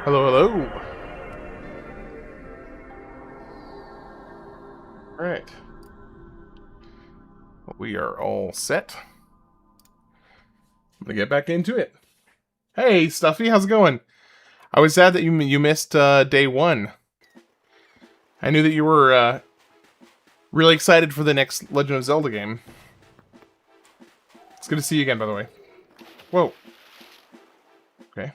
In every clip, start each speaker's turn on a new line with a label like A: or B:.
A: Hello, hello. All right. We are all set. I'm gonna get back into it. Hey, Stuffy, how's it going? I was sad that you missed day one. I knew that you were really excited for the next Legend of Zelda game. It's good to see you again, by the way. Whoa. Okay.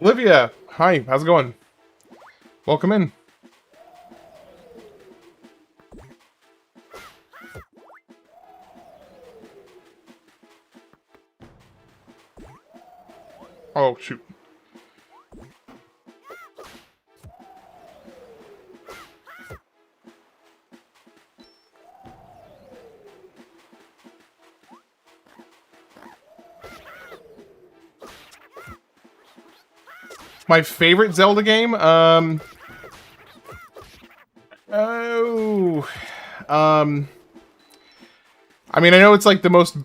A: Olivia, hi, how's it going? Welcome in. Oh, shoot. My favorite Zelda game? I mean, I know it's like the most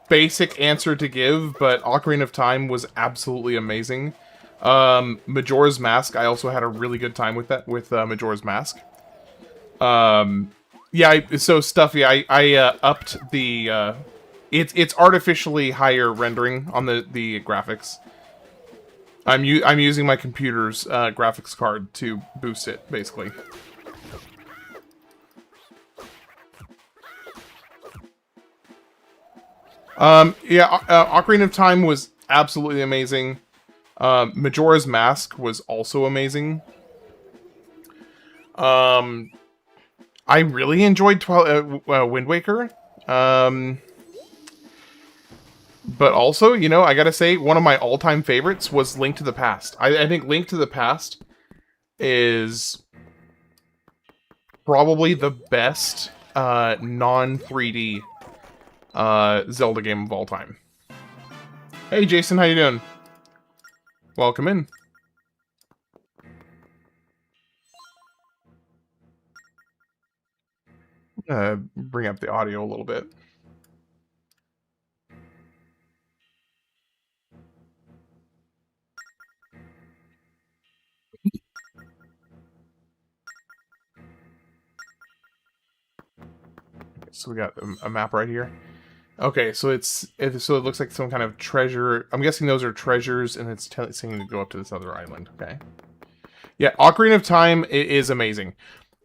A: basic answer to give, but Ocarina of Time was absolutely amazing. Majora's Mask, I also had a really good time with that, with Majora's Mask. Yeah, so Stuffy, I upped the, it's artificially higher rendering on the graphics. I'm using my computer's graphics card to boost it, basically. Yeah, Ocarina of Time was absolutely amazing. Majora's Mask was also amazing. I really enjoyed Wind Waker. But also, you know, I gotta say, one of my all-time favorites was Link to the Past. I think Link to the Past is probably the best non-3D Zelda game of all time. Hey Jason, how you doing? Welcome in. Bring up the audio a little bit. So we got a map right here. Okay, so it looks like some kind of treasure. I'm guessing those are treasures, and it's saying to go up to this other island. Okay. Yeah, Ocarina of Time is amazing.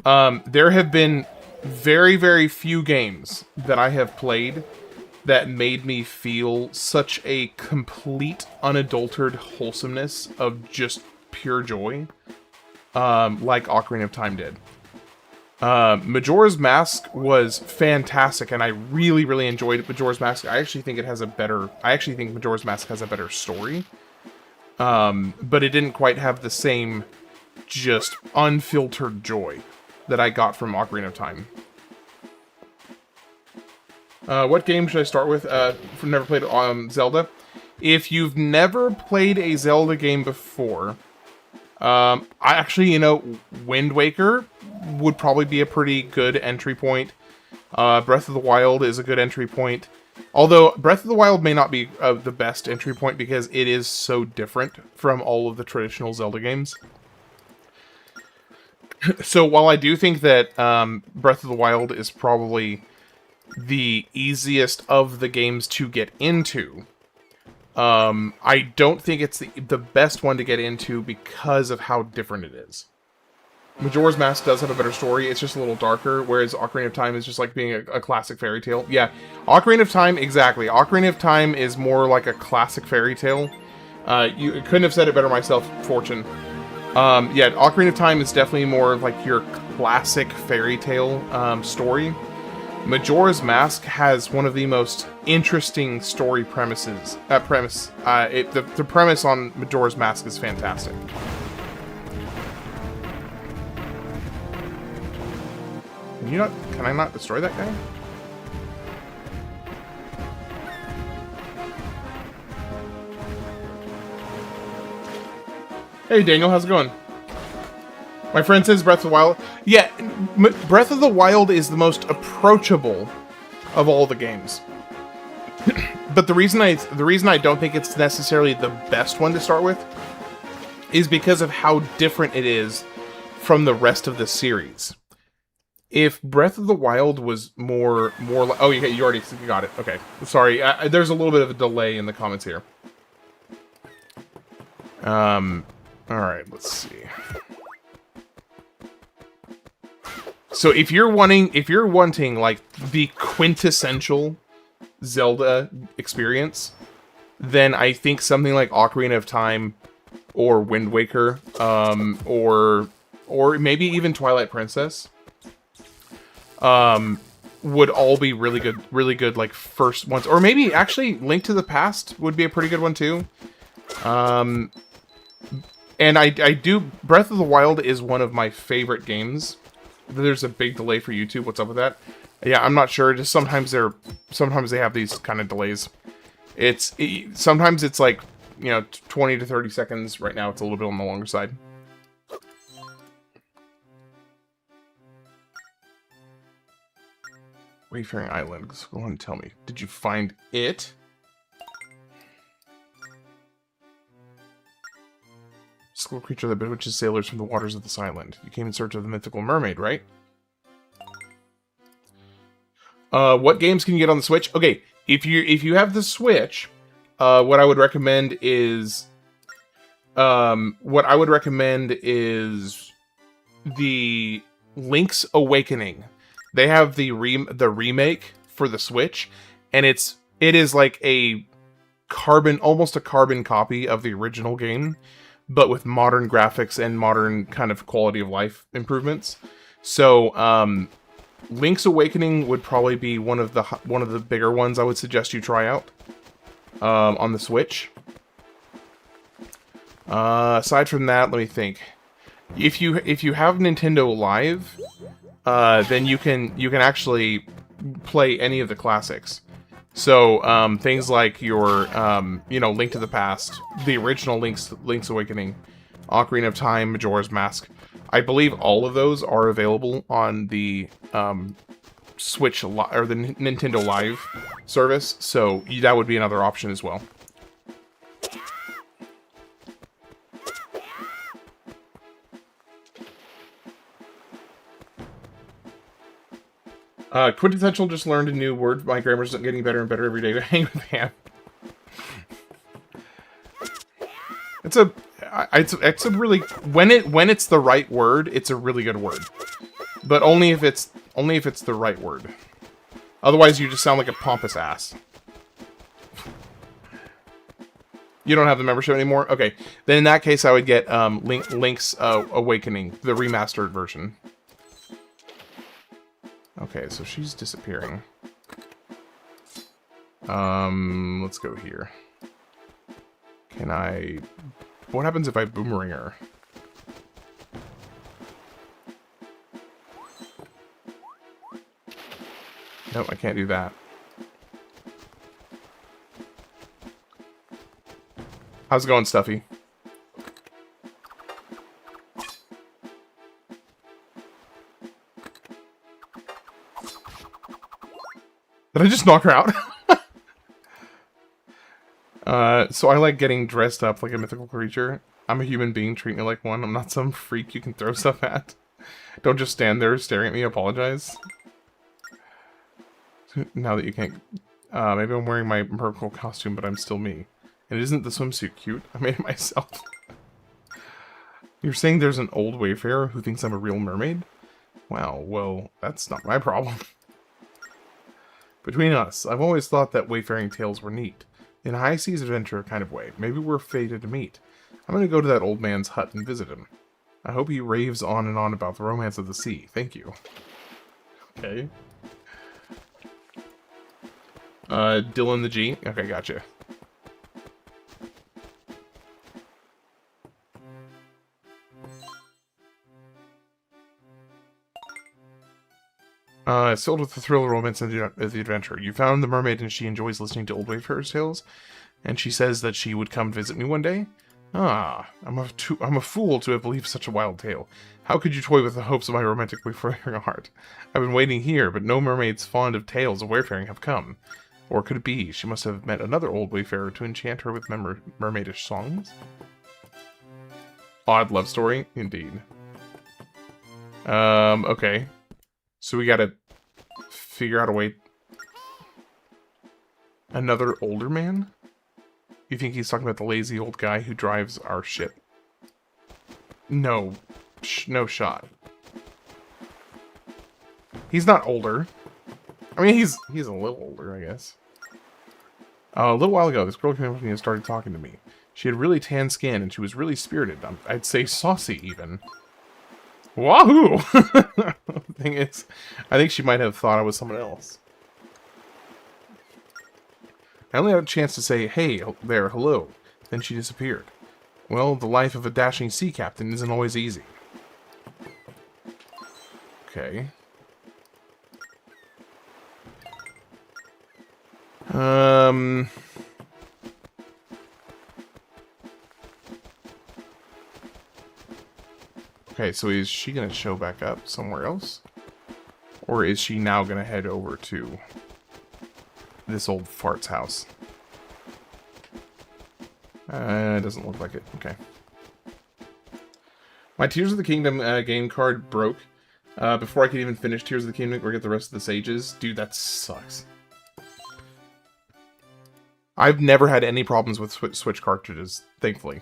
A: There have been very, very few games that I have played that made me feel such a complete, unadulterated wholesomeness of just pure joy, like Ocarina of Time did. Majora's Mask was fantastic, and I really, really enjoyed Majora's Mask. I actually think Majora's Mask has a better story. But it didn't quite have the same just unfiltered joy that I got from Ocarina of Time. What game should I start with? Never played Zelda. If you've never played a Zelda game before, I actually, you know, Wind Waker would probably be a pretty good entry point. Breath of the Wild is a good entry point. Although, Breath of the Wild may not be the best entry point because it is so different from all of the traditional Zelda games. So, while I do think that Breath of the Wild is probably the easiest of the games to get into, I don't think it's the best one to get into because of how different it is. Majora's Mask does have a better story, it's just a little darker, whereas Ocarina of Time is just like being a classic fairy tale. Yeah, Ocarina of Time, exactly. Ocarina of Time is more like a classic fairy tale. You couldn't have said it better myself, Fortune. Yeah, Ocarina of Time is definitely more like your classic fairy tale story. Majora's Mask has one of the most interesting story premises. The premise on Majora's Mask is fantastic. Can I not destroy that guy? Hey Daniel, how's it going? My friend says Breath of the Wild. Yeah, Breath of the Wild is the most approachable of all the games. But the reason I don't think it's necessarily the best one to start with is because of how different it is from the rest of the series. If Breath of the Wild was more like... Oh, you already got it. Okay. Sorry. There's a little bit of a delay in the comments here. Alright, let's see. So if you're wanting like the quintessential Zelda experience, then I think something like Ocarina of Time or Wind Waker, or maybe even Twilight Princess, would all be really good like first ones. Or maybe actually Link to the Past would be a pretty good one too. And I do... Breath of the Wild is one of my favorite games. There's a big delay for YouTube. What's up with that? Yeah, I'm not sure. Just sometimes they have these kind of delays. Sometimes it's like, 20 to 30 seconds. Right now it's a little bit on the longer side. Wayfaring Island. Go on and tell me. Did you find it? Mystical creature that bewitches sailors from the waters of this island. You came in search of the mythical mermaid, right? What games can you get on the Switch? Okay, if you have the Switch, what I would recommend is the Link's Awakening. They have the remake for the Switch, and it is like almost a carbon copy of the original game, but with modern graphics and modern kind of quality of life improvements. So, Link's Awakening would probably be one of the bigger ones I would suggest you try out on the Switch. Aside from that, let me think. If you have Nintendo Live, then you can actually play any of the classics. So things like your Link to the Past, the original Link's Awakening, Ocarina of Time, Majora's Mask. I believe all of those are available on the Switch or the Nintendo Live service, so that would be another option as well. Quintessential just learned a new word. My grammar's getting better and better every day. Hang with Ham. It's a really, when it's the right word, it's a really good word. But only if it's the right word. Otherwise, you just sound like a pompous ass. You don't have the membership anymore? Okay. Then in that case, I would get Link's Awakening, the remastered version. Okay, so she's disappearing. Let's go here. Can I... What happens if I boomerang her? Nope, I can't do that. How's it going, Stuffy? Did I just knock her out? So I like getting dressed up like a mythical creature. I'm a human being, treat me like one. I'm not some freak you can throw stuff at. Don't just stand there staring at me, apologize. Now that you can't... maybe I'm wearing my Merkle costume, but I'm still me. And isn't the swimsuit cute? I made it myself. You're saying there's an old wayfarer who thinks I'm a real mermaid? Wow, well, that's not my problem. Between us, I've always thought that wayfaring tales were neat. In a high seas adventure kind of way. Maybe we're fated to meet. I'm gonna go to that old man's hut and visit him. I hope he raves on and on about the romance of the sea. Thank you. Okay. Dylan the G? Okay, gotcha. Filled with the thrill, romance, and the adventure. You found the mermaid and she enjoys listening to old wayfarers' tales, and she says that she would come visit me one day. Ah, I'm a fool to have believed such a wild tale. How could you toy with the hopes of my romantic wayfaring heart? I've been waiting here, but no mermaids fond of tales of wayfaring have come. Or could it be she must have met another old wayfarer to enchant her with mermaidish songs? Odd love story, indeed. Okay. So we gotta figure out a way... Another older man? You think he's talking about the lazy old guy who drives our ship? No. No shot. He's not older. I mean, he's a little older, I guess. A little while ago, this girl came up to me and started talking to me. She had really tan skin, and she was really spirited. I'd say saucy, even. Wahoo! The thing is, I think she might have thought I was someone else. I only had a chance to say, hey, there, hello. Then she disappeared. Well, the life of a dashing sea captain isn't always easy. Okay. Okay, so is she gonna show back up somewhere else? Or is she now gonna head over to this old fart's house? It doesn't look like it. Okay. My Tears of the Kingdom game card broke before I could even finish Tears of the Kingdom or get the rest of the sages. Dude, that sucks. I've never had any problems with Switch cartridges, thankfully.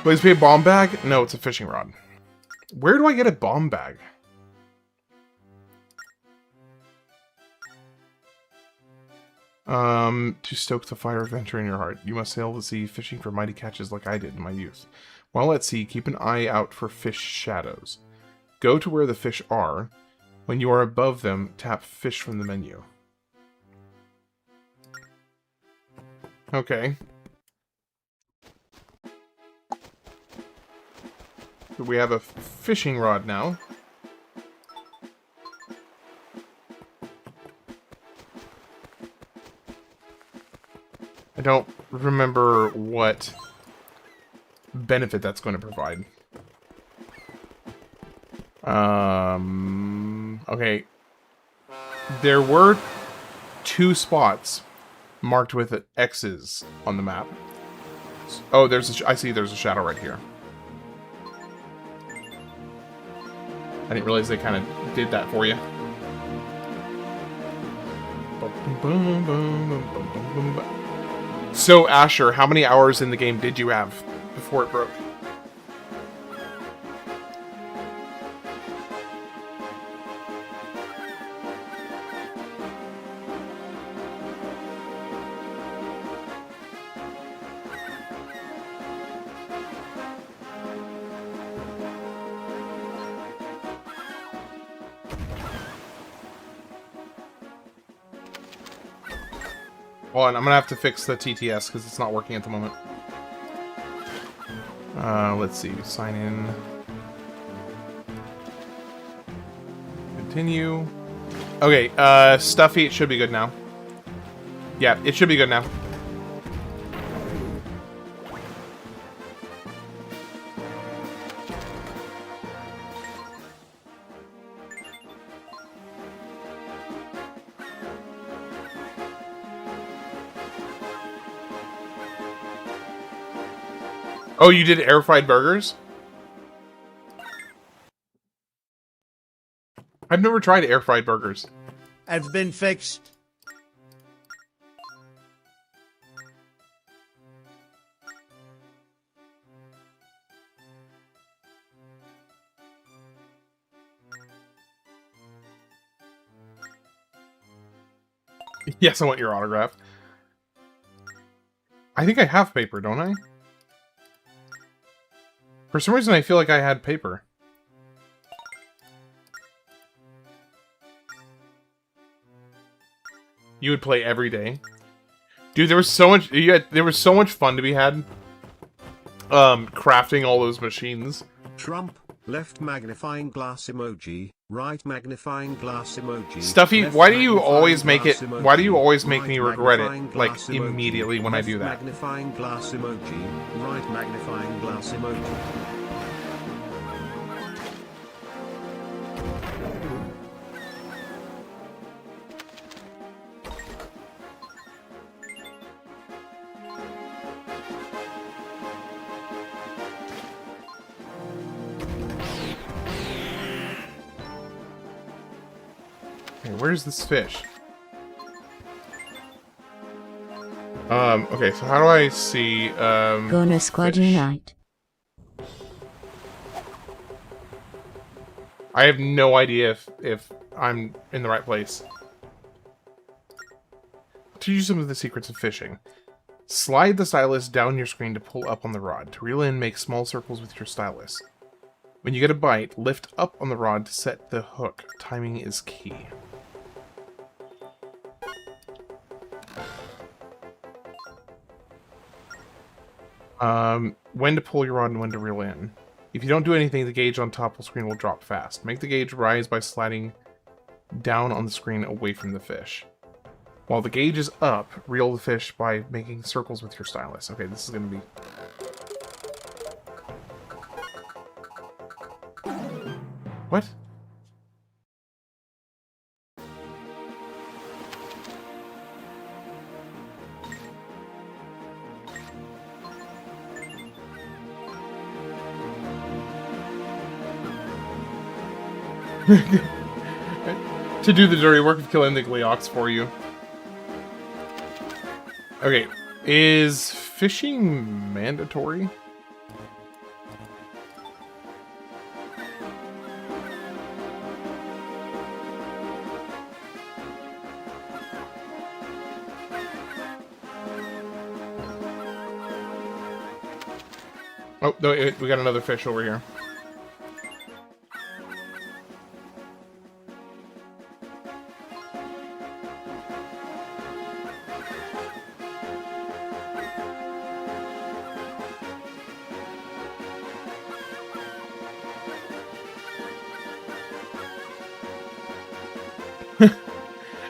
A: Wait, is it a bomb bag? No, it's a fishing rod. Where do I get a bomb bag? To stoke the fire of adventure in your heart, you must sail the sea fishing for mighty catches like I did in my youth. While at sea, keep an eye out for fish shadows. Go to where the fish are. When you are above them, tap fish from the menu. Okay. So we have a fishing rod now. I don't remember what benefit that's going to provide. Okay. There were 2 spots marked with X's on the map. Oh, I see there's a shadow right here. I didn't realize they kind of did that for you. So, Asher, how many hours in the game did you have before it broke? Hold on, I'm gonna have to fix the TTS because it's not working at the moment. Let's see, sign in. Continue. Okay, Stuffy, it should be good now. Yeah, it should be good now. Oh, you did air-fried burgers? I've never tried air-fried burgers.
B: Have been fixed.
A: Yes, I want your autograph. I think I have paper, don't I? For some reason, I feel like I had paper. You would play every day, dude. There was so much. There was so much fun to be had. Crafting all those machines.
B: Trump
C: left magnifying glass emoji, right magnifying glass emoji.
A: Stuffy,
C: left
A: why do you
C: magnifying
A: always make it?
C: glass emoji,
A: Why do you always make
C: right
A: me regret it,
C: magnifying
A: like
C: glass emoji,
A: immediately when I do that?
C: Left magnifying glass emoji, right magnifying glass emoji.
A: Okay, where's this fish? Okay, so how do I see,
D: Gonna squad
A: fish?
D: unite.
A: I have no idea if I'm in the right place. To teach you some of the secrets of fishing. Slide the stylus down your screen to pull up on the rod. To reel in, make small circles with your stylus. When you get a bite, lift up on the rod to set the hook. Timing is key. When to pull your rod and when to reel in. If you don't do anything, the gauge on top of the screen will drop fast. Make the gauge rise by sliding down on the screen away from the fish. While the gauge is up, reel the fish by making circles with your stylus. Okay, this is going to be... What? To do the dirty work of killing the Gleox for you. Okay, is fishing mandatory? Oh, no, we got another fish over here.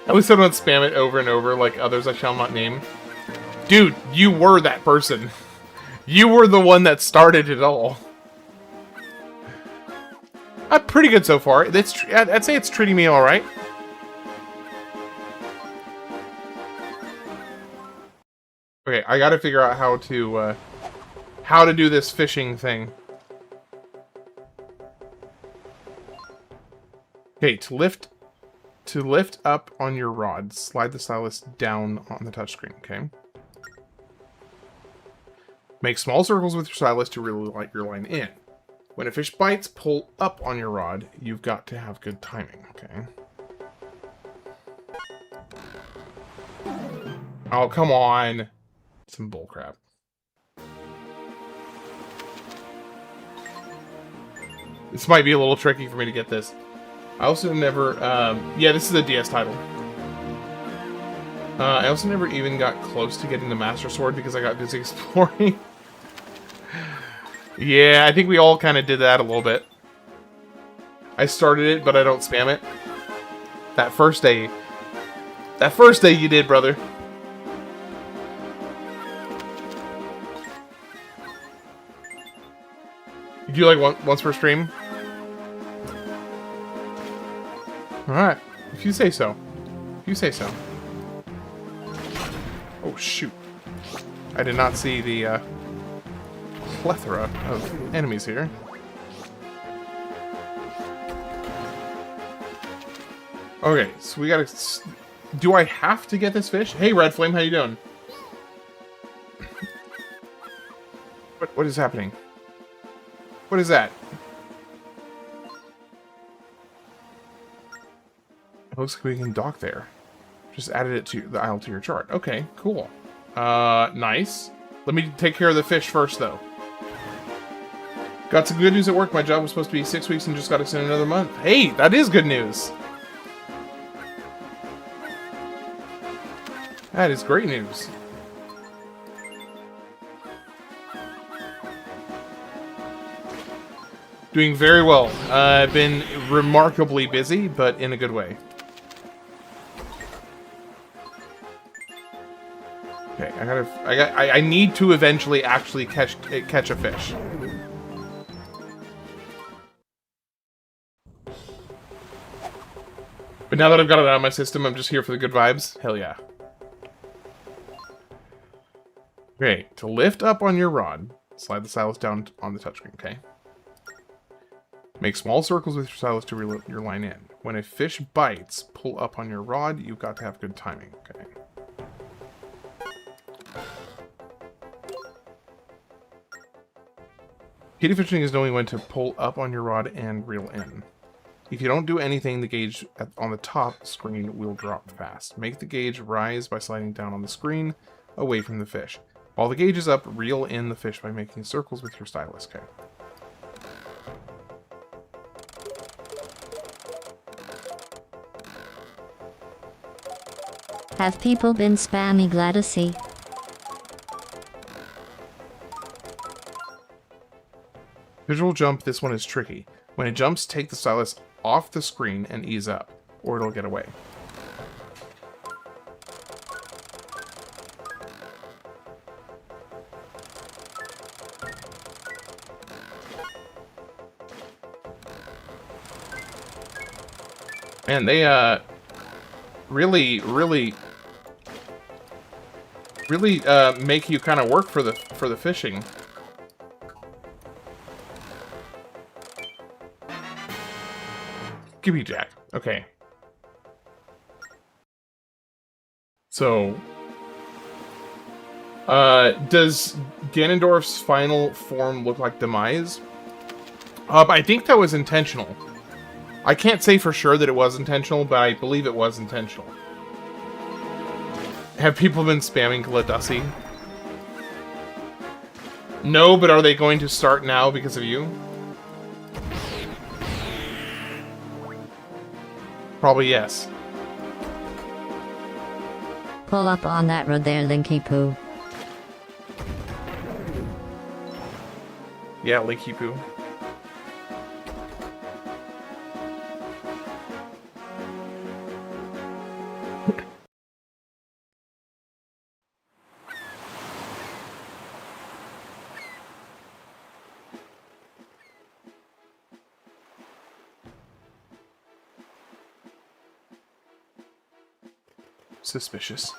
A: At least I don't spam it over and over like others I shall not name. Dude, you were that person. You were the one that started it all. Pretty good so far. I'd say it's treating me alright. Okay, I gotta figure out how to do this fishing thing. Okay, to lift up on your rod, slide the stylus down on the touchscreen, okay? Make small circles with your stylus to really light your line in. When a fish bites, pull up on your rod. You've got to have good timing, okay? Oh, come on. Some bullcrap. This might be a little tricky for me to get this. I also never, yeah, this is a DS title. I also never even got close to getting the Master Sword because I got busy exploring. Yeah, I think we all kind of did that a little bit. I started it, but I don't spam it. That first day you did, brother. You do like once per stream? Alright, if you say so. If you say so. Oh, shoot. I did not see the, plethora of enemies here. Okay, so we gotta... Do I have to get this fish? Hey, Red Flame, how you doing? What is happening? What is that? It looks like we can dock there. Just added it to the isle to your chart. Okay, cool. Nice. Let me take care of the fish first, though. Got some good news at work. My job was supposed to be 6 weeks and just got extended another month. Hey, that is good news. That is great news. Doing very well. I've been remarkably busy, but in a good way. Okay, I need to eventually actually catch a fish. But now that I've got it out of my system, I'm just here for the good vibes. Hell yeah. Okay, to lift up on your rod, slide the stylus down on the touchscreen, okay? Make small circles with your stylus to reel your line in. When a fish bites, pull up on your rod. You've got to have good timing, okay? Kitty fishing is knowing when to pull up on your rod and reel in. If you don't do anything, the gauge on the top screen will drop fast. Make the gauge rise by sliding down on the screen away from the fish. While the gauge is up, reel in the fish by making circles with your stylus, okay?
D: Have people been spammy Gladysy?
A: Visual jump, this one is tricky. When it jumps, take the stylus off the screen and ease up, or it'll get away. Man, they, really make you kind of work for the fishing. Give me Jack. Okay. So, does Ganondorf's final form look like Demise? I think that was intentional. I can't say for sure that it was intentional, but I believe it was intentional. Have people been spamming Gladysy? No, but are they going to start now because of you? Probably yes.
D: Pull up on that road there, Linky Poo.
A: Yeah, Linky Poo. Suspicious.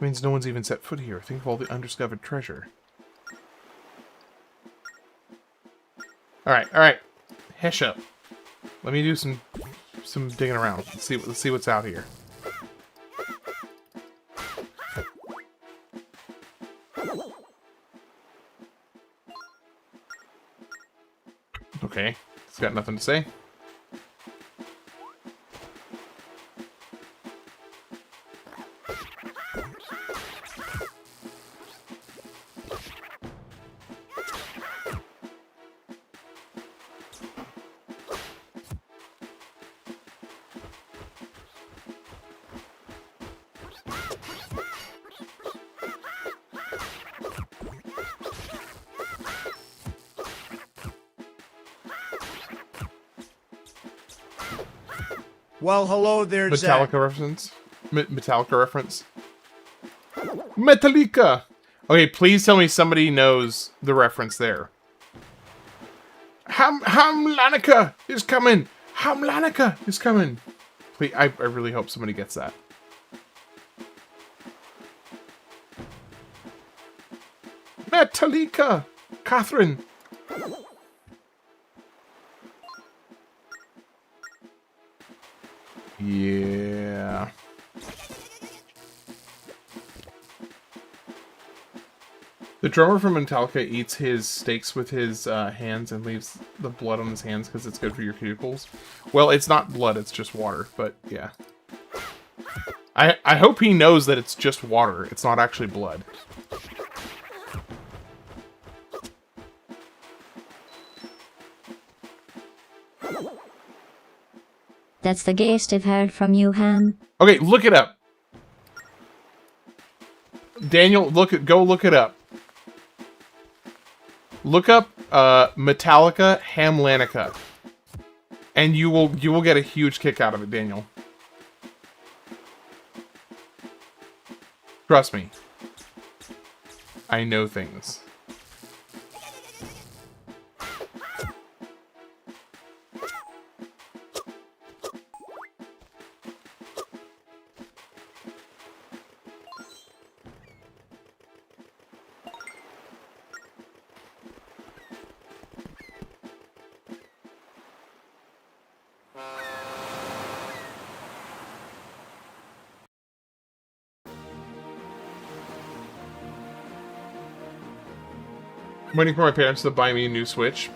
A: Means no one's even set foot here. Think of all the undiscovered treasure. Alright. Hesh up. Let me do some digging around. Let's see what's out here. Okay. It's got nothing to say.
B: Well, hello there, Zach.
A: Metallica reference? Metallica reference? Metallica! Okay, please tell me somebody knows the reference there. Hamlanica is coming! Hamlanica is coming! Please, I really hope somebody gets that. Metallica! Catherine! Yeah. The drummer from Metallica eats his steaks with his hands and leaves the blood on his hands because it's good for your cuticles. Well, it's not blood, it's just water, but yeah. I hope he knows that it's just water. It's not actually blood.
D: That's the gayest I've heard from you, Han.
A: Okay, look it up. Daniel, go look it up. Look up Metallica Hamlanica, and you will get a huge kick out of it, Daniel. Trust me. I know things. I'm waiting for my parents to buy me a new Switch.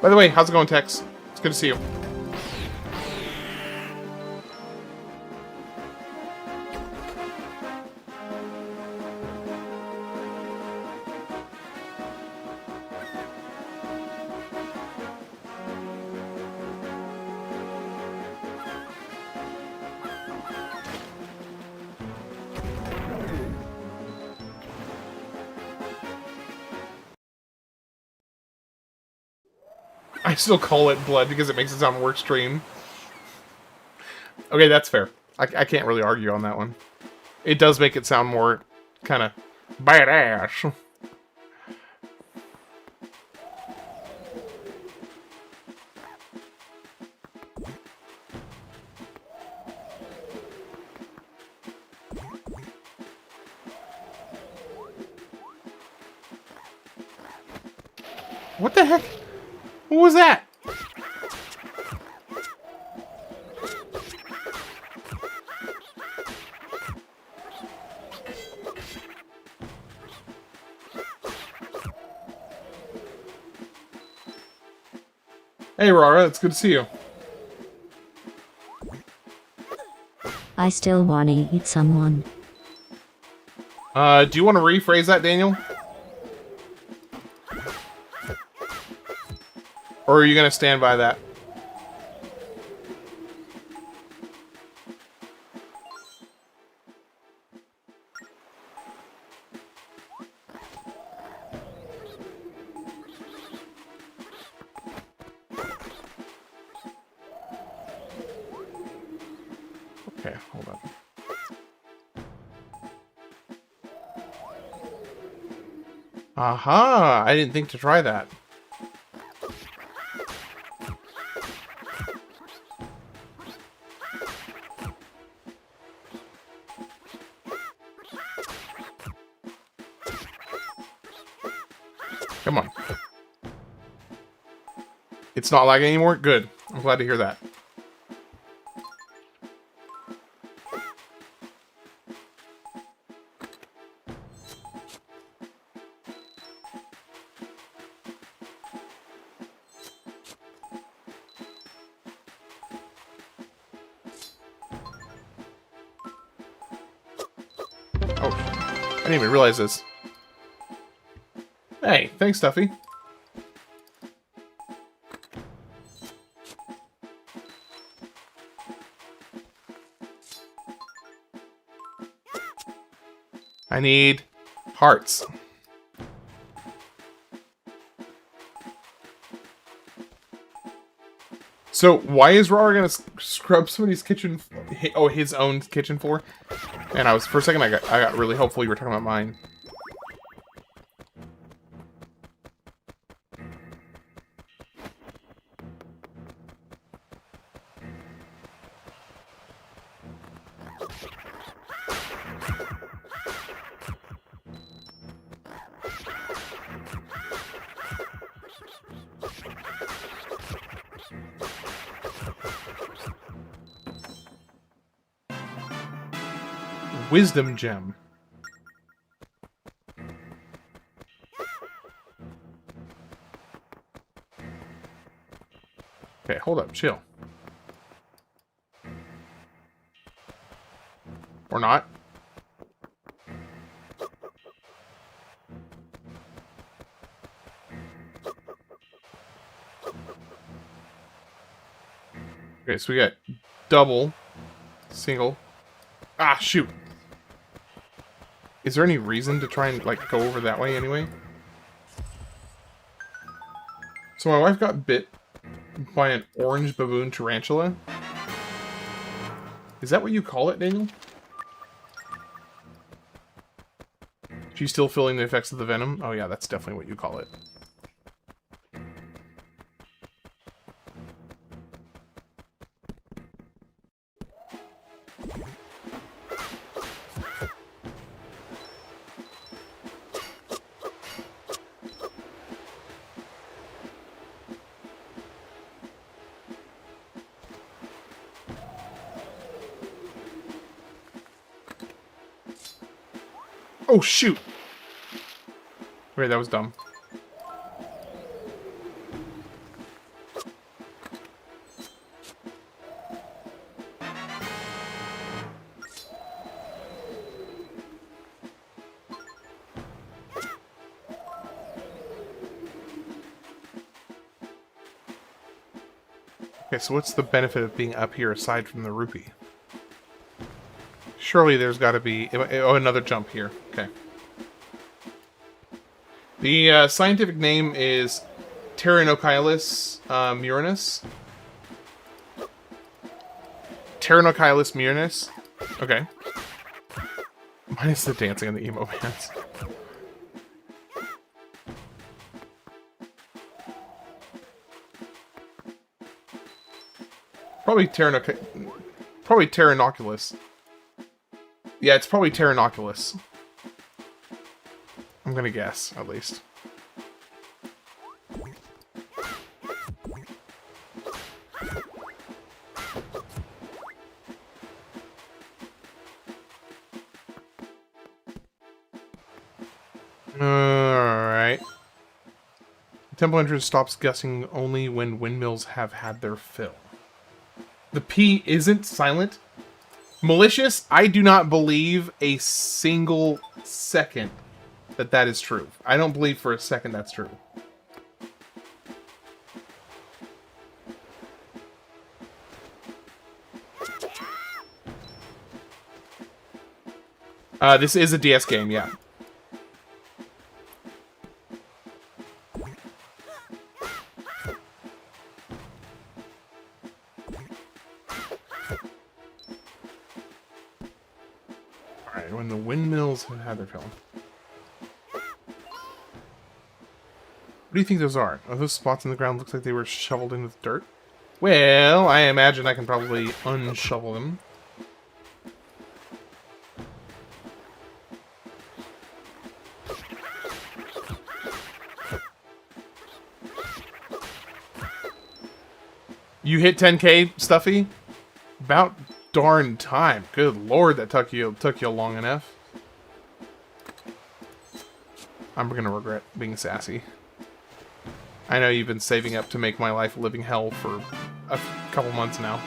A: By the way, how's it going, Tex? It's good to see you. I still call it blood because it makes it sound more extreme. Okay, that's fair. I can't really argue on that one. It does make it sound more kind of badass. What the heck? What was that? Hey, Rara, it's good to see you.
D: I still wanna eat someone.
A: Do you want to rephrase that, Daniel? Or are you going to stand by that? Okay, hold on. Aha! I didn't think to try that. Come on. It's not lagging anymore? Good. I'm glad to hear that. Oh, I didn't even realize this. Hey, thanks, Stuffy. I need hearts. So, why is Rara gonna scrub somebody's kitchen? Oh, his own kitchen floor? And I was, for a second, I got really hopeful you were talking about mine. Wisdom gem. Okay, hold up, chill. Or not. Okay, so we got double, single. Ah, shoot. Is there any reason to try and, like, go over that way anyway? So my wife got bit by an orange baboon tarantula. Is that what you call it, Daniel? She's still feeling the effects of the venom? Oh yeah, that's definitely what you call it. Oh, shoot! Wait, that was dumb. Okay, so what's the benefit of being up here aside from the rupee? Surely there's got to be... Oh, another jump here. Okay. The scientific name is Pteronochylis murinus. Pteronochylis murinus. Okay. Minus the dancing and the emo bands. Probably Pteronoculus. Yeah, it's probably Pteronoculus. I'm gonna guess, at least. Alright. The temple entrance stops guessing only when windmills have had their fill. The P isn't silent. Malicious, I do not believe a single second that is true. I don't believe for a second that's true. This is a DS game, yeah. Alright, when the windmills have had their fill. What do you think those are? Are those spots in the ground looks like they were shoveled in with dirt? Well, I imagine I can probably unshovel them. You hit 10K, Stuffy? About darn time. Good lord, that took you long enough. I'm gonna regret being sassy. I know you've been saving up to make my life a living hell for a couple months now.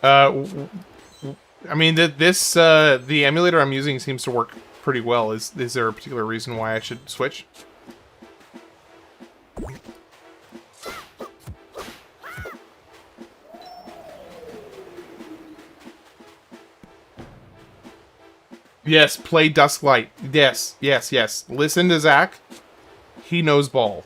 A: I mean, the emulator I'm using seems to work pretty well. Is there a particular reason why I should switch? Yes, play Dusklight. Yes, yes, yes. Listen to Zach. He knows ball.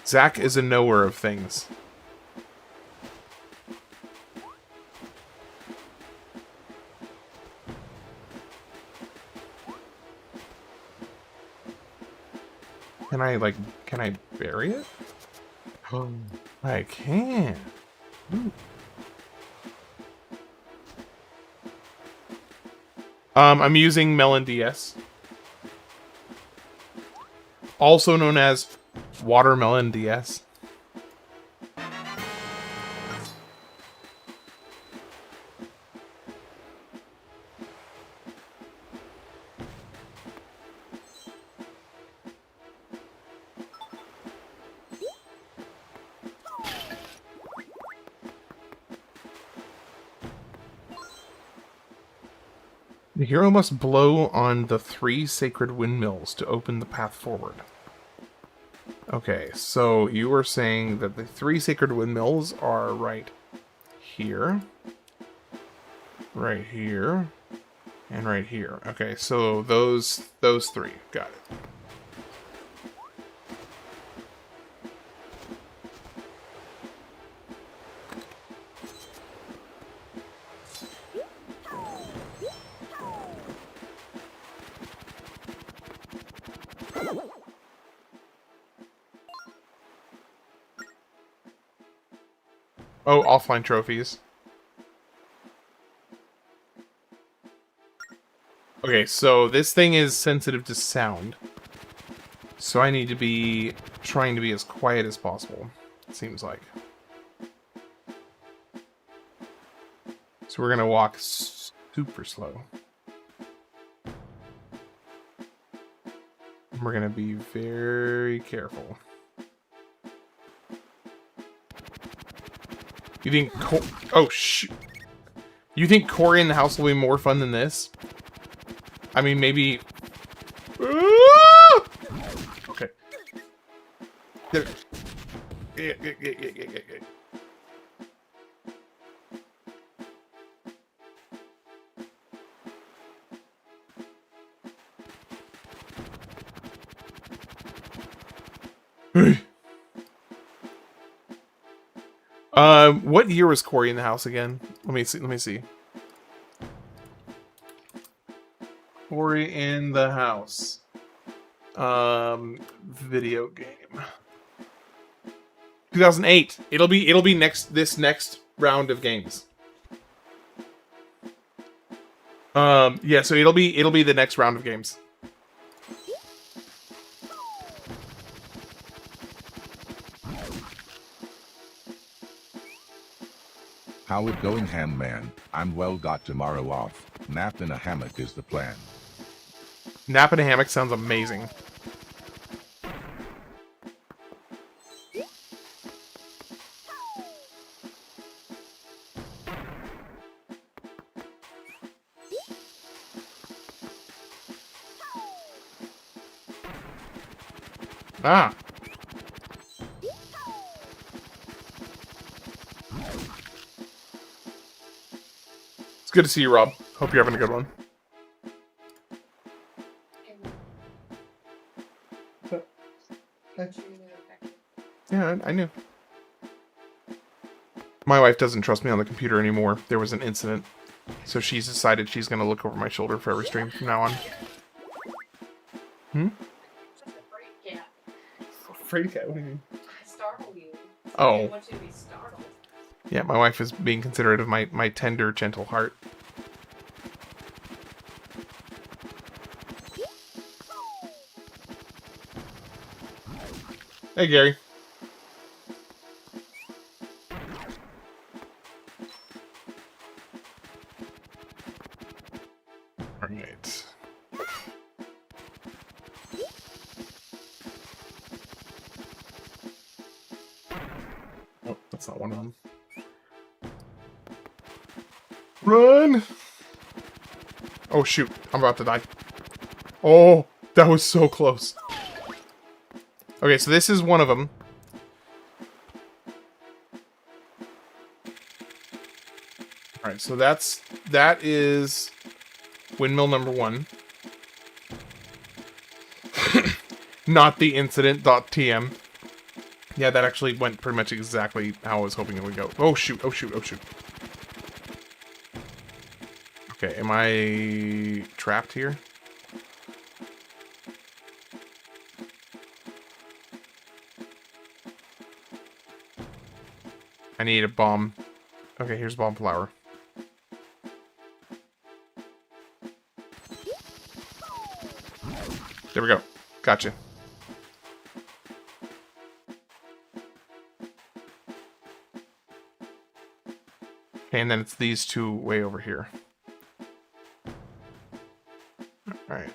A: Zach is a knower of things. Can I bury it? Oh, I can. Ooh. I'm using Melon DS. Also known as Watermelon DS. The hero must blow on the 3 sacred windmills to open the path forward. Okay, so you were saying that the 3 sacred windmills are right here, and right here. Okay, so those 3. Got it. Oh, offline trophies. Okay, so this thing is sensitive to sound. So I need to be trying to be as quiet as possible, it seems like. So we're gonna walk super slow. We're gonna be very careful. You think oh shoot. You think Cory in the house will be more fun than this? I mean, maybe... Okay. There. What year was Cory in the house again? Let me see. Cory in the house. Video game. 2008. It'll be this next round of games. Yeah, so it'll be the next round of games.
E: How it going, Ham Man? I'm well, got tomorrow off. Nap in a hammock is the plan.
A: Nap in a hammock sounds amazing. Ah. It's good to see you, Rob. Hope you're having a good one. Yeah, I knew. My wife doesn't trust me on the computer anymore. There was an incident. So she's decided she's going to look over my shoulder for every stream from now on. Hmm? Afraid cat? What do you mean?
F: I startle you.
A: Oh.
F: I want you to be startled.
A: Yeah, my wife is being considerate of my tender, gentle heart. Hey, Gary. Alright. Oh, that's not one of them. Run! Oh, shoot. I'm about to die. Oh, that was so close. Okay, so this is one of them. Alright, so that is windmill number 1. Not the incident.tm. Yeah, that actually went pretty much exactly how I was hoping it would go. Oh shoot, oh shoot, oh shoot. Okay, am I trapped here? I need a bomb. Okay, here's bomb flower. There we go. Gotcha. Okay, and then it's these 2 way over here. Alright.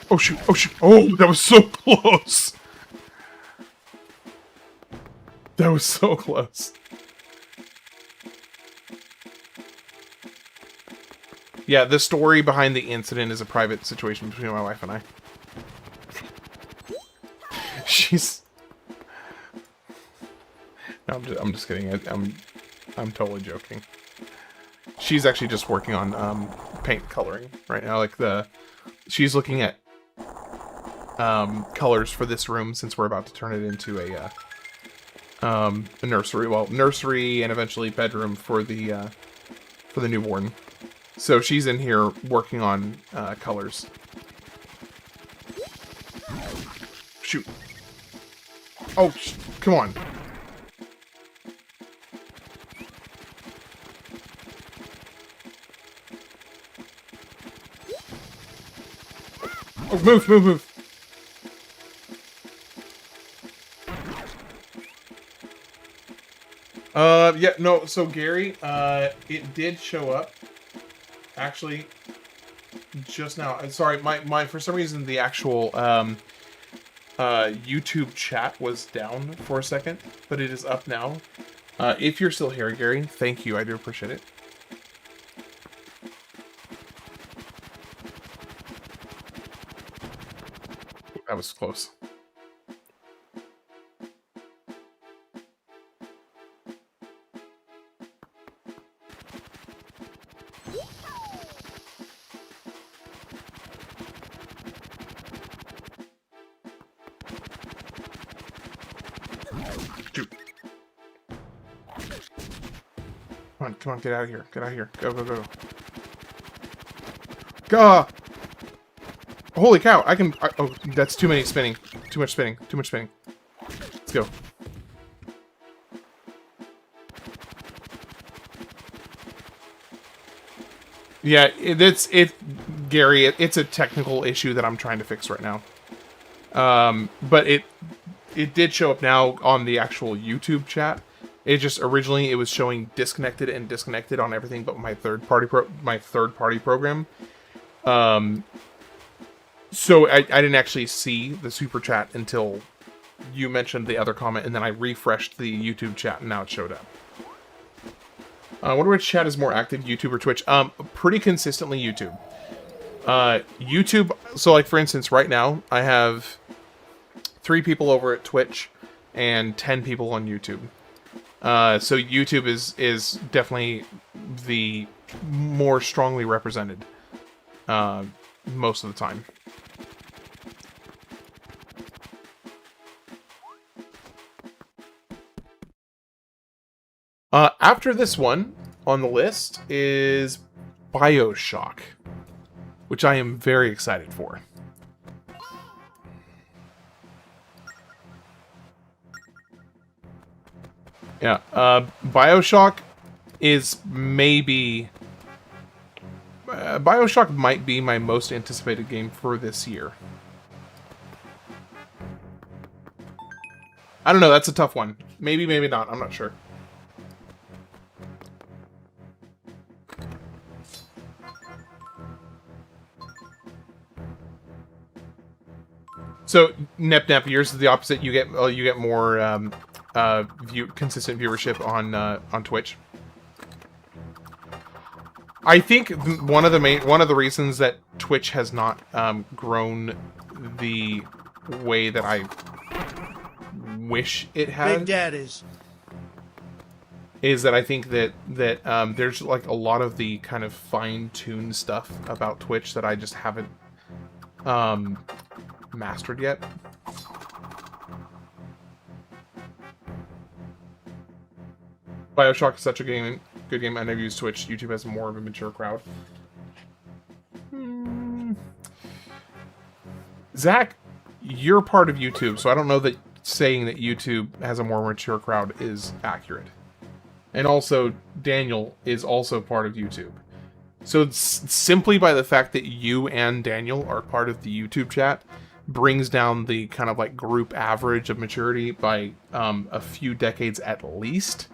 A: Oh shoot, oh shoot. Oh, that was so close. That was so close. Yeah, the story behind the incident is a private situation between my wife and I. She's... No, I'm just kidding. I'm totally joking. She's actually just working on paint coloring right now. Like she's looking at colors for this room since we're about to turn it into a nursery. Well, nursery and eventually bedroom for the newborn. So she's in here working on colors. Shoot. Oh, come on. Oh, move, move, move. Yeah, no, so Gary, it did show up. Actually, just now. Sorry, my for some reason the actual YouTube chat was down for a second, but it is up now. If you're still here, Gary, thank you. I do appreciate it. That was close. Shoot. Come on, get out of here. Get out of here. Go, go, go. Go! Holy cow, oh, that's too many spinning. Too much spinning. Too much spinning. Let's go. Yeah, Gary, it's a technical issue that I'm trying to fix right now. But it did show up now on the actual YouTube chat. It just originally it was showing disconnected and disconnected on everything but my third party program. So I didn't actually see the super chat until you mentioned the other comment, and then I refreshed the YouTube chat, and now it showed up. I wonder which chat is more active, YouTube or Twitch? Pretty consistently YouTube. YouTube, so like for instance, right now, I have 3 people over at Twitch and 10 people on YouTube. So YouTube is definitely the more strongly represented most of the time. After this one on the list is BioShock, which I am very excited for. Yeah, BioShock is maybe... BioShock might be my most anticipated game for this year. I don't know, that's a tough one. Maybe, maybe not, I'm not sure. So, Nep, yours is the opposite. You get more consistent viewership on Twitch. I think one of the reasons that Twitch has not grown the way that I wish it had.
B: Big Daddies.
A: Is that I think that there's like a lot of the kind of fine-tuned stuff about Twitch that I just haven't mastered yet. BioShock is such a good game. I never use Twitch. YouTube has more of a mature crowd. Zach, you're part of YouTube, so I don't know that saying that YouTube has a more mature crowd is accurate. And also, Daniel is also part of YouTube. So simply by the fact that you and Daniel are part of the YouTube chat brings down the kind of like group average of maturity by a few decades at least.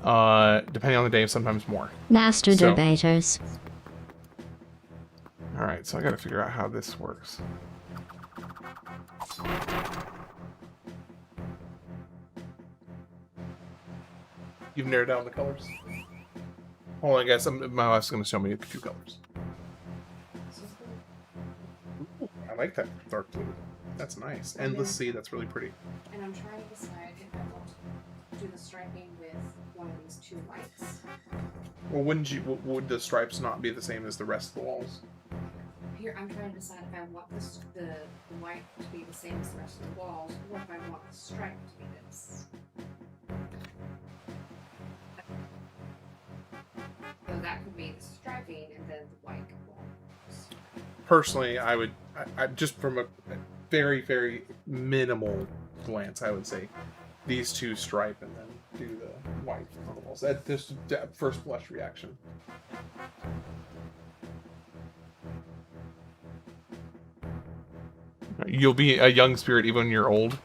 A: Depending on the day, sometimes more.
D: Master debaters.
A: Alright, so I gotta figure out how this works. You've narrowed down the colors? Hold on, guys. My wife's going to show me a few colors. Ooh, I like that dark blue. That's nice. Endless sea. That's really pretty.
F: And I'm trying to decide if I want to do the striping with one of these two whites.
A: Well, would the stripes not be the same as the rest of the walls?
F: Here, I'm trying to decide if I want the white to be the same as the rest of the walls, or if I want the stripe to be this. So that could be the striping and then the white walls.
A: Personally, I would, I just from a very, very minimal glance, I would say these two stripe and then do the white on the walls. That's just first blush reaction. You'll be a young spirit even when you're old.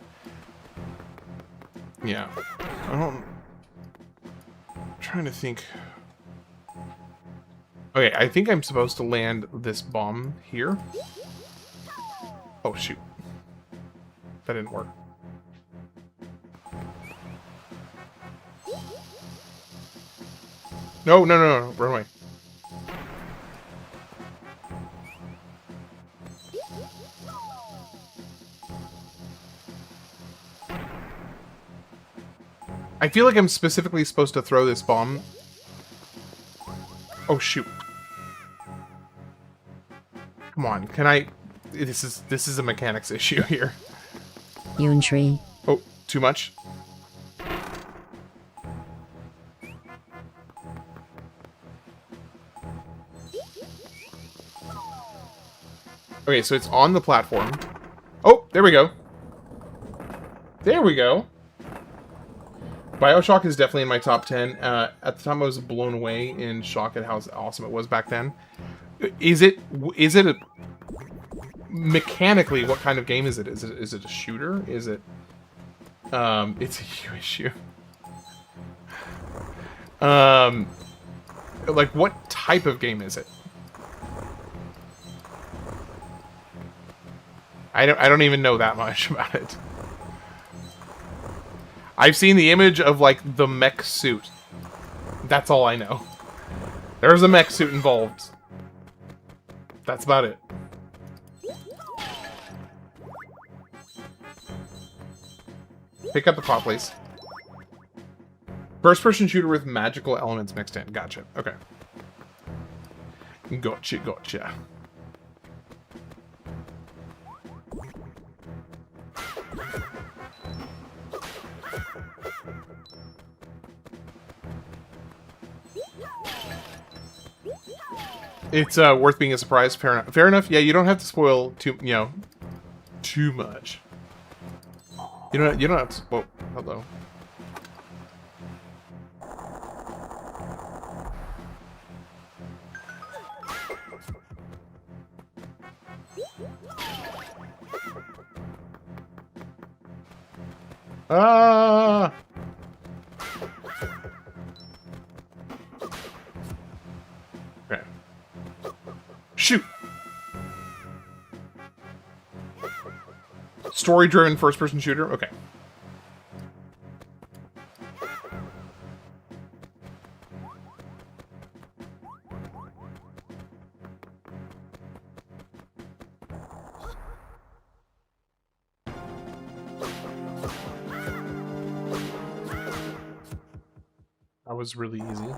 A: Yeah. I'm trying to think. Okay, I think I'm supposed to land this bomb here. Oh, shoot. That didn't work. No, no, no, no. Run away. I feel like I'm specifically supposed to throw this bomb. Oh, shoot. Come on, can I... This is a mechanics issue here.
D: Yun tree.
A: Oh, too much? Okay, so it's on the platform. Oh, there we go. There we go. BioShock is definitely in my top 10. At the time, I was blown away in shock at how awesome it was back then. Is it a... Mechanically, what kind of game is it? Is it a shooter? Is it... it's a you issue. Like, what type of game is it? I don't even know that much about it. I've seen the image of, like, the mech suit. That's all I know. There's a mech suit involved. That's about it. Pick up the pot, please. First-person shooter with magical elements mixed in. Gotcha. Okay. Gotcha, gotcha. It's worth being a surprise. Fair enough. Fair enough. Yeah, you don't have to spoil too much. You don't have to. Whoa, hello. Ah! Okay. Shoot! Story-driven first-person shooter? Okay. That was really easy.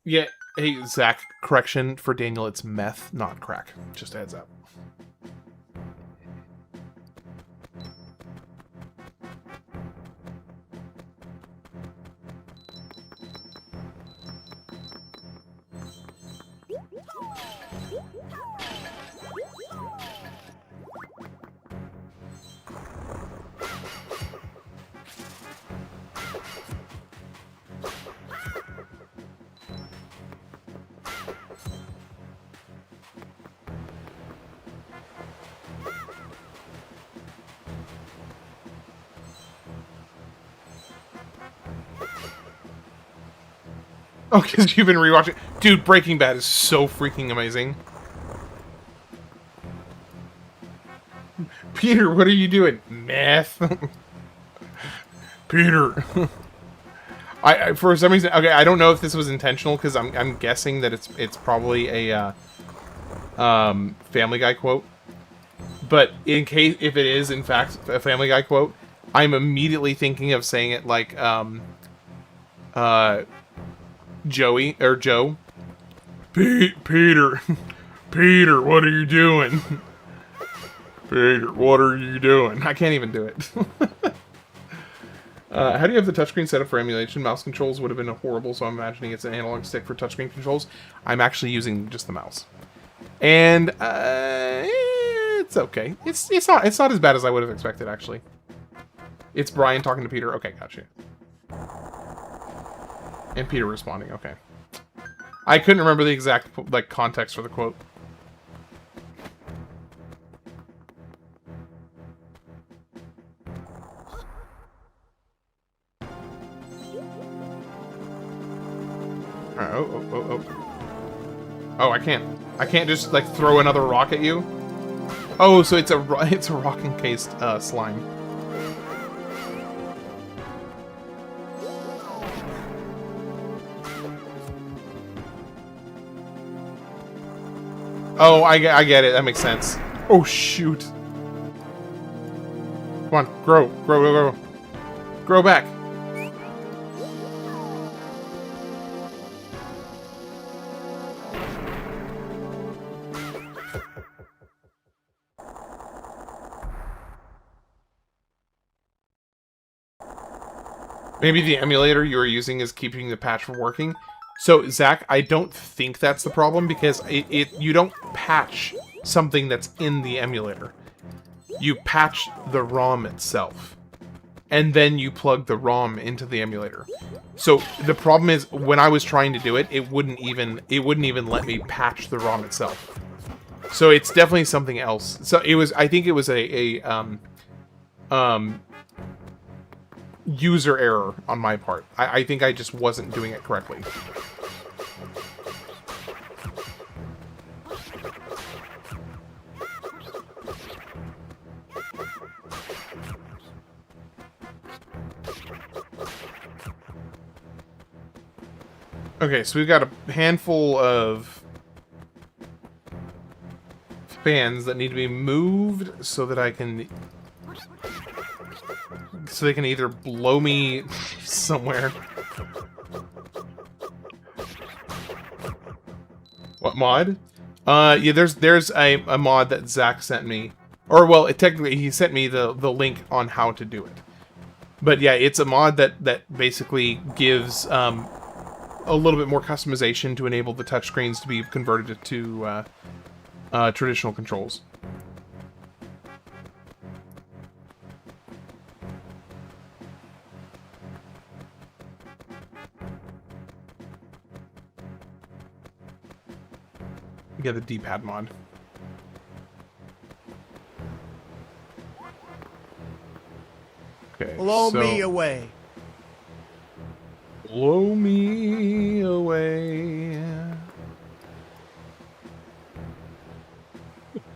A: Yeah, hey, Zach, correction for Daniel, it's meth, not crack. Just a heads up. Oh, because you've been rewatching. Dude, Breaking Bad is so freaking amazing. Peter, what are you doing? Meth. Peter. I for some reason, okay, I don't know if this was intentional because I'm guessing that it's probably a Family Guy quote. But in case if it is in fact a Family Guy quote, I'm immediately thinking of saying it like Joey or Joe. Peter, Peter, what are you doing? Peter, what are you doing? I can't even do it. How do you have the touchscreen set up for emulation? Mouse controls would have been horrible, so I'm imagining it's an analog stick for touchscreen controls. I'm actually using just the mouse, and it's okay. It's not as bad as I would have expected actually. It's Brian talking to Peter. Okay, gotcha. And Peter responding. Okay. I couldn't remember the exact like context for the quote. Oh, I can't just like throw another rock at you. Oh, so it's a rock encased slime. Oh, I get it. That makes sense. Oh shoot! Come on, grow back. Maybe the emulator you are using is keeping the patch from working. So, Zach, I don't think that's the problem because you don't patch something that's in the emulator. You patch the ROM itself. And then you plug the ROM into the emulator. So, the problem is, when I was trying to do it, it wouldn't even let me patch the ROM itself. So, it's definitely something else. So, I think it was a user error on my part. I think I just wasn't doing it correctly. Okay, so we've got a handful of fans that need to be moved so that I can... So they can either blow me somewhere. What mod? Yeah, there's a mod that Zach sent me. Or, well, technically, he sent me the link on how to do it. But yeah, it's a mod that basically gives a little bit more customization to enable the touchscreens to be converted to traditional controls. Yeah, the D-pad mod. Okay,
B: Blow me away.
A: Blow me away.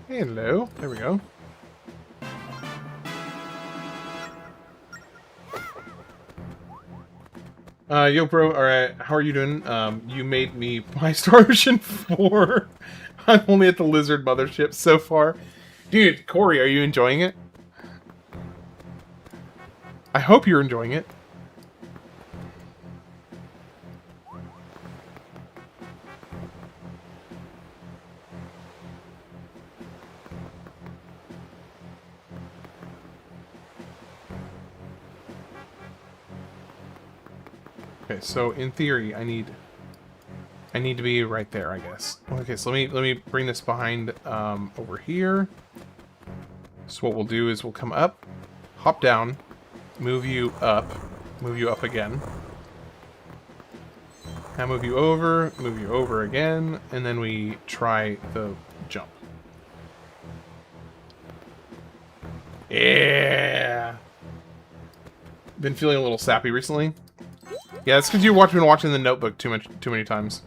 A: Hello. There we go. Yo, bro. Alright, how are you doing? You made me buy Star Ocean 4. I'm only at the Lizard Mothership so far. Dude, Corey, are you enjoying it? I hope you're enjoying it. Okay, so in theory, I need to be right there, I guess. Okay, so let me bring this behind over here. So what we'll do is we'll come up, hop down, move you up again. Now move you over again, and then we try the jump. Yeah. Been feeling a little sappy recently. Yeah, that's because you've been watching The Notebook too many times.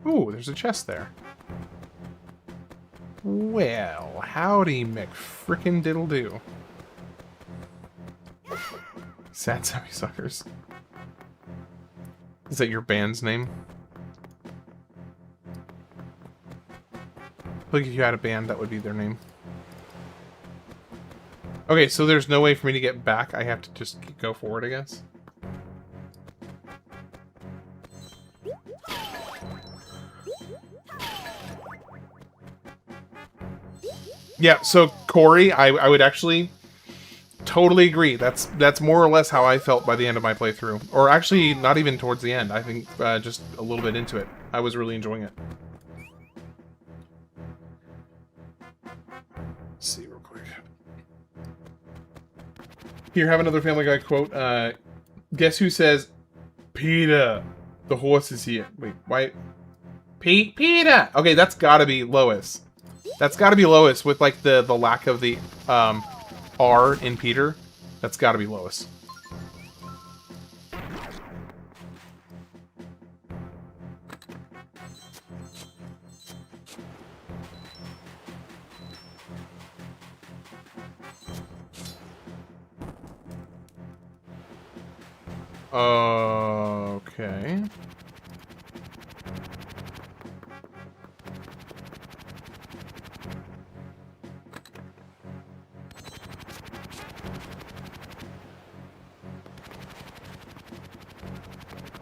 A: Ooh, there's a chest there. Well, howdy McFrickin' diddle do. Sad Sammy Suckers. Is that your band's name? Look, if you had a band, that would be their name. Okay, so there's no way for me to get back. I have to just go forward, I guess. Yeah, so Corey, I would actually totally agree. That's more or less how I felt by the end of my playthrough. Or actually, not even towards the end. I think just a little bit into it. I was really enjoying it. Let's see real quick. Here, have another Family Guy quote. Guess who says, "Peter, the horse is here." Wait, why? Peter! Okay, that's gotta be Lois. That's gotta be Lois with, like, the lack of the, R in Peter. That's gotta be Lois. Okay.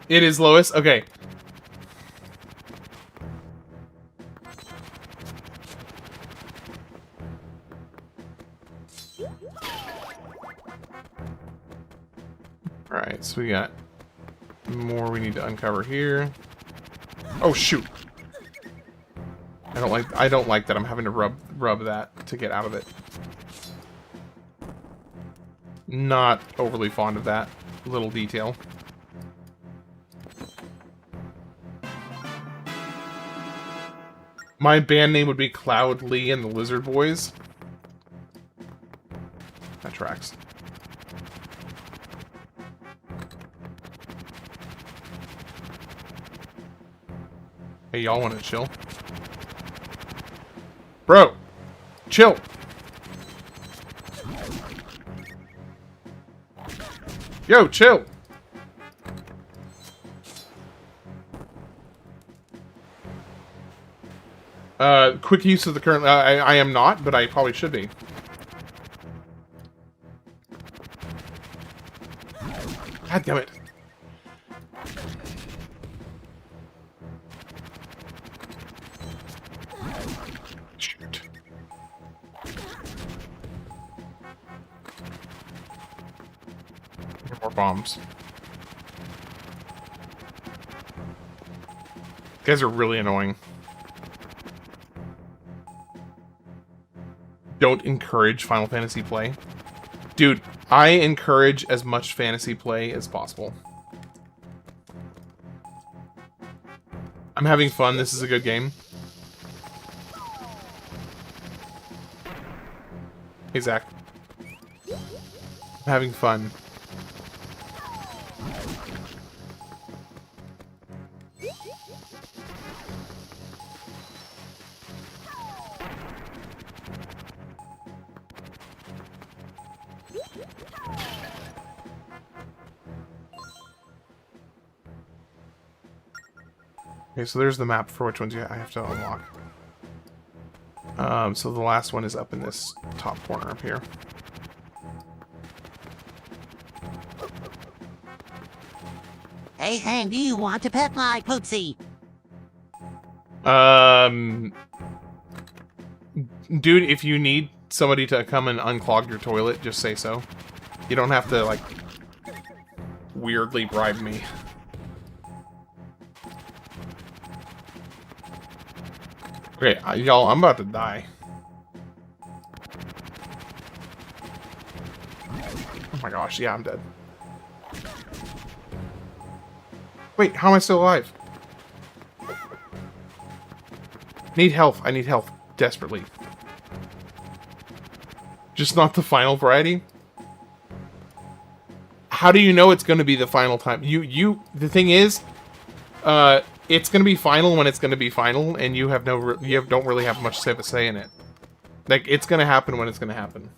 A: It is Lois? Okay. Alright, so we got more we need to uncover here. Oh shoot. I don't like that I'm having to rub that to get out of it. Not overly fond of that little detail. My band name would be Cloud Lee and the Lizard Boys. That tracks. Hey, y'all want to chill? Bro! Chill! Yo, chill! Quick use of the current... I am not, but I probably should be. God damn it. Shoot. More bombs. You guys are really annoying. Don't encourage Final Fantasy play. Dude, I encourage as much fantasy play as possible. I'm having fun. This is a good game. Hey, Zach. I'm having fun. Okay, so there's the map for which ones I have to unlock. So the last one is up in this top corner up here.
G: Hey, Hen, do you want to pet my Pootsie?
A: Dude, if you need somebody to come and unclog your toilet, just say so. You don't have to, like, weirdly bribe me. Okay, y'all, I'm about to die. Oh my gosh, yeah, I'm dead. Wait, how am I still alive? Need health. I need health desperately. Just not the final variety? How do you know it's going to be the final time? The thing is, it's gonna be final when it's gonna be final, and you have don't really have much of a say in it. Like, it's gonna happen when it's gonna happen.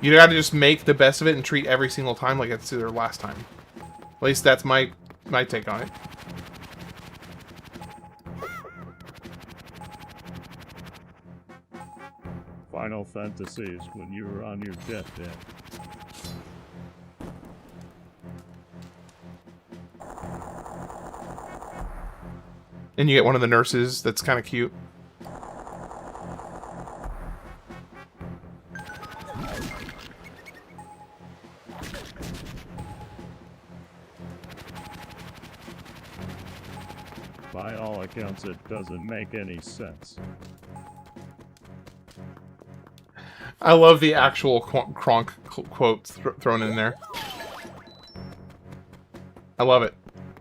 A: You gotta just make the best of it and treat every single time like it's their last time. At least that's my take on it.
H: Final Fantasies when you were on your deathbed.
A: And you get one of the nurses that's kind of cute.
H: By all accounts, it doesn't make any sense.
A: I love the actual Kronk quote thrown in there. I love it.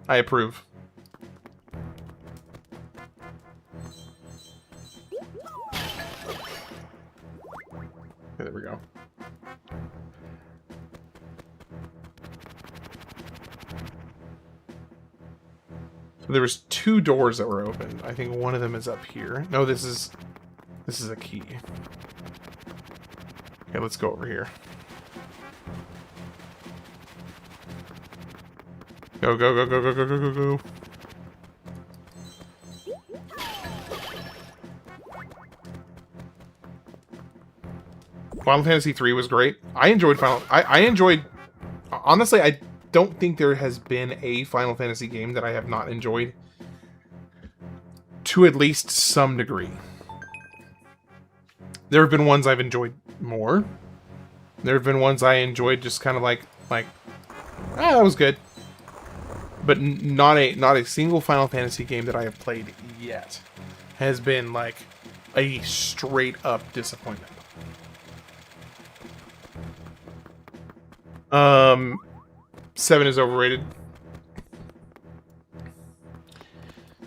A: I approve. Okay, there we go. So there was 2 doors that were open. I think one of them is up here. No, this is a key. Okay, let's go over here. Go, go, go, go, go, go, go, go, go. Final Fantasy 3 was great. I enjoyed I enjoyed... Honestly, I don't think there has been a Final Fantasy game that I have not enjoyed to at least some degree. There have been ones I've enjoyed more. There have been ones I enjoyed just kind of like, that was good. But not a single Final Fantasy game that I have played yet has been like a straight up disappointment. 7 is overrated.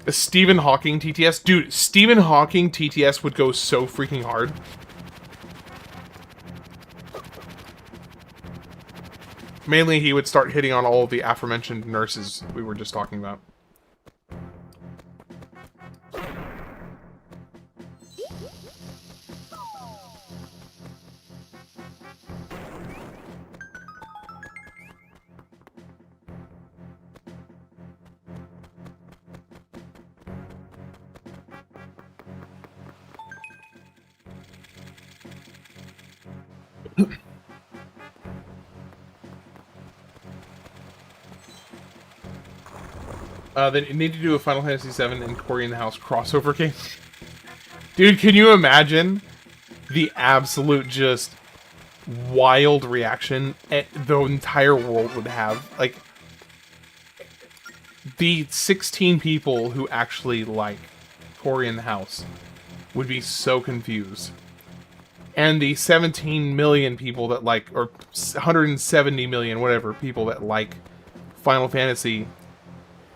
A: A Stephen Hawking TTS? Dude, Stephen Hawking TTS would go so freaking hard. Mainly, he would start hitting on all of the aforementioned nurses we were just talking about. Then you need to do a Final Fantasy VII and Cory in the House crossover game. Dude, can you imagine the absolute just wild reaction the entire world would have? Like, the 16 people who actually like Cory in the House would be so confused. And the 17 million people that like, or 170 million, whatever, people that like Final Fantasy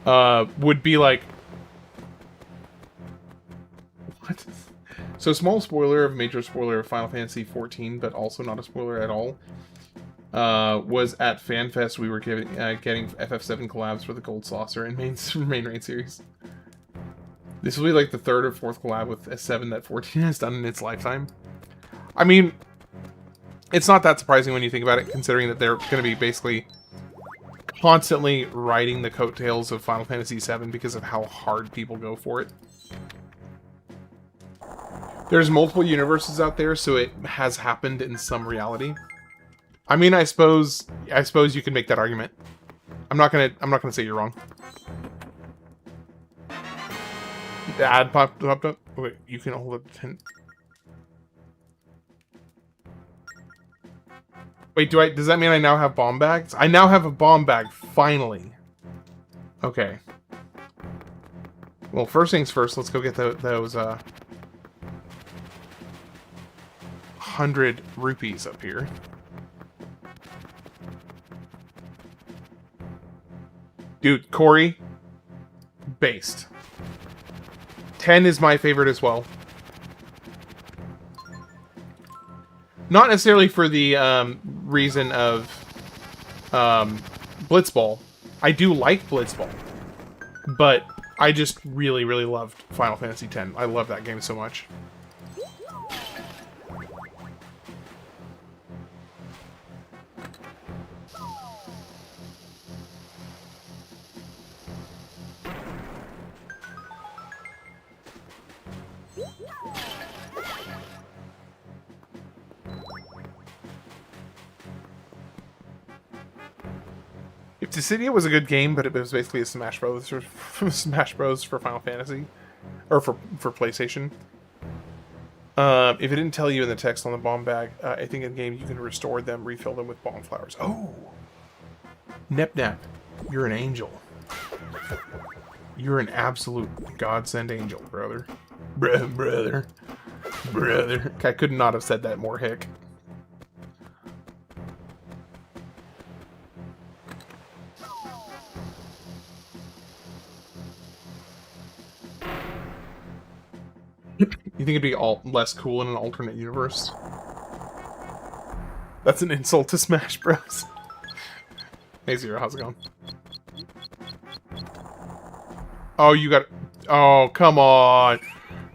A: would be like, what? So, small spoiler of major spoiler of Final Fantasy 14, but also not a spoiler at all. Was at FanFest we were getting FF7 collabs for the Gold Saucer and main raid series. This will be like the 3rd or 4th collab with S7 that 14 has done in its lifetime. I mean, it's not that surprising when you think about it, considering that they're going to be basically constantly riding the coattails of Final Fantasy VII because of how hard people go for it. There's multiple universes out there, so it has happened in some reality. I mean, I suppose you can make that argument. I'm not gonna say you're wrong. The ad popped up. Wait, you can hold up 10. Wait, does that mean I now have bomb bags? I now have a bomb bag, finally. Okay. Well, first things first, let's go get those 100 rupees up here. Dude, Cory, based. 10 is my favorite as well. Not necessarily for the reason of Blitzball, I do like Blitzball, but I just really, really loved Final Fantasy X. I love that game so much. If Dissidia was a good game, but it was basically a Smash Bros. Smash Bros. For Final Fantasy, or for PlayStation. If it didn't tell you in the text on the bomb bag, I think in game you can restore them, refill them with bomb flowers. Oh, Nep Nep, you're an angel. You're an absolute godsend angel, brother. Brother. I could not have said that more hick. You think it'd be less cool in an alternate universe? That's an insult to Smash Bros. Hey Zero, how's it going? Oh, you got... Oh, come on!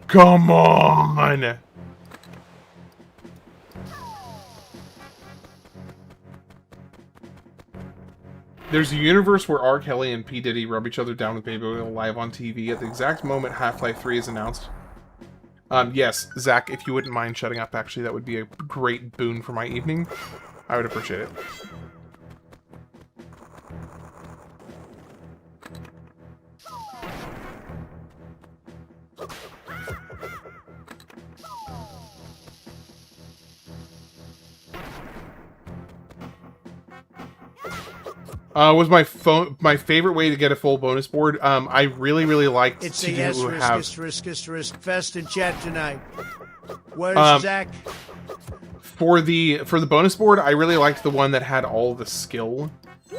A: Come on! There's a universe where R. Kelly and P. Diddy rub each other down with baby oil live on TV at the exact moment Half-Life 3 is announced. Yes, Zach, if you wouldn't mind shutting up, actually, that would be a great boon for my evening. I would appreciate it. Was my favorite way to get a full bonus board. I really liked
B: It's
A: to
B: a yes, risk fest in chat tonight. Where's Zach?
A: For the bonus board, I really liked the one that had all the skill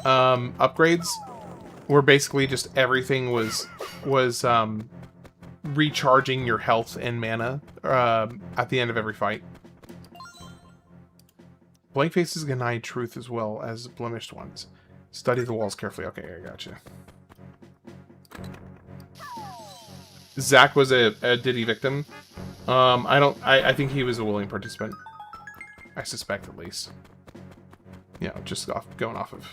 A: upgrades, where basically just everything was recharging your health and mana at the end of every fight. Blank faces deny truth as well as blemished ones. Study the walls carefully. Okay, I gotcha. Zach was a Diddy victim. I think he was a willing participant. I suspect, at least. You know, just going off of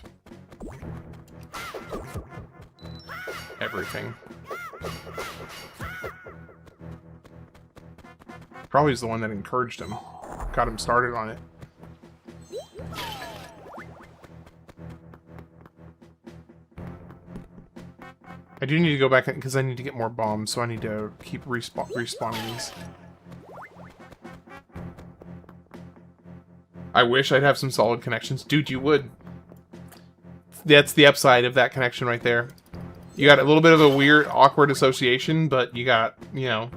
A: everything. Probably was the one that encouraged him. Got him started on it. I do need to go back because I need to get more bombs, so I need to keep respawning these. I wish I'd have some solid connections. Dude, you would. That's the upside of that connection right there. You got a little bit of a weird, awkward association, but you got, you know,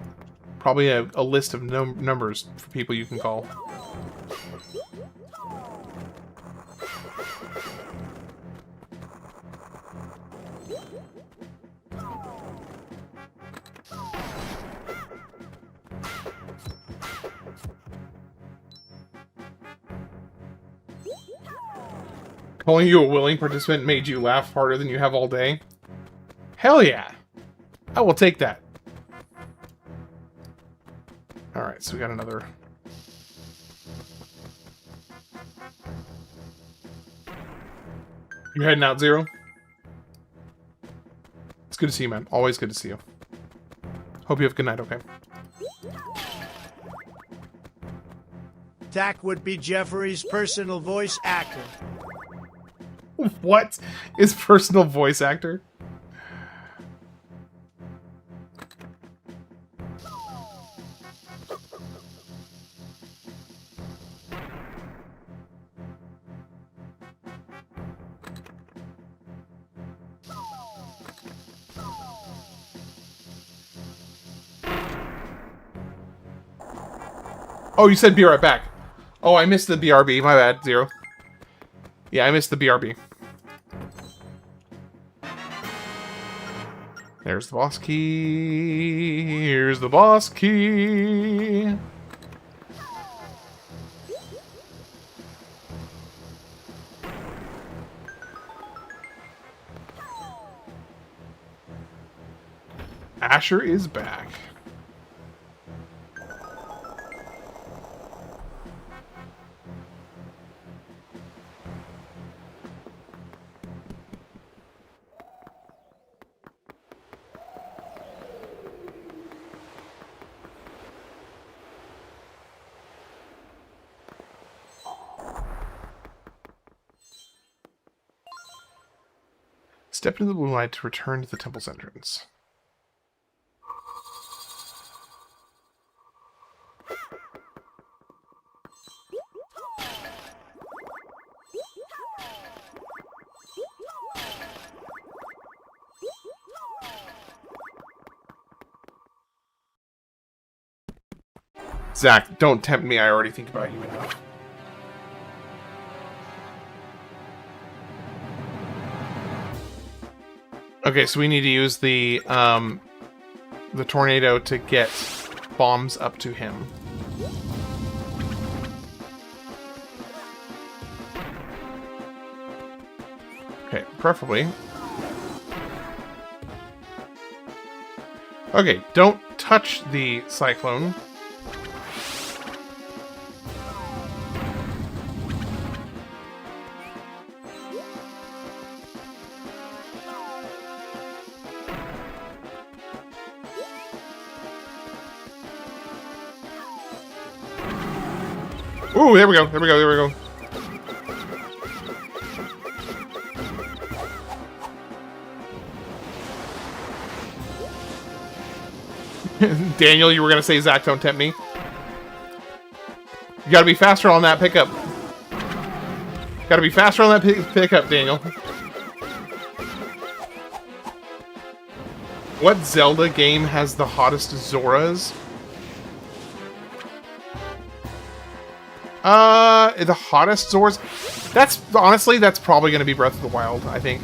A: probably a list of numbers for people you can call. Calling you a willing participant made you laugh harder than you have all day? Hell yeah! I will take that. Alright, so we got another... You heading out, Zero? It's good to see you, man. Always good to see you. Hope you have a good night, okay?
B: Tack would be Jeffrey's personal voice actor.
A: What is personal voice actor? Oh, you said be right back. Oh, I missed the BRB. My bad, Zero. Yeah, I missed the BRB. There's the boss key. Here's the boss key. Asher is back. Step into the blue light to return to the temple's entrance. Zach, don't tempt me. I already think about you enough. Okay, so we need to use the tornado to get bombs up to him. Okay, preferably. Okay, don't touch the cyclone. Ooh, there we go, there we go, there we go. Daniel, you were gonna say, Zach, don't tempt me. You gotta be faster on that pickup. Gotta be faster on that pickup, Daniel. What Zelda game has the hottest Zoras? The hottest Zoras? That's, honestly, that's probably gonna be Breath of the Wild, I think.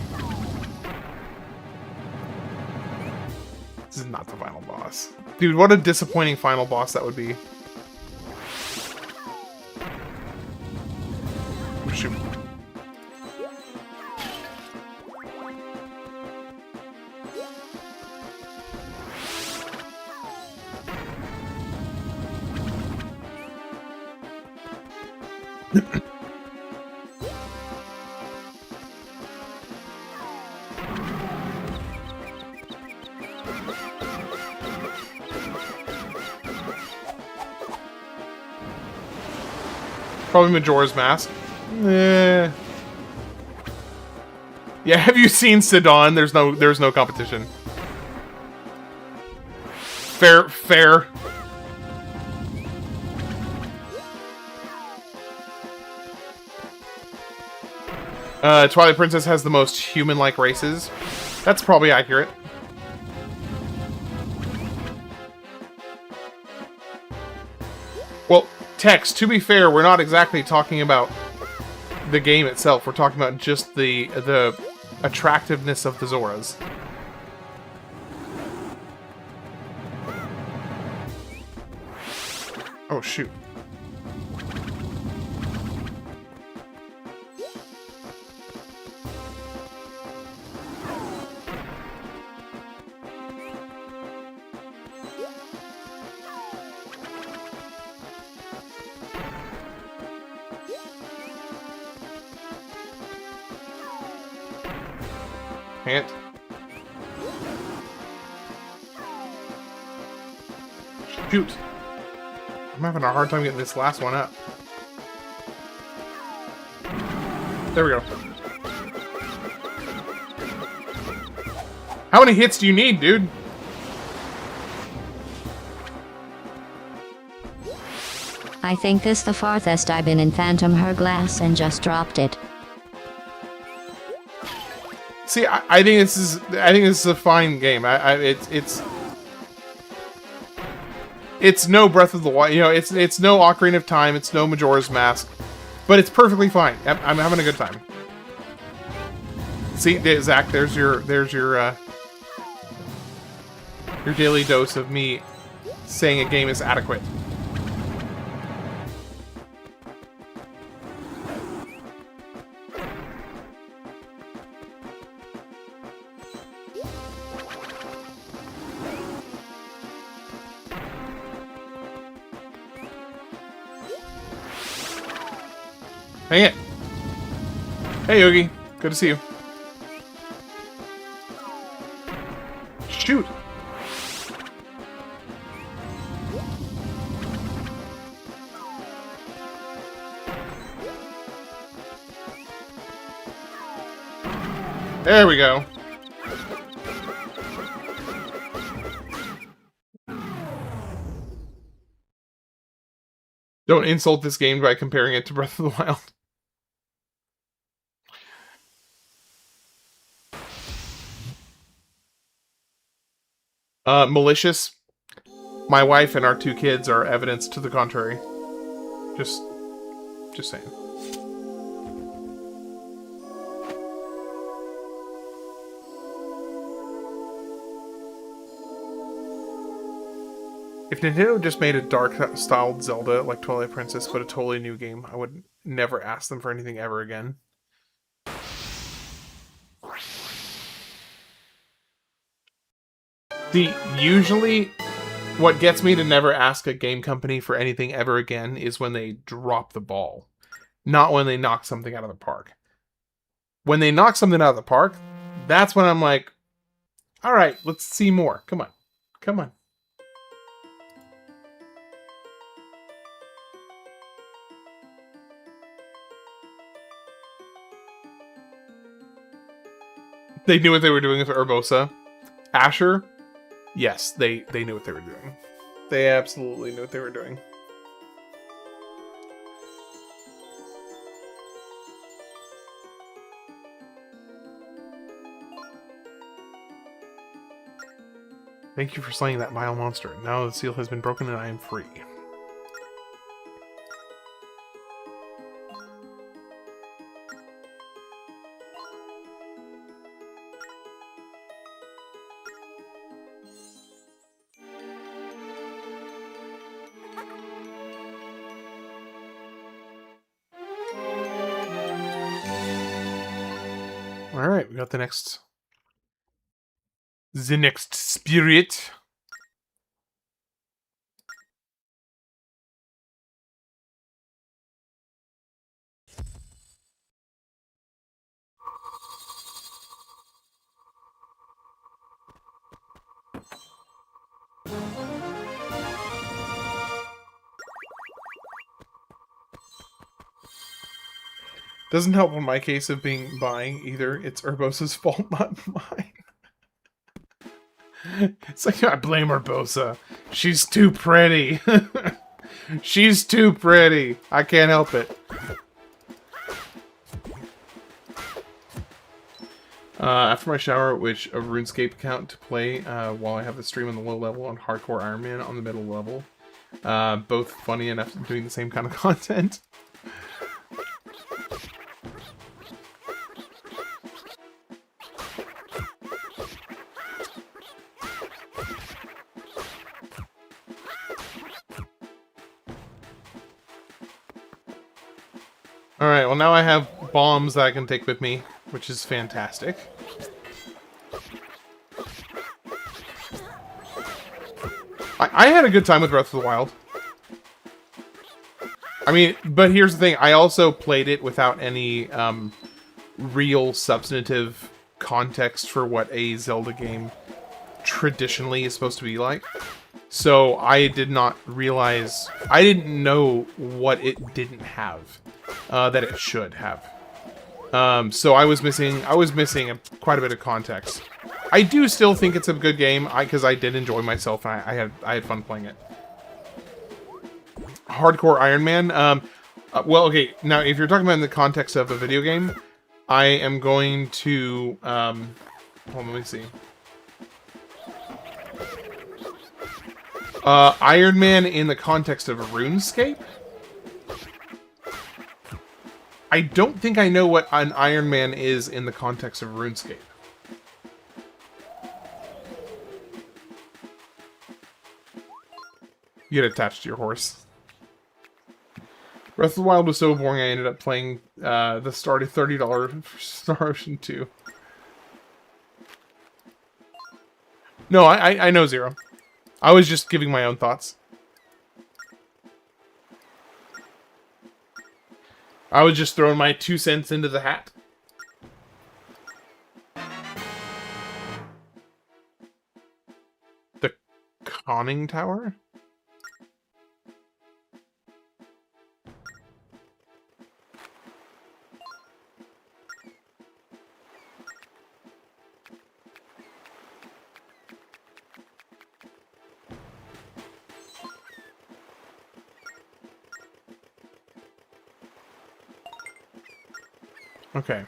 A: This is not the final boss. Dude, what a disappointing final boss that would be. Oh, shoot. Probably Majora's Mask. Yeah, have you seen Sidon? There's no competition. Fair. Twilight Princess has the most human-like races. That's probably accurate. Well, Tex, to be fair, we're not exactly talking about the game itself. We're talking about just the attractiveness of the Zoras. Oh, shoot. Can't. Shoot. I'm having a hard time getting this last one up. There we go. How many hits do you need, dude?
D: I think this the farthest I've been in Phantom Hourglass and just dropped it.
A: See, I think this is a fine game. It's no Breath of the Wild, you know. It's no Ocarina of Time. It's no Majora's Mask, but it's perfectly fine. I'm having a good time. See, Zach, there's your daily dose of me saying a game is adequate. Dang it. Hey, Yogi. Good to see you. Shoot. There we go. Don't insult this game by comparing it to Breath of the Wild. Malicious. My wife and our 2 kids are evidence to the contrary. Just saying. If Nintendo just made a dark-styled Zelda like Twilight Princess, but a totally new game, I would never ask them for anything ever again. See, usually what gets me to never ask a game company for anything ever again is when they drop the ball, not when they knock something out of the park. When they knock something out of the park, that's when I'm like, all right, let's see more. Come on. Come on. They knew what they were doing with Urbosa. Asher, yes, they knew what they were doing. They absolutely knew what they were doing. Thank you for slaying that vile monster. Now the seal has been broken and I am free. Alright, we got the next spirit. Doesn't help in my case of buying either. It's Urbosa's fault, not mine. It's like, I blame Urbosa. She's too pretty. She's too pretty. I can't help it. After my shower, which a RuneScape account to play while I have the stream on the low level and Hardcore Iron Man on the middle level. Both funny enough to doing the same kind of content. Alright, well now I have bombs that I can take with me, which is fantastic. I had a good time with Breath of the Wild. I mean, but here's the thing, I also played it without any real substantive context for what a Zelda game traditionally is supposed to be like. So I did not realize, I didn't know what it didn't have. That it should have. So I was missing quite a bit of context. I do still think it's a good game, because I did enjoy myself and I had fun playing it. Hardcore Iron Man. Well, okay. Now, if you're talking about in the context of a video game, I am going to. Hold on, let me see. Iron Man in the context of RuneScape. I don't think I know what an Iron Man is in the context of RuneScape. You get attached to your horse. Breath of the Wild was so boring I ended up playing the started $30 Star Ocean 2. No, I know Zero. I was just giving my own thoughts. I was just throwing my 2 cents into the hat. The conning tower? Okay.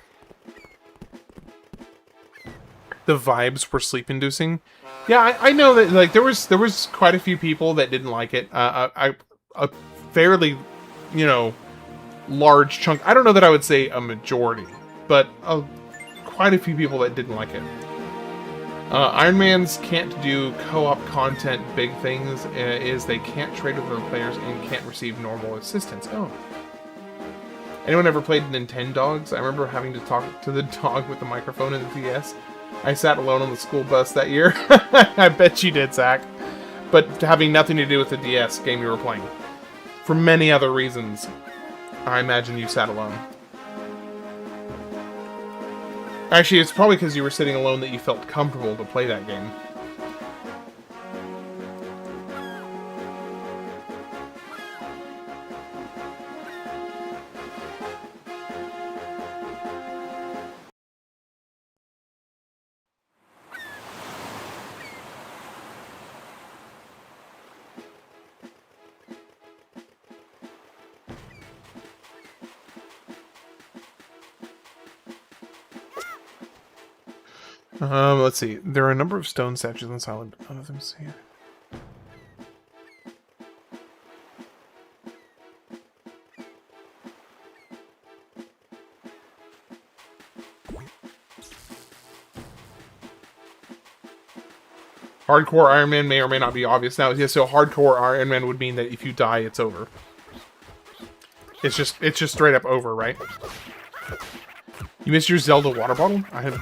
A: The vibes were sleep-inducing. Yeah, I know that like there was quite a few people that didn't like it. A fairly, large chunk. I don't know that I would say a majority, but quite a few people that didn't like it. Iron Man's can't do co-op content big things is they can't trade with other players and can't receive normal assistance. Oh. Anyone ever played Nintendogs? I remember having to talk to the dog with the microphone in the DS. I sat alone on the school bus that year. I bet you did, Zach. But having nothing to do with the DS game you were playing. For many other reasons, I imagine you sat alone. Actually, it's probably because you were sitting alone that you felt comfortable to play that game. Let's see. There are a number of stone statues on this island. None of them see it. Hardcore Iron Man may or may not be obvious now. Yeah, so hardcore Iron Man would mean that if you die, it's over. It's just straight up over, right? You missed your Zelda water bottle? I have.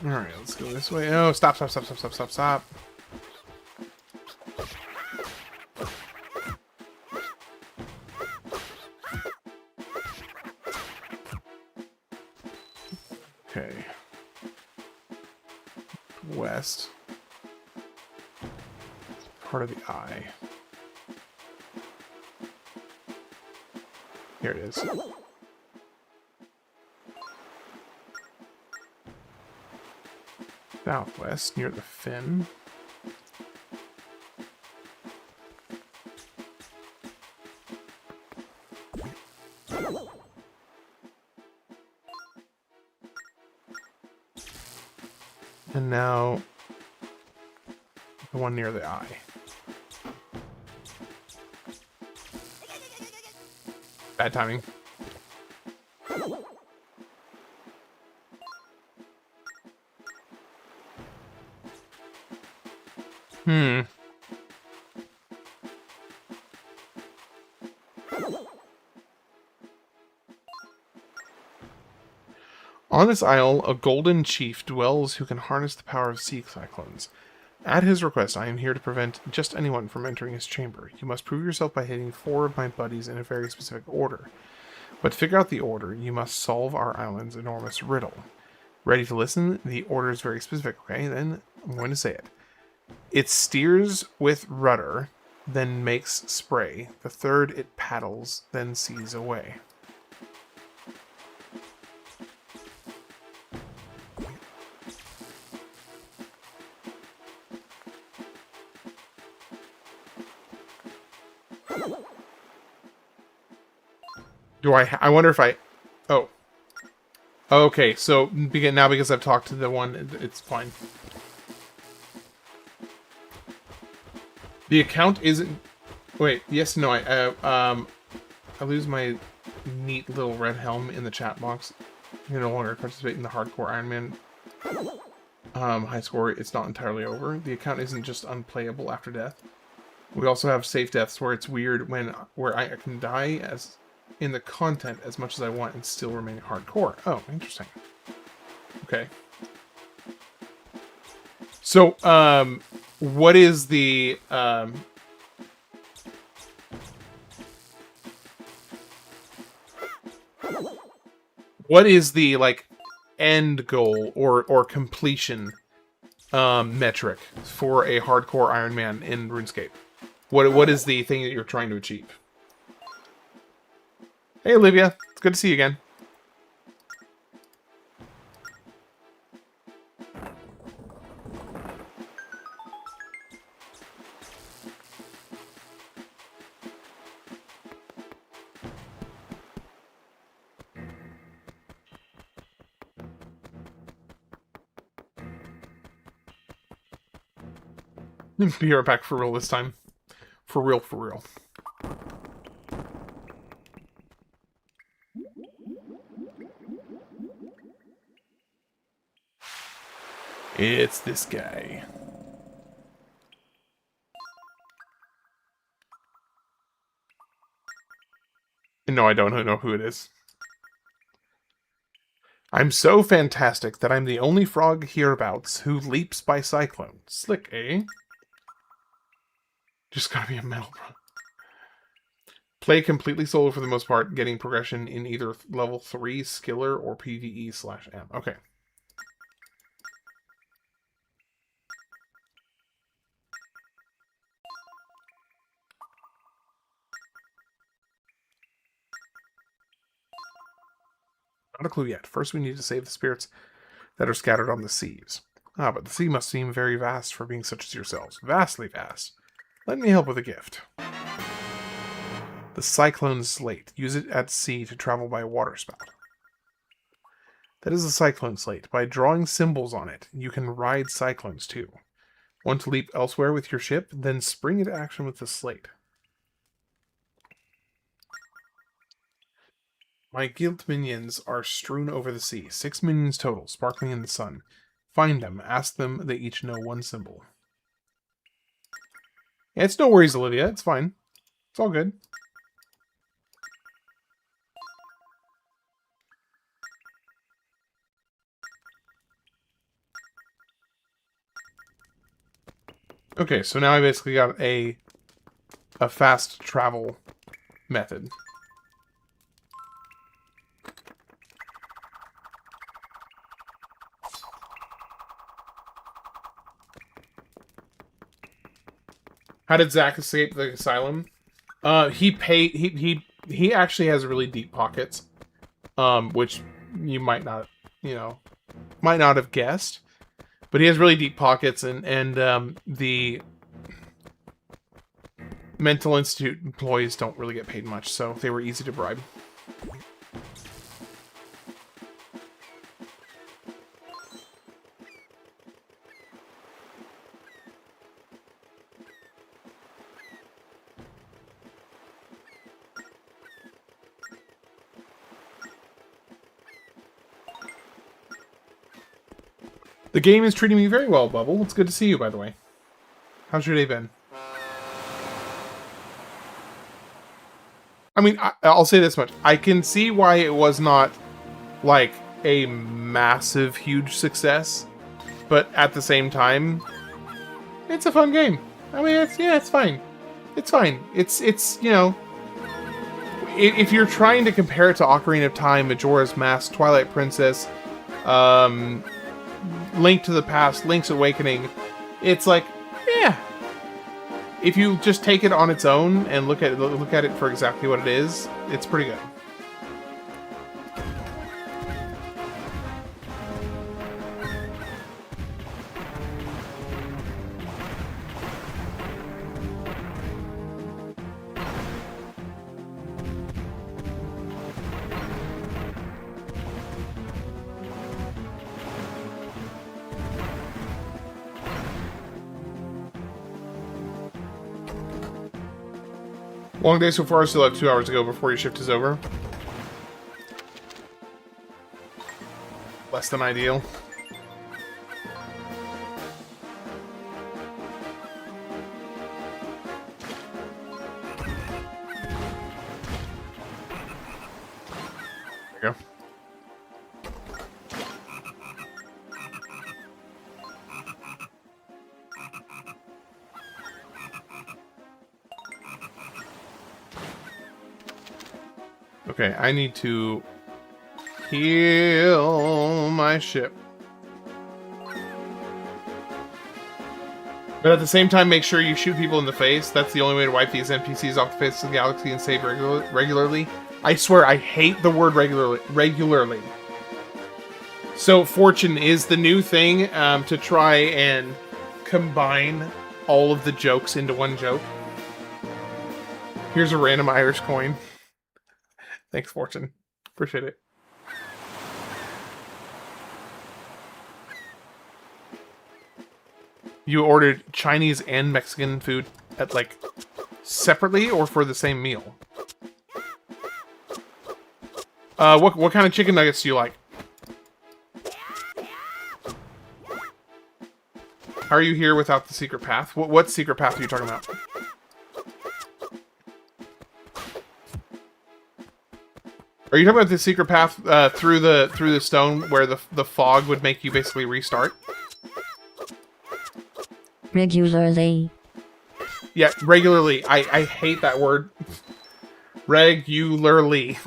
A: Alright, let's go this way. Oh, stop. Okay. West. Part of the eye. Here it is. Southwest, near the fin. And now, the one near the eye. Bad timing. On this isle, a golden chief dwells who can harness the power of sea cyclones. At his request, I am here to prevent just anyone from entering his chamber. You must prove yourself by hitting 4 of my buddies in a very specific order. But to figure out the order, you must solve our island's enormous riddle. Ready to listen? The order is very specific, okay? Then I'm going to say it. It steers with rudder, then makes spray. The third, it paddles, then sees away. I wonder if I... Oh. Okay, so now because I've talked to the one, it's fine. The account isn't... Wait, yes, no, I lose my neat little red helm in the chat box. You no longer participate in the hardcore Iron Man high score. It's not entirely over. The account isn't just unplayable after death. We also have safe deaths where it's weird where I can die as in the content as much as I want and still remain hardcore. Oh, interesting. Okay. So, what is the like end goal or completion metric for a hardcore Iron Man in RuneScape? What is the thing that you're trying to achieve? Hey Olivia, it's good to see you again. Be right back for real this time. For real, for real. It's this guy. No, I don't know who it is. I'm so fantastic that I'm the only frog hereabouts who leaps by cyclone. Slick, eh? Just gotta be a metal bro. Play completely solo for the most part, getting progression in either level 3 skiller or PvE/M. Okay. Not a clue yet. First we need to save the spirits that are scattered on the seas. Ah, but the sea must seem very vast for being such as yourselves. Vastly vast. Let me help with a gift. The Cyclone Slate. Use it at sea to travel by a water spout. That is a Cyclone Slate. By drawing symbols on it, you can ride cyclones too. Want to leap elsewhere with your ship? Then spring into action with the slate. My guild minions are strewn over the sea. 6 minions total, sparkling in the sun. Find them. Ask them. They each know one symbol. Yeah, it's no worries, Olivia. It's fine. It's all good. Okay, so now I basically got a fast travel method. How did Zach escape the asylum? He actually has really deep pockets, which you might not have guessed, but he has really deep pockets, and the mental institute employees don't really get paid much, so they were easy to bribe. The game is treating me very well, Bubble. It's good to see you, by the way. How's your day been? I mean, I'll say this much. I can see why it was not, like, a massive, huge success. But at the same time, it's a fun game. I mean, it's fine. It's fine. It's you know... If you're trying to compare it to Ocarina of Time, Majora's Mask, Twilight Princess, Link to the Past, Link's Awakening, it's like, yeah. If you just take it on its own and look at it for exactly what it is, it's pretty good. Long day so far, still have 2 hours to go before your shift is over. Less than ideal. go. Okay, I need to heal my ship. But at the same time, make sure you shoot people in the face. That's the only way to wipe these NPCs off the face of the galaxy and save regularly. I swear, I hate the word regularly. So, Fortune is the new thing to try and combine all of the jokes into one joke. Here's a random Irish coin. Thanks, Fortune. Appreciate it. You ordered Chinese and Mexican food at, like, separately or for the same meal? What kind of chicken nuggets do you like? How are you here without the secret path? What secret path are you talking about? Are you talking about the secret path through the stone where the fog would make you basically restart?
D: Regularly.
A: Yeah, regularly. I hate that word. Regularly.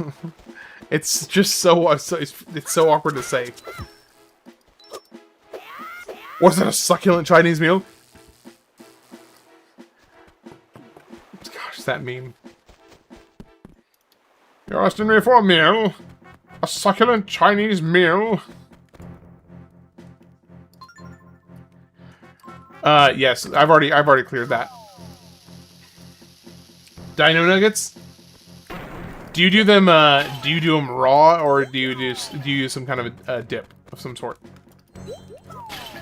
A: It's just so it's so awkward to say. Was it a succulent Chinese meal? Gosh, that meme. You're asking me for a meal? A succulent Chinese meal? Yes, I've already cleared that. Dino nuggets? Do you do them raw, or do you use some kind of a dip of some sort?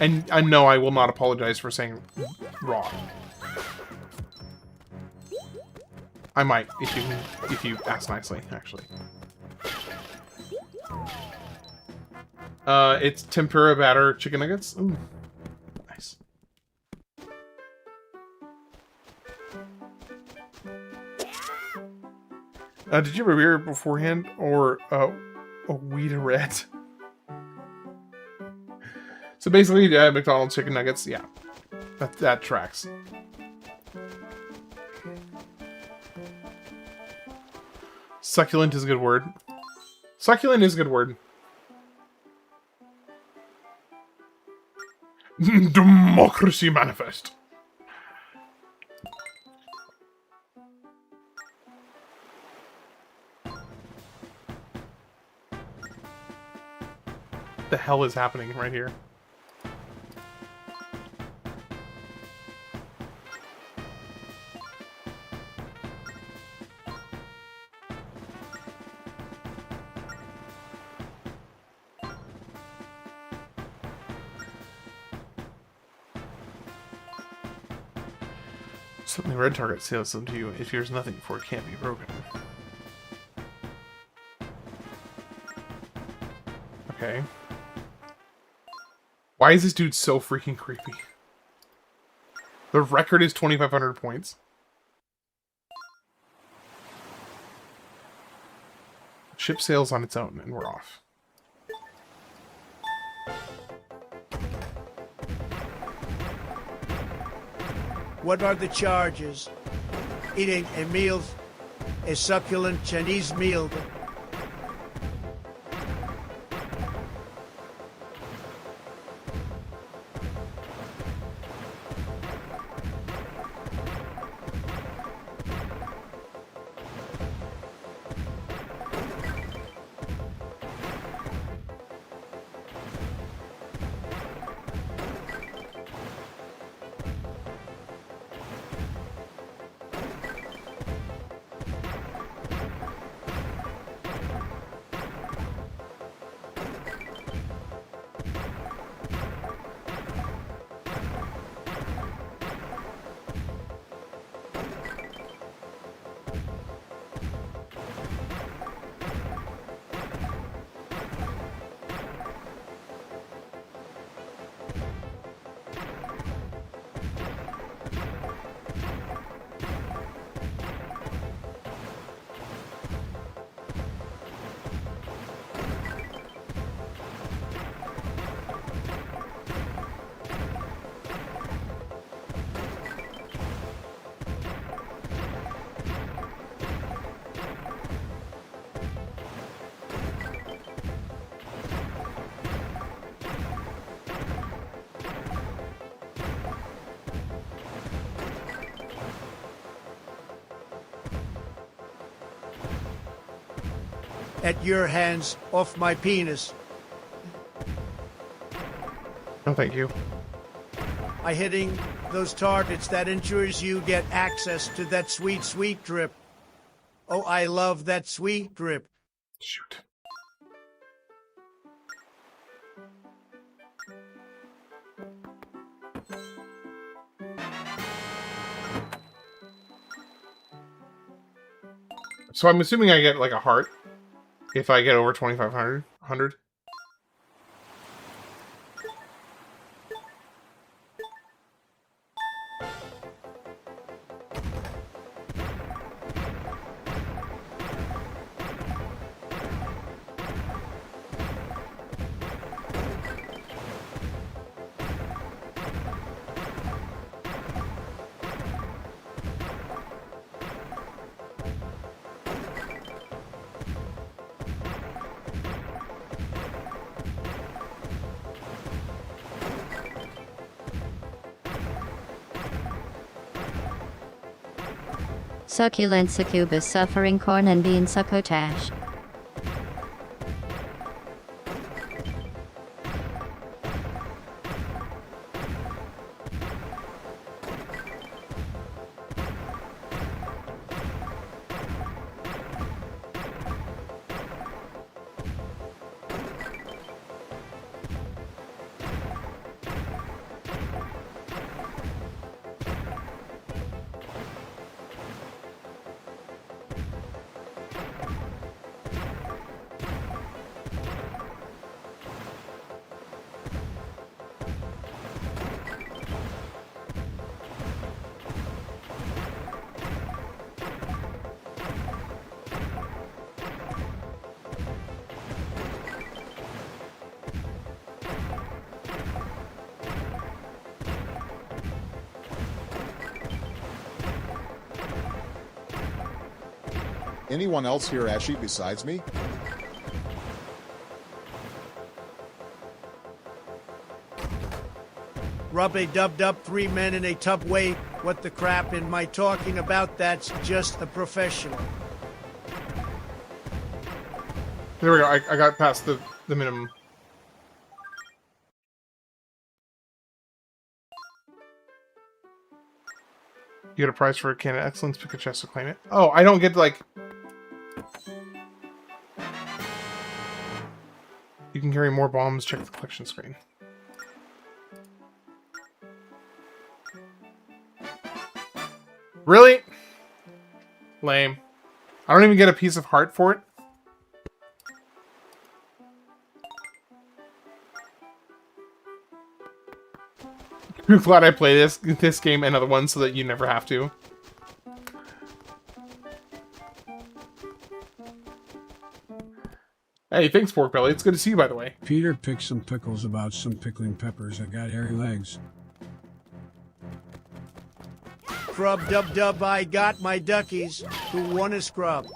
A: And no, I will not apologize for saying raw. I might, if you ask nicely, actually. It's tempura batter chicken nuggets. Ooh, nice. Did you have a beer beforehand, or a Wheater Red? So basically, McDonald's chicken nuggets. Yeah, that tracks. Succulent is a good word. Succulent is a good word. Democracy Manifest. What the hell is happening right here? Something red target says them to you. It fears nothing, for it can't be broken. Okay. Why is this dude so freaking creepy? The record is 2,500 points. Ship sails on its own, and we're off.
B: What are the charges? Eating a meal, a succulent Chinese meal. at your hands off my penis.
A: No, thank you.
B: By hitting those targets, that ensures you get access to that sweet, sweet drip. Oh, I love that sweet drip.
A: Shoot. So I'm assuming I get like a heart if I get over 2,500. 100.
D: Succulent succubus suffering corn and bean succotash.
I: Anyone else here ashy besides me?
B: Rub a dub-dub, 3 men in a tub. Wait, what the crap am I talking about? That's just a professional.
A: There we go. I got past the minimum. You get a prize for a can of excellence. Pick a chest to claim it. Oh, I don't get like. You can carry more bombs. Check the collection screen. Really? Lame. I don't even get a piece of heart for it. I'm glad I play this game and other ones so that you never have to. Hey, thanks, Pork Belly. It's good to see you, by the way.
J: Peter picked some pickles about some pickling peppers that got hairy legs.
B: Scrub dub-dub, I got my duckies. Who won a scrub?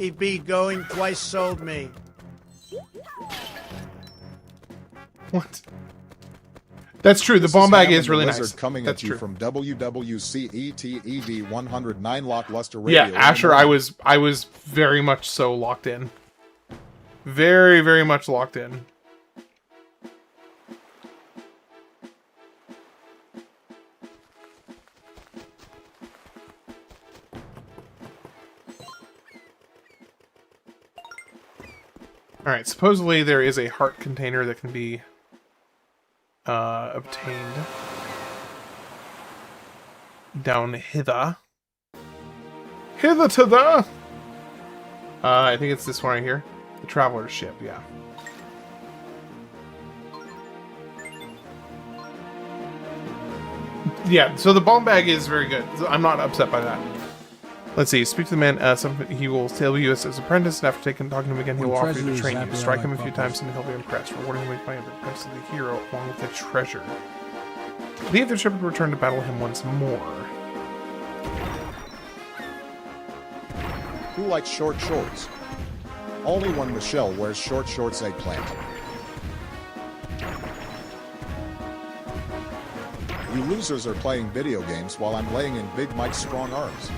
B: A beat going twice sold me.
A: What? That's true. The bomb bag is really nice.
I: Coming
A: That's
I: at you
A: true.
I: from WWCETED 109 Lackluster Radio.
A: Yeah, Asher, I was very much so locked in. Very, very much locked in. Alright, supposedly there is a heart container that can be obtained down hither. Hither to the! I think it's this one right here. The Traveler's Ship, yeah. Yeah, so the bomb bag is very good. I'm not upset by that. Let's see. Speak to the man. He will tell you as his apprentice, and after talking to him again, he will offer you to train you. Strike him a few times, and he'll be impressed. Rewarding him by the prince of the hero, along with the treasure. Leave the ship and return to battle him once more.
I: Who likes short shorts? Only when Michelle wears short shorts, eggplant. You losers are playing video games while I'm laying in Big Mike's strong arms.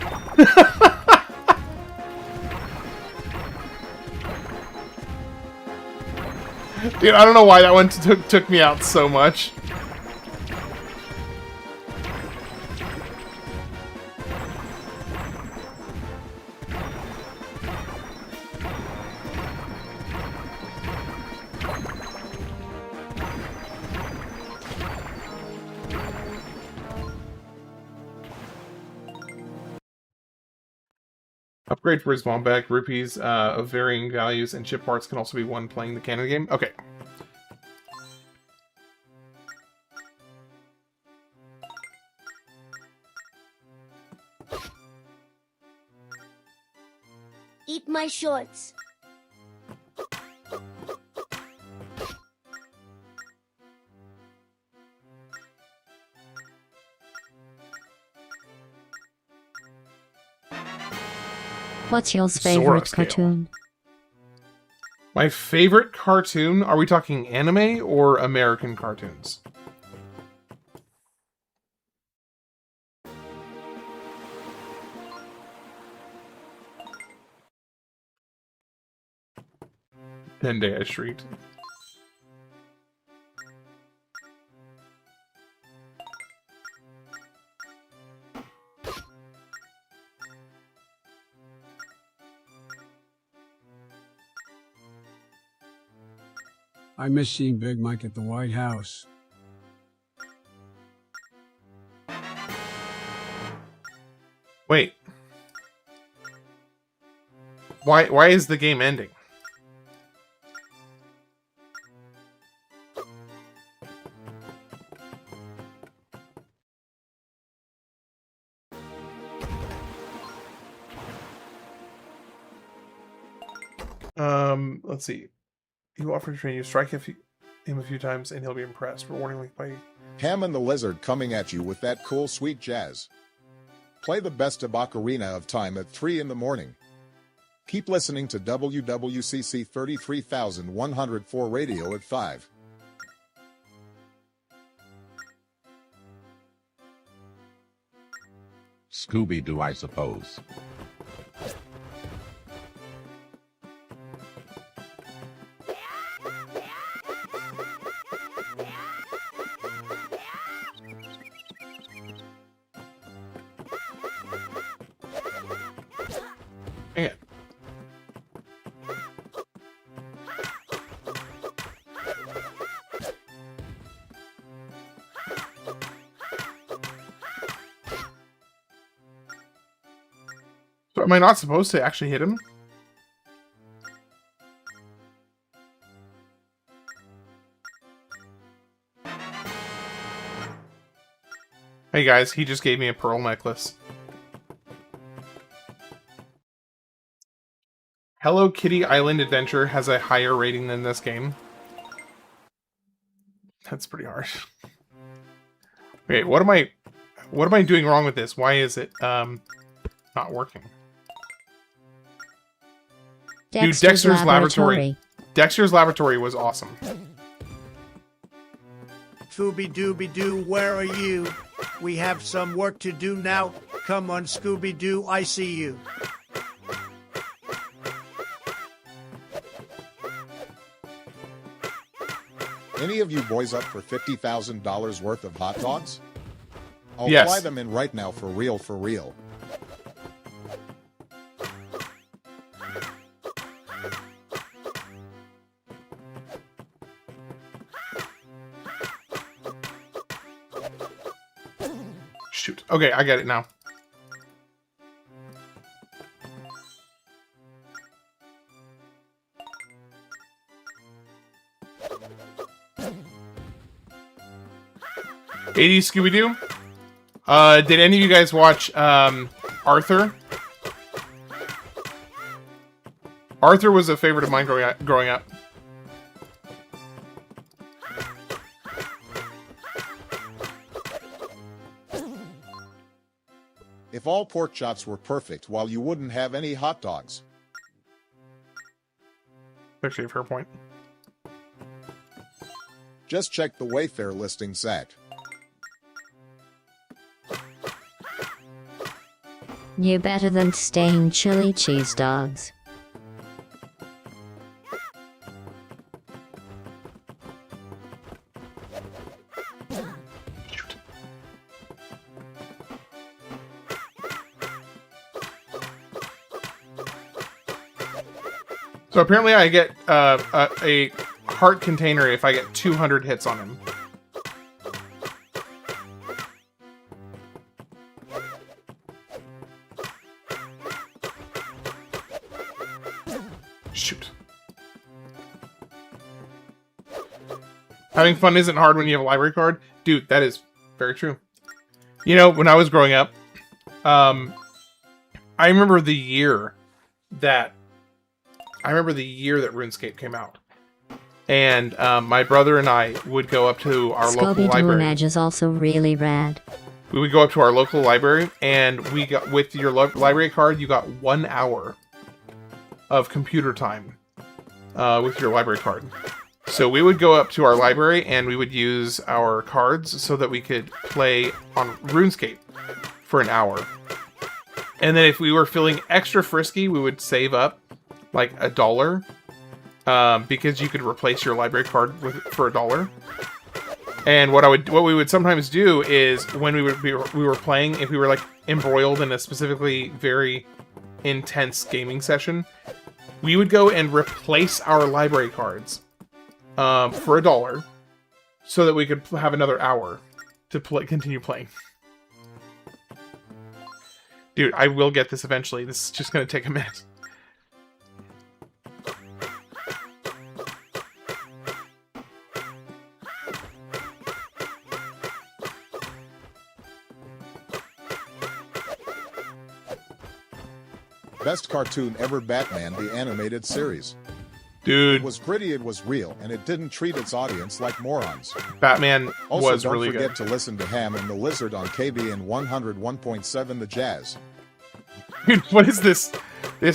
A: Dude, I don't know why that one took me out so much. Upgrade for his Wombat rupees of varying values and chip parts can also be won playing the canon game. Okay.
K: Eat my shorts.
D: What's your favorite
A: Scale.
D: cartoon?
A: My favorite cartoon? Are we talking anime or American cartoons? Day Street.
J: I miss seeing Big Mike at the White House.
A: Wait. Why is the game ending? Let's see. You offer to train you. Strike him a few times and he'll be impressed. Rewardingly by
I: Hammond the Lizard coming at you with that cool sweet jazz. Play the best of Ocarina of Time at 3 in the morning. Keep listening to WWCC 33104 radio at 5.
E: Scooby-Doo, I suppose.
A: Yeah. So am I not supposed to actually hit him? Hey guys, he just gave me a pearl necklace. Hello Kitty Island Adventure has a higher rating than this game. That's pretty harsh. Okay, what am I doing wrong with this? Why is it not working? Dude, Dexter's Laboratory. Dexter's Laboratory was awesome.
B: Scooby-Dooby-Doo, where are you? We have some work to do now. Come on, Scooby-Doo, I see you.
I: Any of you boys up for $50,000 worth of hot dogs? I'll
A: Yes.
I: fly them in right now for real, for real.
A: Shoot. Okay, I get it now. '80s Scooby-Doo. Did any of you guys watch Arthur? Arthur was a favorite of mine growing up.
I: If all pork chops were perfect, well, you wouldn't have any hot dogs.
A: Actually, a fair point.
I: Just check the Wayfair listing set.
D: You're better than staying chili cheese dogs.
A: So apparently I get a heart container if I get 200 hits on him. Shoot. Having fun isn't hard when you have a library card. Dude, that is very true. You know, when I was growing up, I remember the year that RuneScape came out. And my brother and I would go up to our local library.
D: Scooby-Doo is also really rad.
A: We would go up to our local library, and we got, with your library card, you got 1 hour of computer time with your library card. So we would go up to our library, and we would use our cards so that we could play on RuneScape for an hour. And then if we were feeling extra frisky, we would save up like $1. Because you could replace your library card for $1. And what we would sometimes do is when we were playing, if we were like embroiled in a specifically very intense gaming session, we would go and replace our library cards for $1 so that we could have another hour to continue playing. Dude, I will get this eventually. This is just going to take a minute.
I: Best cartoon ever, Batman the Animated Series.
A: Dude.
I: It was gritty, it was real, and it didn't treat its audience like morons.
A: Batman
I: also,
A: was really good.
I: don't forget to listen to Ham and the Lizard on KBN 101.7 The Jazz.
A: Dude, what is this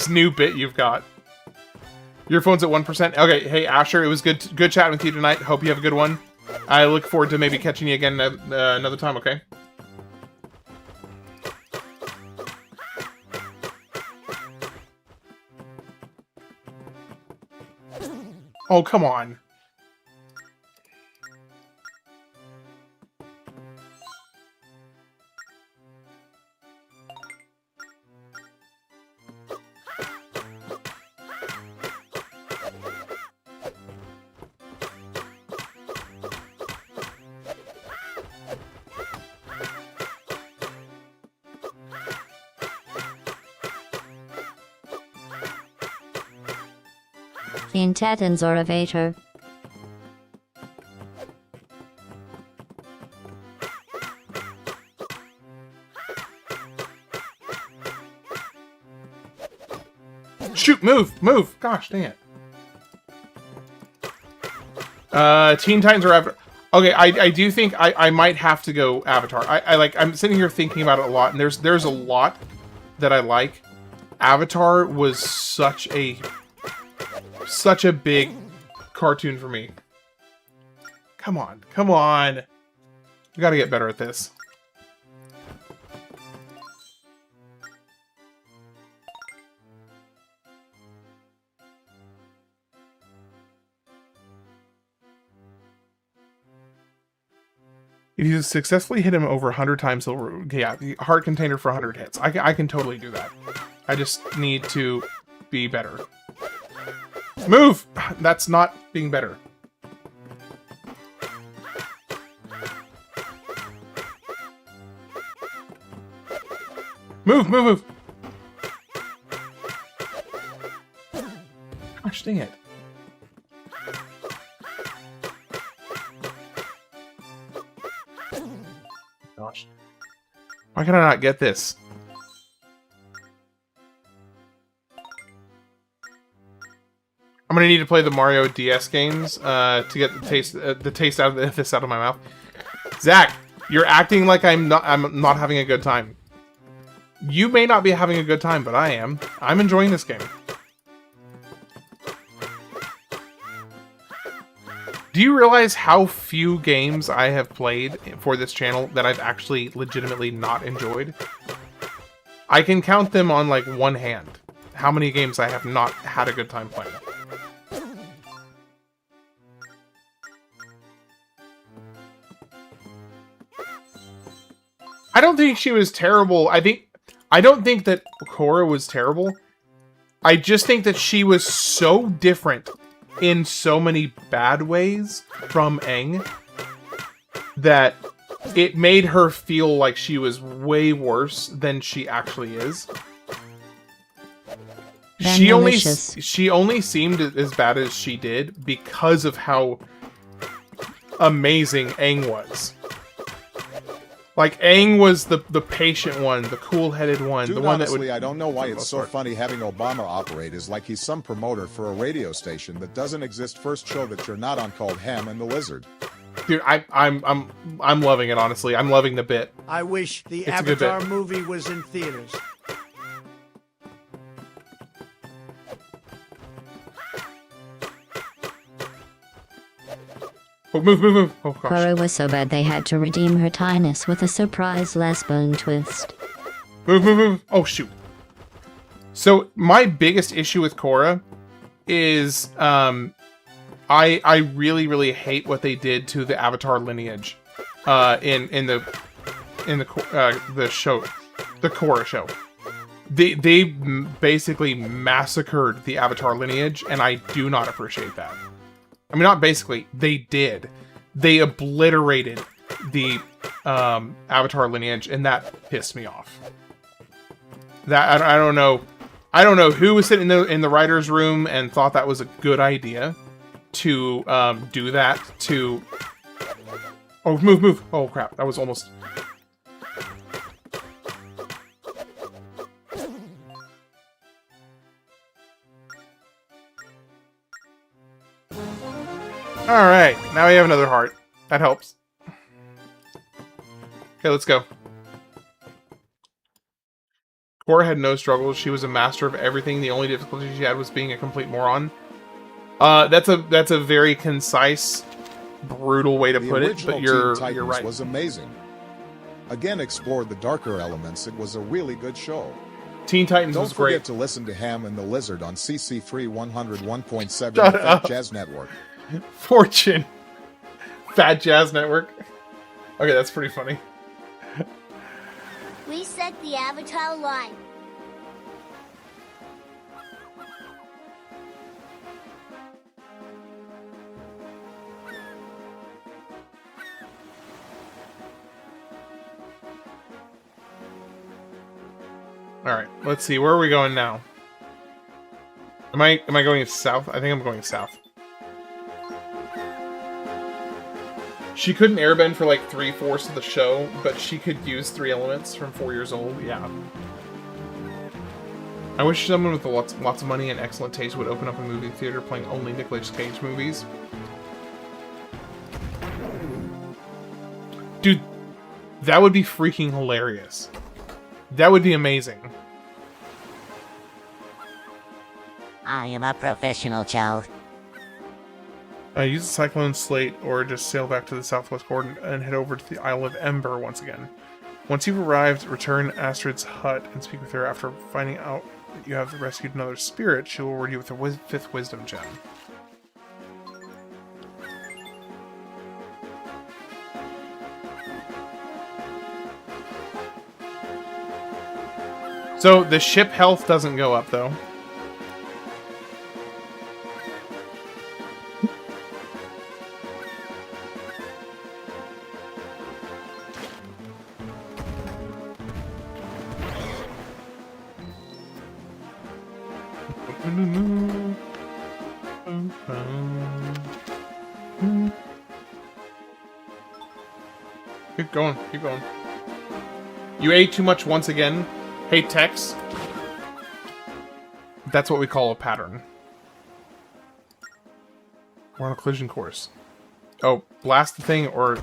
A: new bit you've got? Your phone's at 1%? Okay, hey Asher, it was good chatting with you tonight. Hope you have a good one. I look forward to maybe catching you again another time, okay? Oh, come on.
D: In Tetons or Avator.
A: Shoot, move! Gosh, dang it. Teen Titans or Avatar. Okay, I do think I might have to go Avatar. I'm sitting here thinking about it a lot, and there's a lot that I like. Avatar was such a big cartoon for me. Come on. We gotta get better at this. If you successfully hit him over 100 times, yeah, the heart container for 100 hits. I can totally do that. I just need to be better. Move! That's not being better. Move! Gosh, dang it. Gosh. Why can I not get this? I'm gonna need to play the Mario DS games to get the taste out of this out of my mouth. Zach, you're acting like I'm not having a good time. You may not be having a good time, but I am. I'm enjoying this game. Do you realize how few games I have played for this channel that I've actually legitimately not enjoyed? I can count them on like one hand. How many games I have not had a good time playing. I don't think she was terrible. I don't think that Korra was terrible. I just think that she was so different in so many bad ways from Aang that it made her feel like she was way worse than she actually is. She only seemed as bad as she did because of how amazing Aang was. Like, Aang was the patient one, the cool-headed one,
I: Dude,
A: the one
I: honestly,
A: that would...
I: I don't know why it's so funny having Obama operate as like he's some promoter for a radio station that doesn't exist. First show that you're not on called Ham and the Lizard.
A: Dude, I'm loving it, honestly. I'm loving the bit.
B: I wish the
A: It's a good
B: Avatar
A: bit.
B: movie was in theaters.
A: Oh, move. Oh, gosh.
D: Korra was so bad they had to redeem her tiness with a surprise lesbian twist.
A: Move. Oh, shoot. So, my biggest issue with Korra is, I really hate what they did to the Avatar lineage, in the show, the Korra show. They basically massacred the Avatar lineage, and I do not appreciate that. I mean, not basically, they did. They obliterated the Avatar lineage, and that pissed me off. That I don't know. I don't know who was sitting in the writer's room and thought that was a good idea to do that to... Oh, move. Oh, crap. That was almost... Alright, now we have another heart. That helps. Okay, let's go. Korra had no struggles. She was a master of everything. The only difficulty she had was being a complete moron. That's a very concise, brutal way to put it, but you're right.
I: Was amazing. Again, explored the darker elements. It was a really good show.
A: Teen Titans was great.
I: Don't forget to listen to Ham and the Lizard on CC3 101.7
A: Shut
I: Fat
A: up.
I: Jazz Network.
A: Fortune. Fat Jazz Network. Okay, that's pretty funny.
K: Reset the Avatar line.
A: Alright, let's see. Where are we going now? Am I going south? I think I'm going south. She couldn't airbend for like 3/4 of the show, but she could use 3 elements from 4 years old. Yeah. I wish someone with lots of money and excellent taste would open up a movie theater playing only Nicolas Cage movies. Dude, that would be freaking hilarious. That would be amazing.
G: I am a professional child.
A: Use the Cyclone Slate or just sail back to the southwest coordinate and head over to the Isle of Ember once again. Once you've arrived, return Astrid's hut and speak with her. After finding out that you have rescued another spirit, she will reward you with a 5th Wisdom Gem. So the ship health doesn't go up though. Keep going, keep going. You ate too much once again. Hey, Tex. That's what we call a pattern. We're on a collision course. Oh, blast the thing or...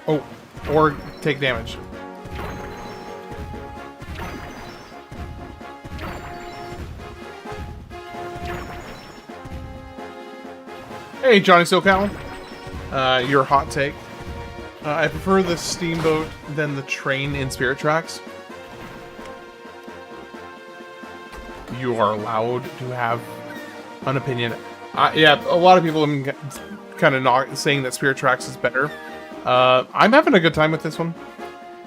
A: Oh, or take damage. Hey, Johnny SoCal. Your hot take. I prefer the steamboat than the train in Spirit Tracks. You are allowed to have an opinion. Yeah, a lot of people have kind of not saying that Spirit Tracks is better. I'm having a good time with this one.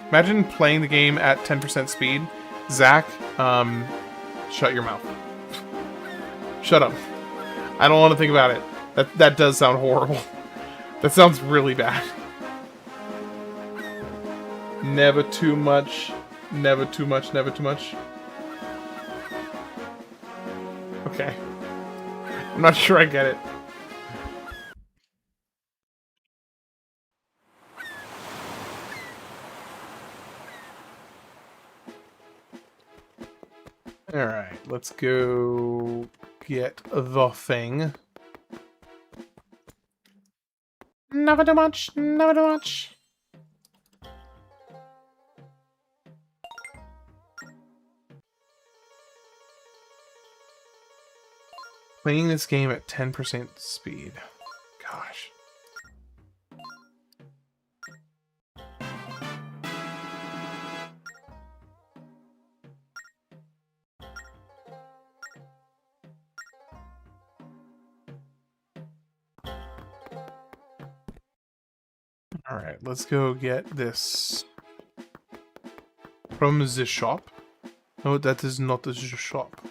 A: Imagine playing the game at 10% speed. Zach Shut your mouth. Shut up. I don't want to think about it. That does sound horrible. That sounds really bad. Never too much. Never too much. Never too much. Okay. I'm not sure I get it. Alright, let's go get the thing. Never too much, never too much. Playing this game at 10% speed. Gosh. Alright, let's go get this from the shop. No, that is not the shop.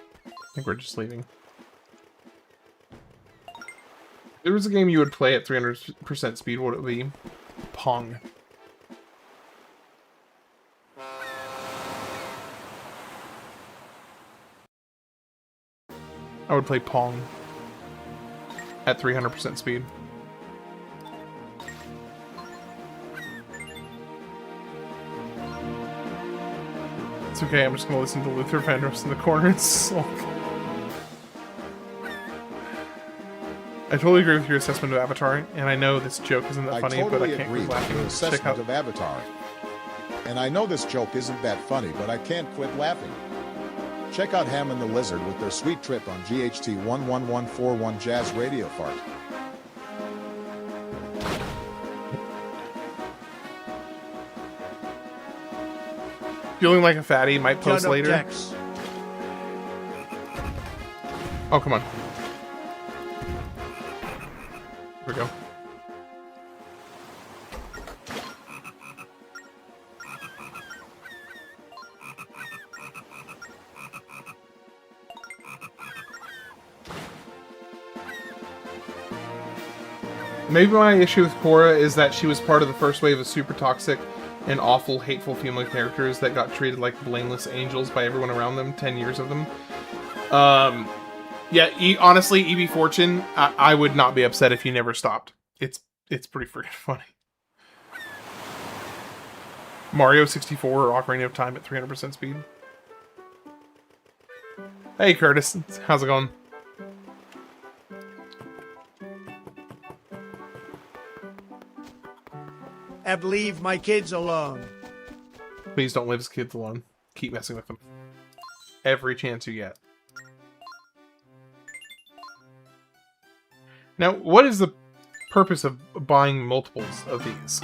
A: I think we're just leaving. If there was a game you would play at 300% speed, what would it be? Pong. I would play Pong at 300% speed. It's okay, I'm just gonna listen to Luther Vandross in the corner and sulk. I totally agree with your assessment of Avatar, and I know this joke isn't that funny, but I can't quit laughing.
I: Your assessment of Avatar. And I know this joke isn't that funny, but I can't quit laughing. Check out Ham and the Lizard with their sweet trip on GHT 11141 Jazz Radio Fart.
A: Feeling like a fatty, might post later.
B: Dex.
A: Oh, come on. Here we go. Maybe my issue with Korra is that she was part of the first wave of super toxic and awful, hateful female characters that got treated like blameless angels by everyone around them, 10 years of them. Yeah, honestly, EB Fortune, I would not be upset if you never stopped. It's pretty freaking funny. Mario 64 or Ocarina of Time at 300% speed. Hey Curtis, how's it going?
B: Eb, leave my kids alone.
A: Please don't leave his kids alone. Keep messing with them. Every chance you get. Now, what is the purpose of buying multiples of these?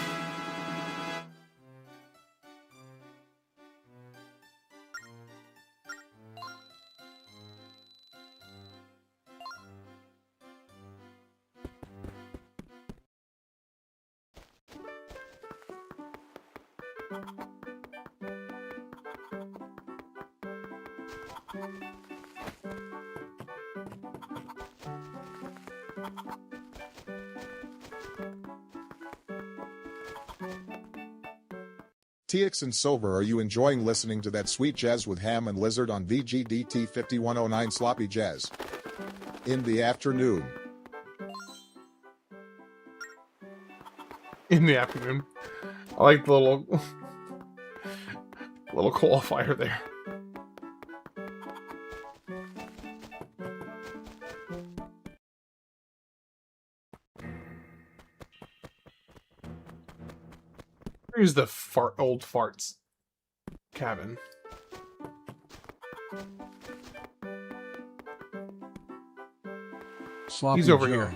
I: TX and Silver, are you enjoying listening to that sweet jazz with Ham and Lizard on VGDT 5109 Sloppy Jazz? In the afternoon.
A: In the afternoon. I like the little qualifier there. Here's the old farts cabin.
J: Sloppy
A: He's over
J: Joe.
A: here.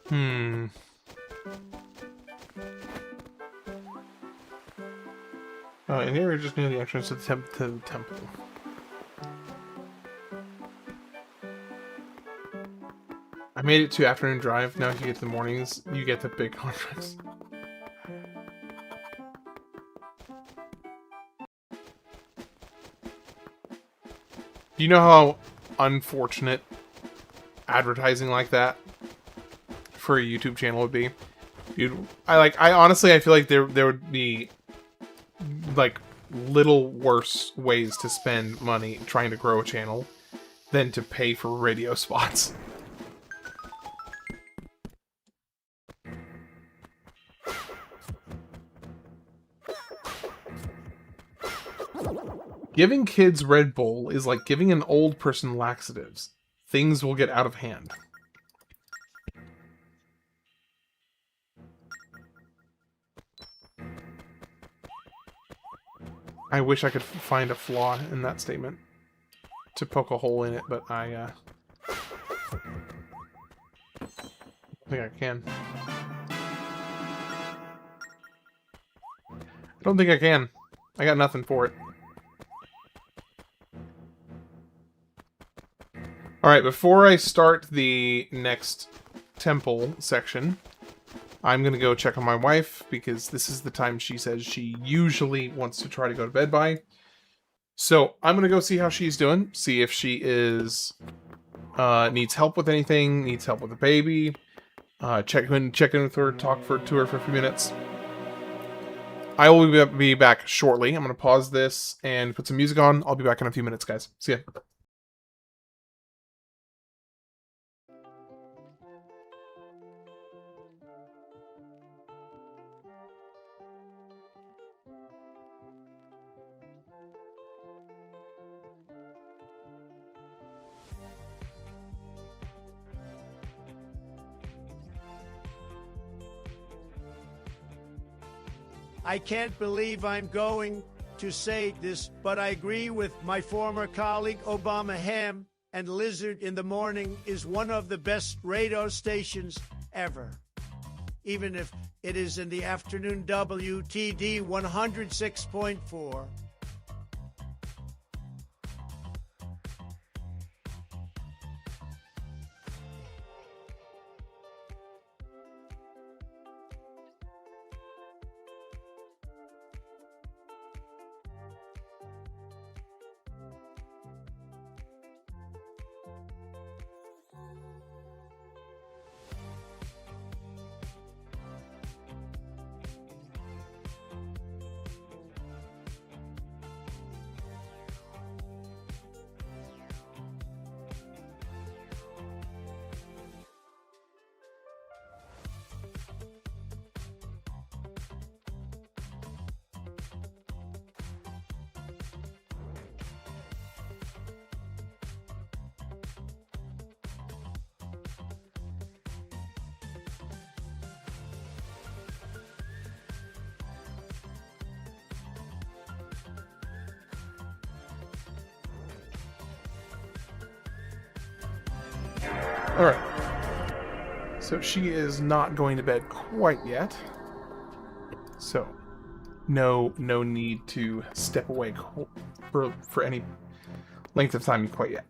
A: Hmm. And here we're just near the entrance to the temple. I made it to afternoon drive. Now if you get the mornings, you get the big contracts. Do you know how unfortunate advertising like that for a YouTube channel would be? Dude, I honestly, I feel like there would be like little worse ways to spend money trying to grow a channel than to pay for radio spots. Giving kids Red Bull is like giving an old person laxatives. Things will get out of hand. I wish I could find a flaw in that statement to poke a hole in it, but I think I can. I don't think I can. I got nothing for it. Alright, before I start the next temple section, I'm going to go check on my wife, because this is the time she says she usually wants to try to go to bed by. So, I'm going to go see how she's doing, see if she is needs help with anything, needs help with the baby, check in with her, talk to her for a few minutes. I will be back shortly. I'm going to pause this and put some music on. I'll be back in a few minutes, guys. See ya.
B: I can't believe I'm going to say this, but I agree with my former colleague Obama Ham, and Lizard in the Morning is one of the best radio stations ever. Even if it is in the afternoon WTD 106.4.
A: Alright. So she is not going to bed quite yet. So, no need to step away for any length of time quite yet.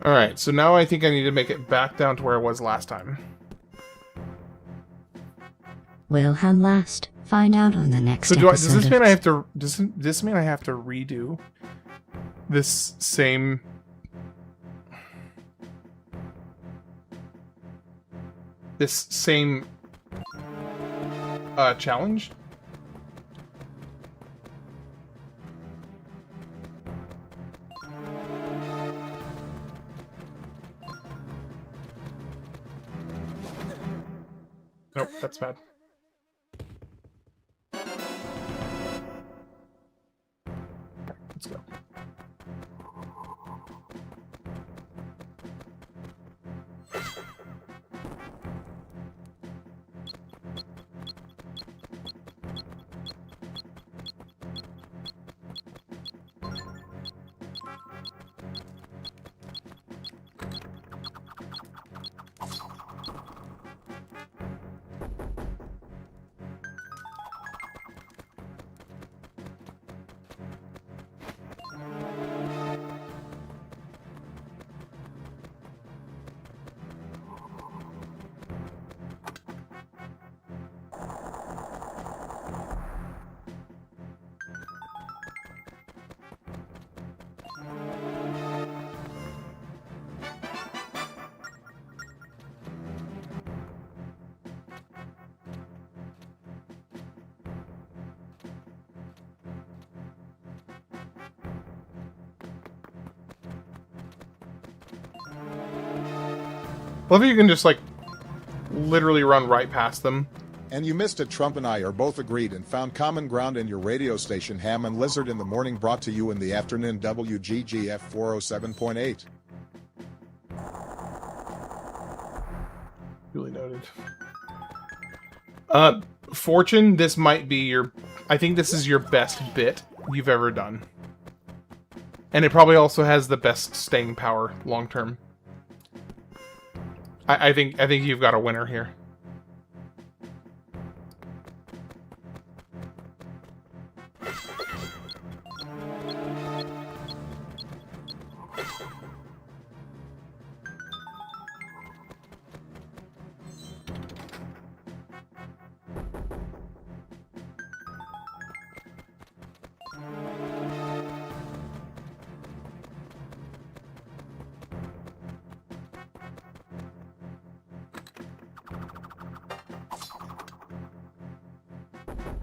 A: Alright, so now I think I need to make it back down to where I was last time.
D: We'll have last. Find out on the next
A: So
D: episode.
A: does this mean I have to does this mean I have to redo this same challenge? Nope, that's bad. Let's go. Love you can just, like, literally run right past them.
I: And you missed it. Trump and I are both agreed and found common ground in your radio station. Ham and Lizard in the morning, brought to you in the afternoon. WGGF 407.8.
A: Duly noted. Fortune, this might be your... I think this is your best bit you've ever done. And it probably also has the best staying power long term. I think you've got a winner here.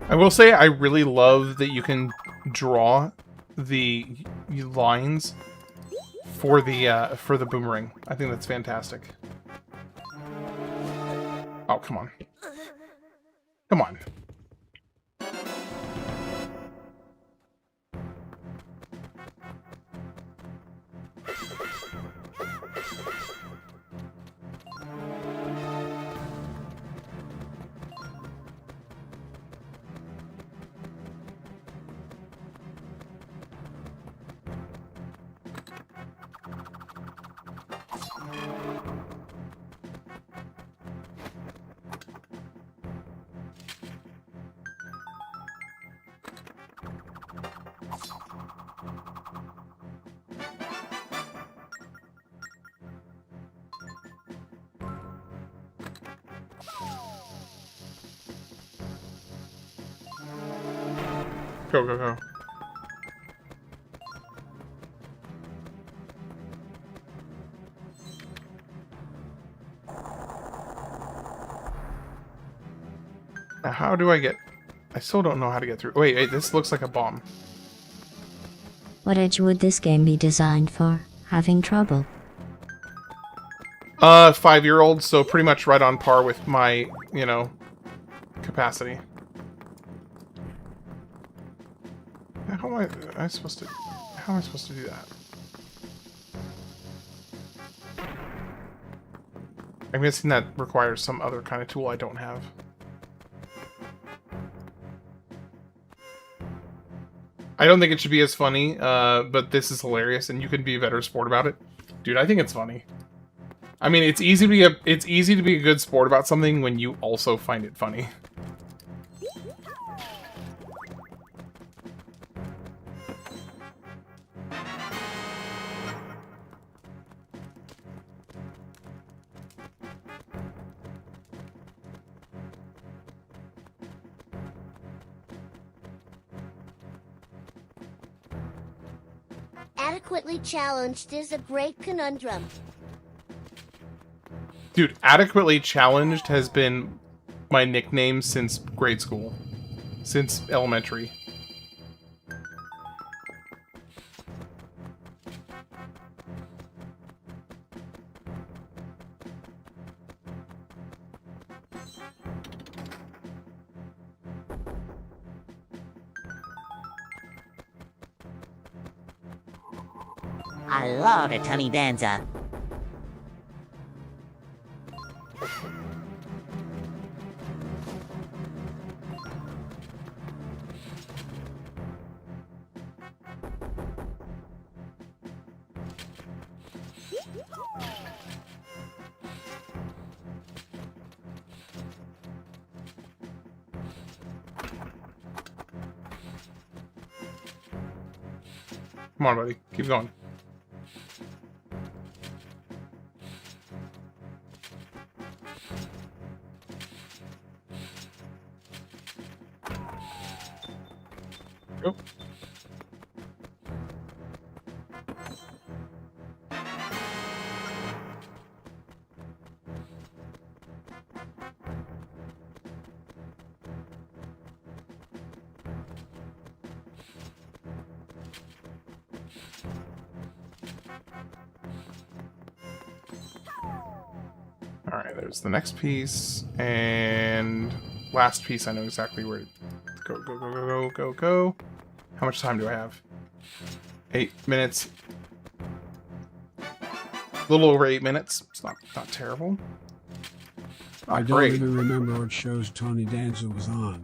A: I will say I really love that you can draw the lines for the boomerang. I think that's fantastic. Oh, come on. Come on. Go, go, go. Now, how do I get... I still don't know how to get through. Wait, this looks like a bomb.
D: What age would this game be designed for? Having trouble?
A: 5-year-old, so pretty much right on par with my, you know, capacity. How am I supposed to... How am I supposed to do that? I'm guessing that requires some other kind of tool I don't have. I don't think it should be as funny, but this is hilarious, and you can be a better sport about it. Dude, I think it's funny. I mean, it's easy to be a good sport about something when you also find it funny.
K: Adequately challenged is a great conundrum.
A: Dude, adequately challenged has been my nickname since grade school. Since elementary.
G: I love a tummy dancer.
A: Come on, buddy. Keep going. Go. Alright, there's the next piece. And last piece, I know exactly where to go, go, go, go, go, go, go. How much time do I have? 8 minutes. A little over 8 minutes. It's not terrible.
J: I
A: Not
J: don't
A: great.
J: even remember what shows Tony Danza was on.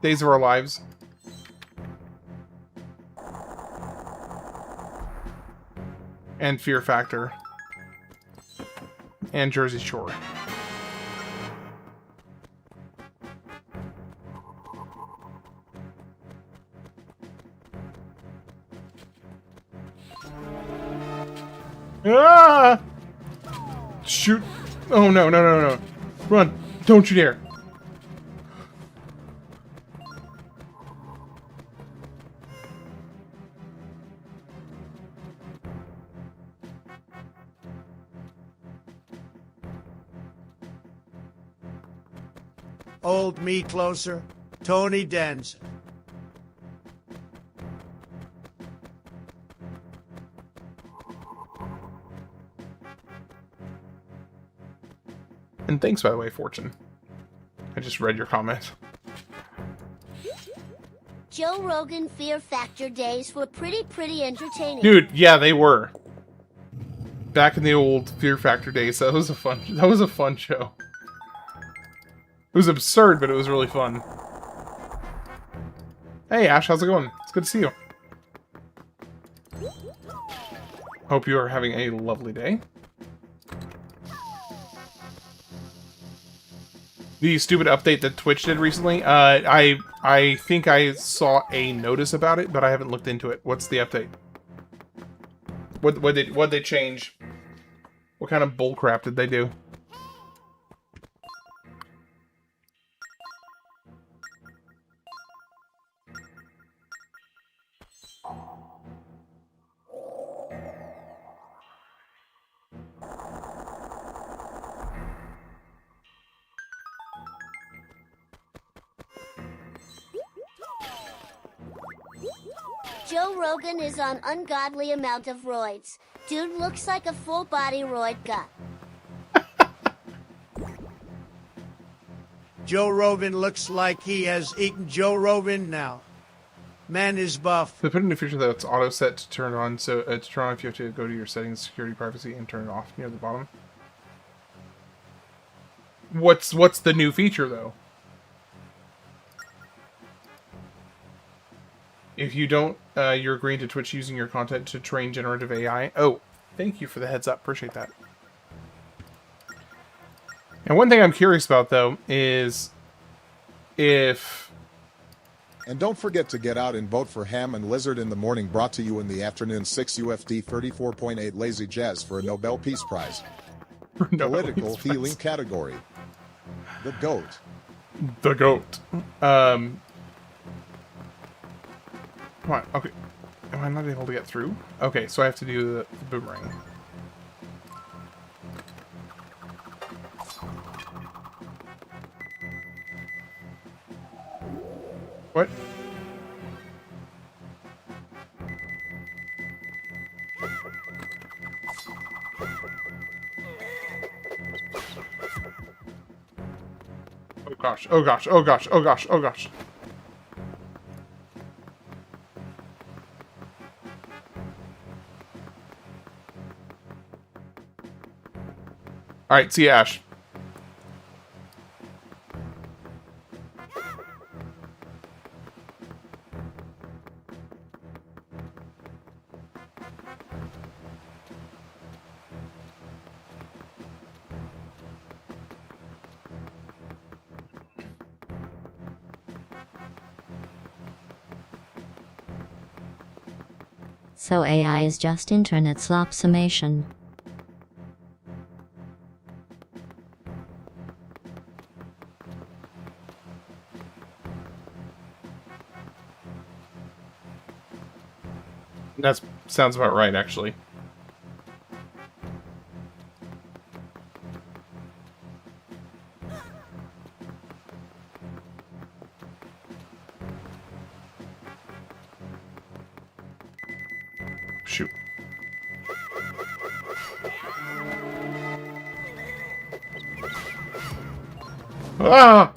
A: Days of Our Lives. And Fear Factor. And Jersey Shore. Ah! Shoot. Oh, no, no, no, no. Run. Don't you dare.
B: Hold me closer. Tony Danza.
A: And thanks, by the way, Fortune. I just read your comment.
K: Joe Rogan Fear Factor days were pretty entertaining.
A: Dude, yeah, they were. Back in the old Fear Factor days, that was a fun show. It was absurd, but it was really fun. Hey, Ash, how's it going? It's good to see you. Hope you are having a lovely day. The stupid update that Twitch did recently, I think I saw a notice about it, but I haven't looked into it. What's the update? What'd they change? What kind of bullcrap did they do?
K: Joe Rogan is on ungodly amount of roids. Dude looks like a full body roid gut.
B: Joe Rogan looks like he has eaten Joe Rogan now. Man is buff.
A: They put in a feature that's auto set to turn on, so to turn on if you have to go to your settings, security, privacy, and turn it off near the bottom. What's the new feature though? If you don't, you're agreeing to Twitch using your content to train generative AI. Oh, thank you for the heads up. Appreciate that. And one thing I'm curious about, though, is if...
I: And don't forget to get out and vote for Ham and Lizard in the morning, brought to you in the afternoon. 6 UFD 34.8 Lazy Jazz for a Nobel Peace Prize. Political healing category. The GOAT.
A: The GOAT. Come on, okay. Am I not able to get through? Okay, so I have to do the boomerang. What? Oh gosh, oh gosh, oh gosh, oh gosh, oh gosh. Alright, see you, Ash.
D: So AI is just internet slop summation.
A: That sounds about right, actually. Shoot. Ah!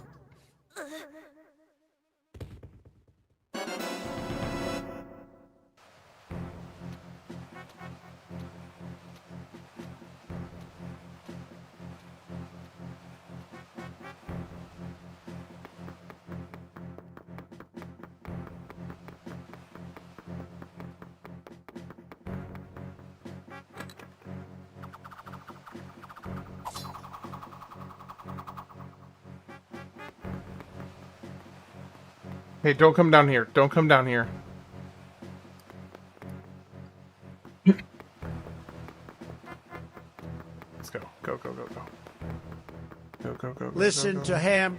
A: Hey, don't come down here. Don't come down here. Let's go. Go, go, go, go. Go, go, go, go.
B: Listen
A: go, go.
B: to Ham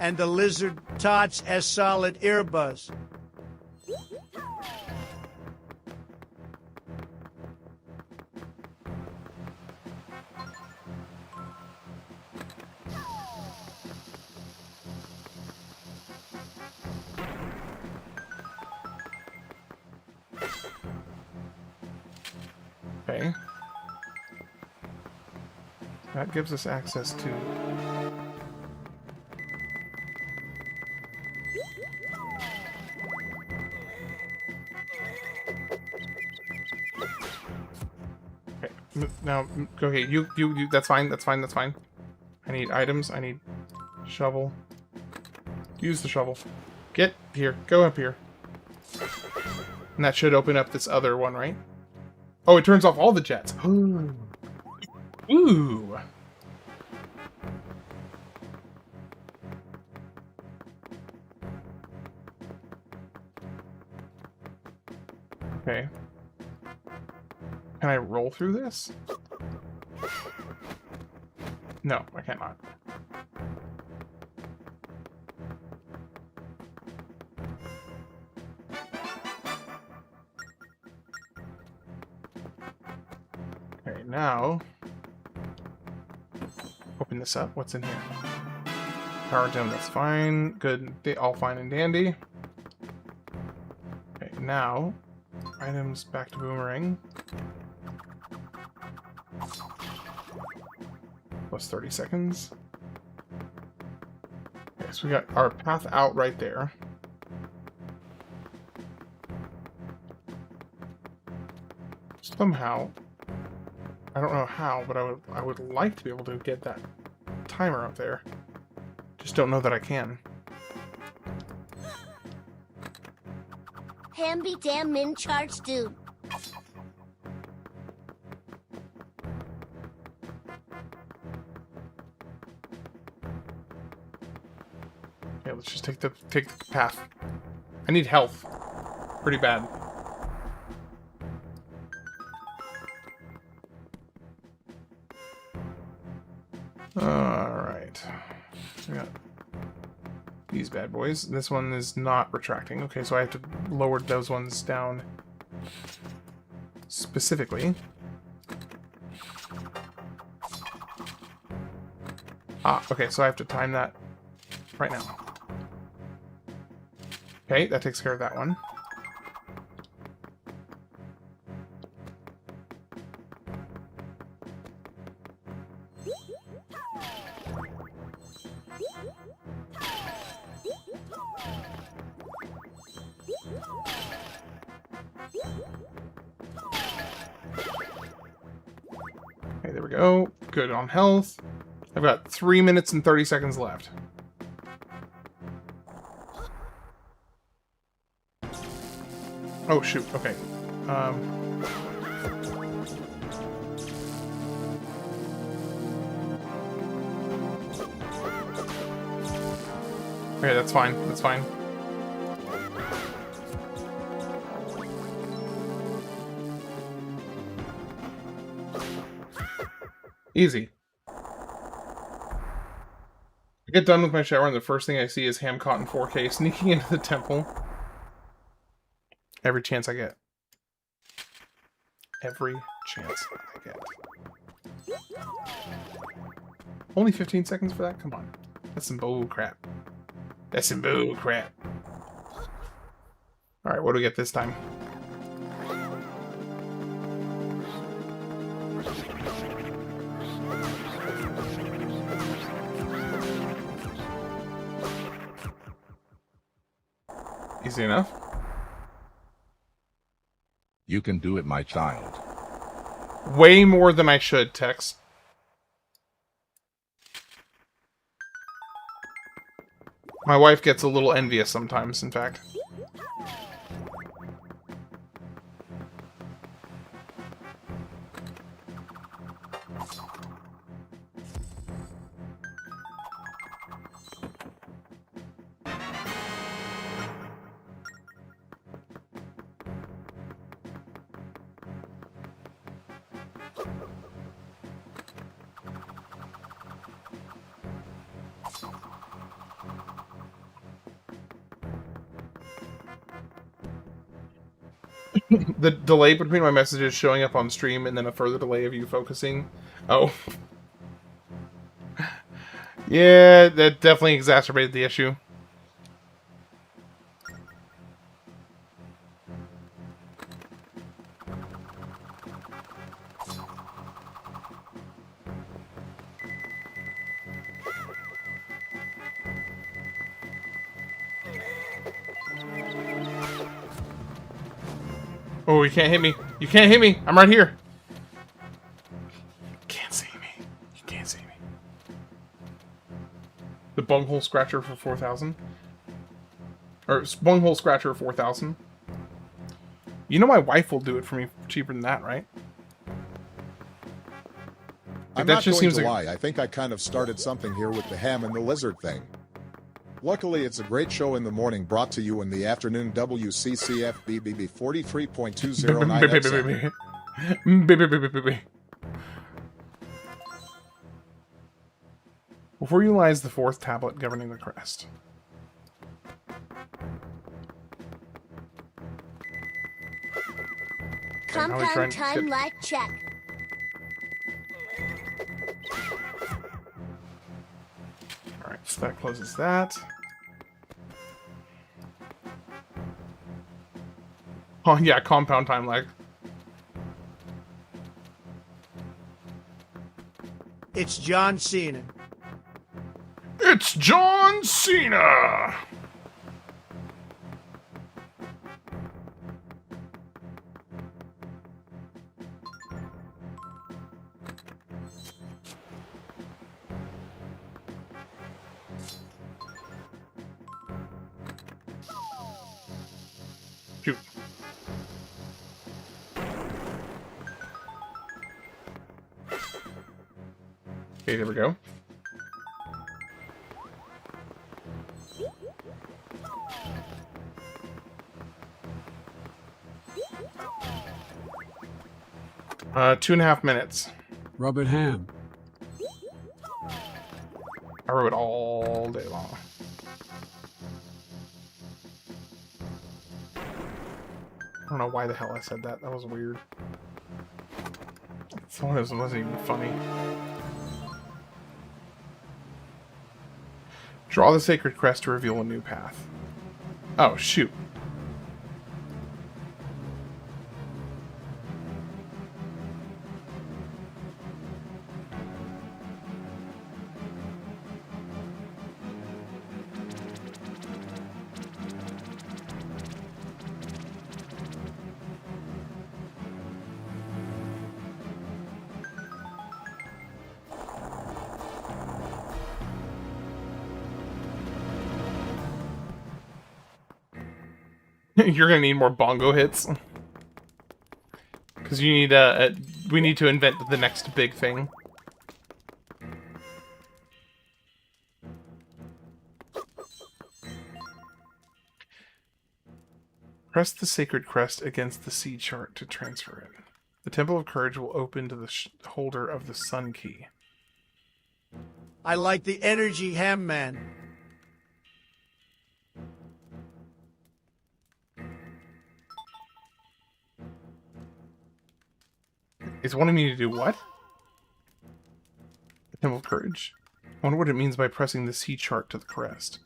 B: and the lizard Tots as solid earbuds.
A: Okay. That gives us access to... Okay, now, okay, you, that's fine, that's fine, that's fine. I need items, I need shovel. Use the shovel. Get here, go up here. And that should open up this other one, right? Oh, it turns off all the jets. Ooh. Ooh. Okay. Can I roll through this? No, I cannot. Okay, now open this up. What's in here? Power gem, that's fine. Good, all fine and dandy. Okay, now items back to boomerang. Plus 30 seconds. Okay, so we got our path out right there. Somehow, I don't know how, but I would like to be able to get that timer up there. Just don't know that I can.
K: Ham be damn min charge, dude.
A: Okay, let's just take the path. I need health. Pretty bad. Alright. We got these bad boys. This one is not retracting. Okay, so I have to lower those ones down specifically. Ah, okay, so I have to time that right now. Okay, that takes care of that one. Okay, there we go. Good on health. I've got 3 minutes and 30 seconds left. Oh, shoot. Okay. Okay, that's fine. That's fine. Easy. I get done with my shower and the first thing I see is Ham caught in 4K sneaking into the temple. Every chance I get. Every chance I get. Only 15 seconds for that? Come on. That's some bull crap. That's some bull crap. Alright, what do we get this time? Easy enough.
E: You can do it, my child.
A: Way more than I should, Tex. My wife gets a little envious sometimes, in fact. The delay between my messages showing up on stream and then a further delay of you focusing. Oh. Yeah, that definitely exacerbated the issue. Oh, you can't hit me. You can't hit me. I'm right here. You can't see me. You can't see me. The bunghole scratcher for 4,000. Or bunghole scratcher 4,000. You know my wife will do it for me cheaper than that, right?
I: I'm not going to lie. I think I kind of started something here with the ham and the lizard thing. Luckily, it's a great show in the morning brought to you in the afternoon. WCCF BBB 43.209 Before you lies the fourth tablet governing the crest.
K: Compound time like check.
A: Alright, so that closes that. Oh yeah, compound time lag.
B: It's John Cena.
A: It's John Cena! Shoot. Okay, there we go. Uh, 2.5 minutes.
J: Rub it ham.
A: I rub it all day long. I don't know why the hell I said that. That was weird. It wasn't even funny. Draw the sacred crest to reveal a new path. Oh, shoot. You're gonna need more bongo hits. Because you need we need to invent the next big thing. Press the sacred crest against the sea chart to transfer it. The Temple of Courage will open to the holder of the Sun Key.
B: I like the energy, Ham Man.
A: It's wanting me to do what? The Temple of Courage? I wonder what it means by pressing the sea chart to the crest.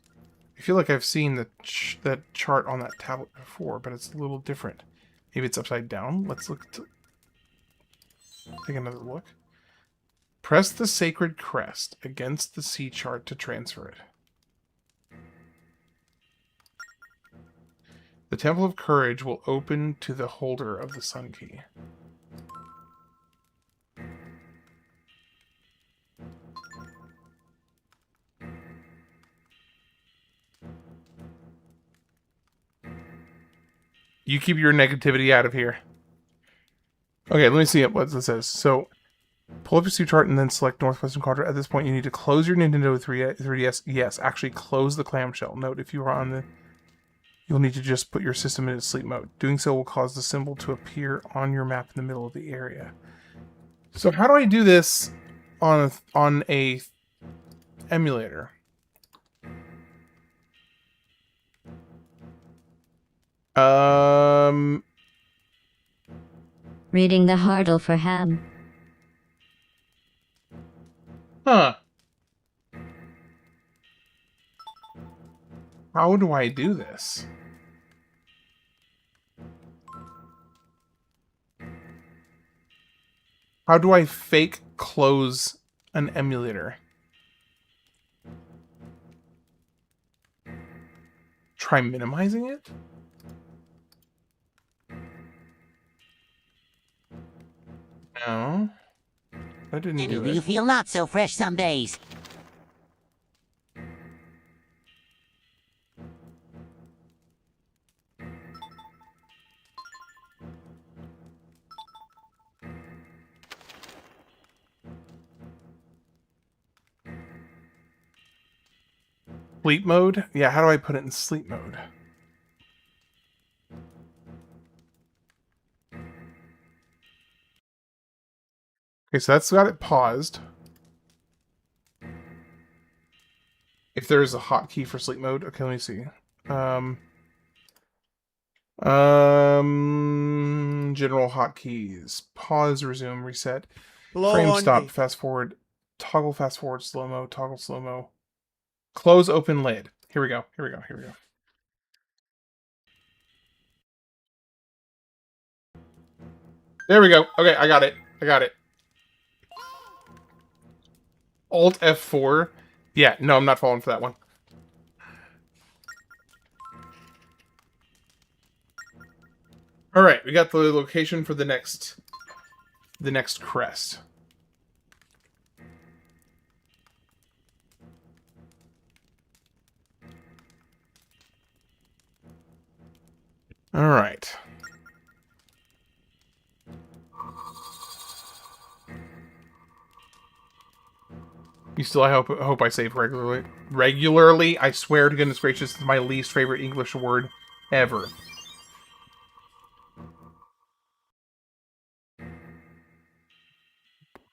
A: I feel like I've seen that chart on that tablet before, but it's a little different. Maybe it's upside down? Let's take another look. Press the sacred crest against the sea chart to transfer it. The Temple of Courage will open to the holder of the Sun Key. You keep your negativity out of here. Okay, let me see what this says. So, pull up your Steam chart and then select Northwestern Quadrant. At this point, you need to close your Nintendo 3DS. Yes, actually close the clamshell. Note, if you are on the... You'll need to just put your system into sleep mode. Doing so will cause the symbol to appear on your map in the middle of the area. So how do I do this on a emulator?
D: Reading the hurdle for Ham.
A: Huh. How do I do this? How do I fake close an emulator? Try minimizing it? No. I didn't do
G: You
A: it.
G: feel not so fresh some days.
A: Sleep mode? Yeah, how do I put it in sleep mode? Okay, so that's got it paused. If there's a hotkey for sleep mode, okay, let me see. General hotkeys. Pause, resume, reset.
B: Blow
A: Frame
B: on
A: stop,
B: me.
A: fast forward, toggle fast forward, slow-mo, toggle slow-mo. Close open lid. Here we go, here we go, here we go. There we go. Okay, I got it. I got it. Alt F4. Yeah, no, I'm not falling for that one. Alright, we got the location for the next crest. Alright. You still, I hope I save regularly. Regularly? I swear to goodness gracious, it's my least favorite English word ever.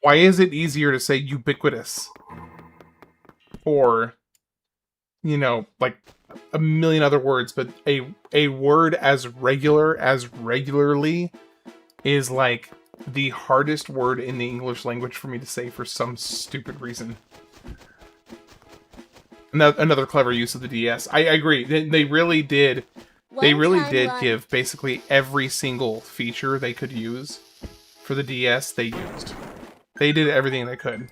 A: Why is it easier to say ubiquitous? Or, you know, like a million other words, but a word as regular as regularly is like the hardest word in the English language for me to say for some stupid reason. Another clever use of the DS. I agree. They really did. They really did give basically every single feature they could use for the DS. They used. They did everything they could.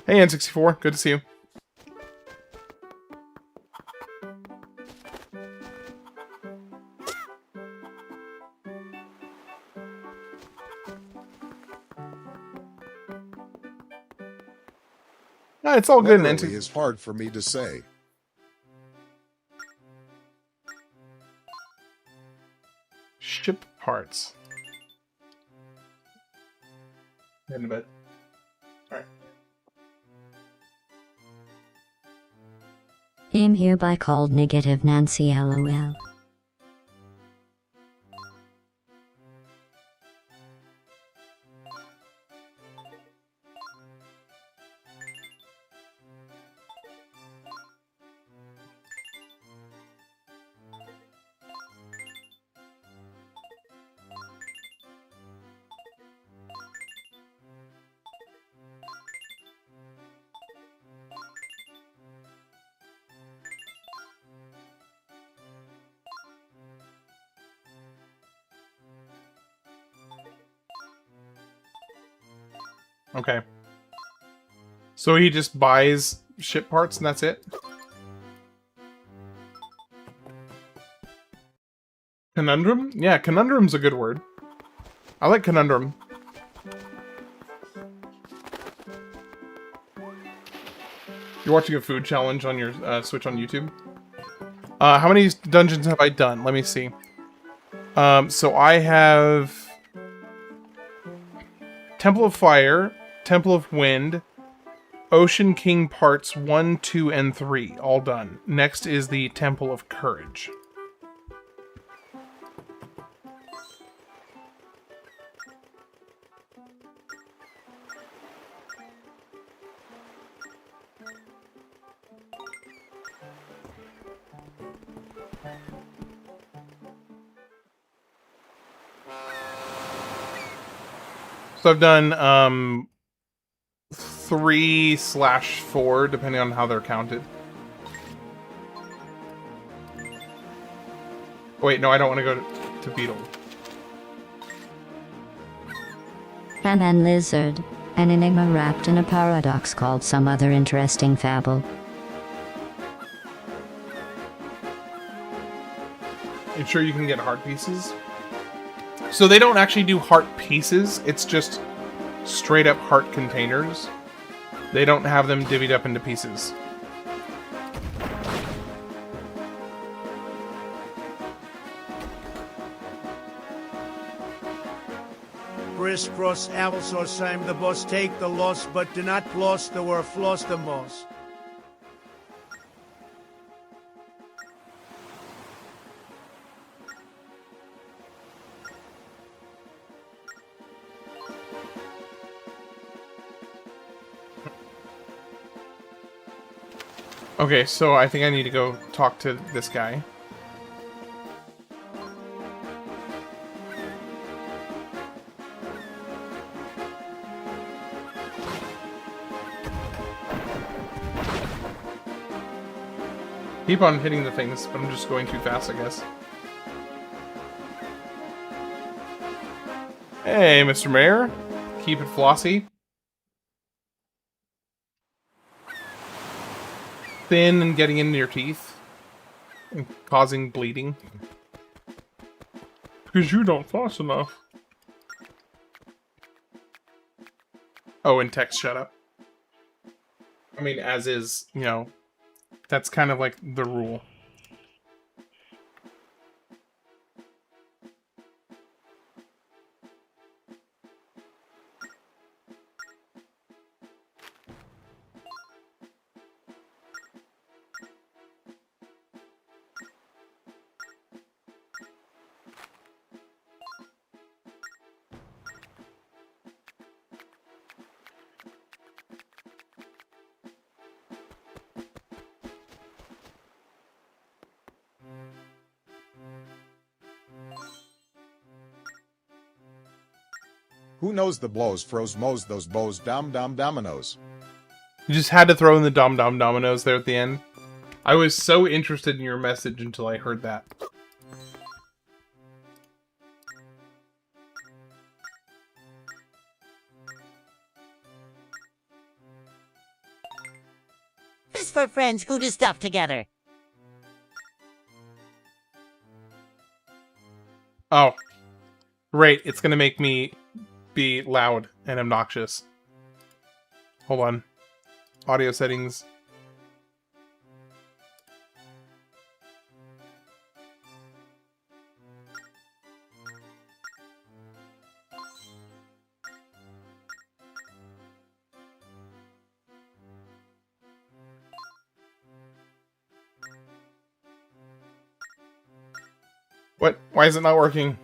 A: Hey, N64. Good to see you. No, it's all good.
I: Literally is hard for me to say.
A: Ship parts. Head to bed. Alright.
D: Am hereby called negative Nancy LOL.
A: Okay. So he just buys ship parts and that's it? Conundrum? Yeah, conundrum's a good word. I like conundrum. You're watching a food challenge on your Switch on YouTube? How many dungeons have I done? Let me see. So I have Temple of Fire, Temple of Wind, Ocean King Parts 1, 2, and 3. All done. Next is the Temple of Courage. So I've done 3/4, depending on how they're counted. Wait, no, I don't want to go to Beetle.
D: And lizard, an enigma wrapped in a paradox called some other interesting fable.
A: You sure you can get heart pieces? So they don't actually do heart pieces, it's just straight up heart containers. They don't have them divvied up into pieces.
B: Crisscross applesauce, I'm the boss, take the loss, but do not floss the word, floss the moss.
A: Okay, so I think I need to go talk to this guy. Keep on hitting the things, but I'm just going too fast, I guess. Hey, Mr. Mayor. Keep it flossy. Thin and getting into your teeth. And causing bleeding. Because you don't floss enough. Oh, and text shut up. I mean, as is, you know, that's kind of like the rule.
I: Who knows the blows froze mows those bows dom dominoes.
A: You just had to throw in the dominoes there at the end. I was so interested in your message until I heard that.
G: This for friends who do stuff together.
A: Oh. Great, it's gonna make me be loud and obnoxious. Hold on. Audio settings. What? Why is it not working?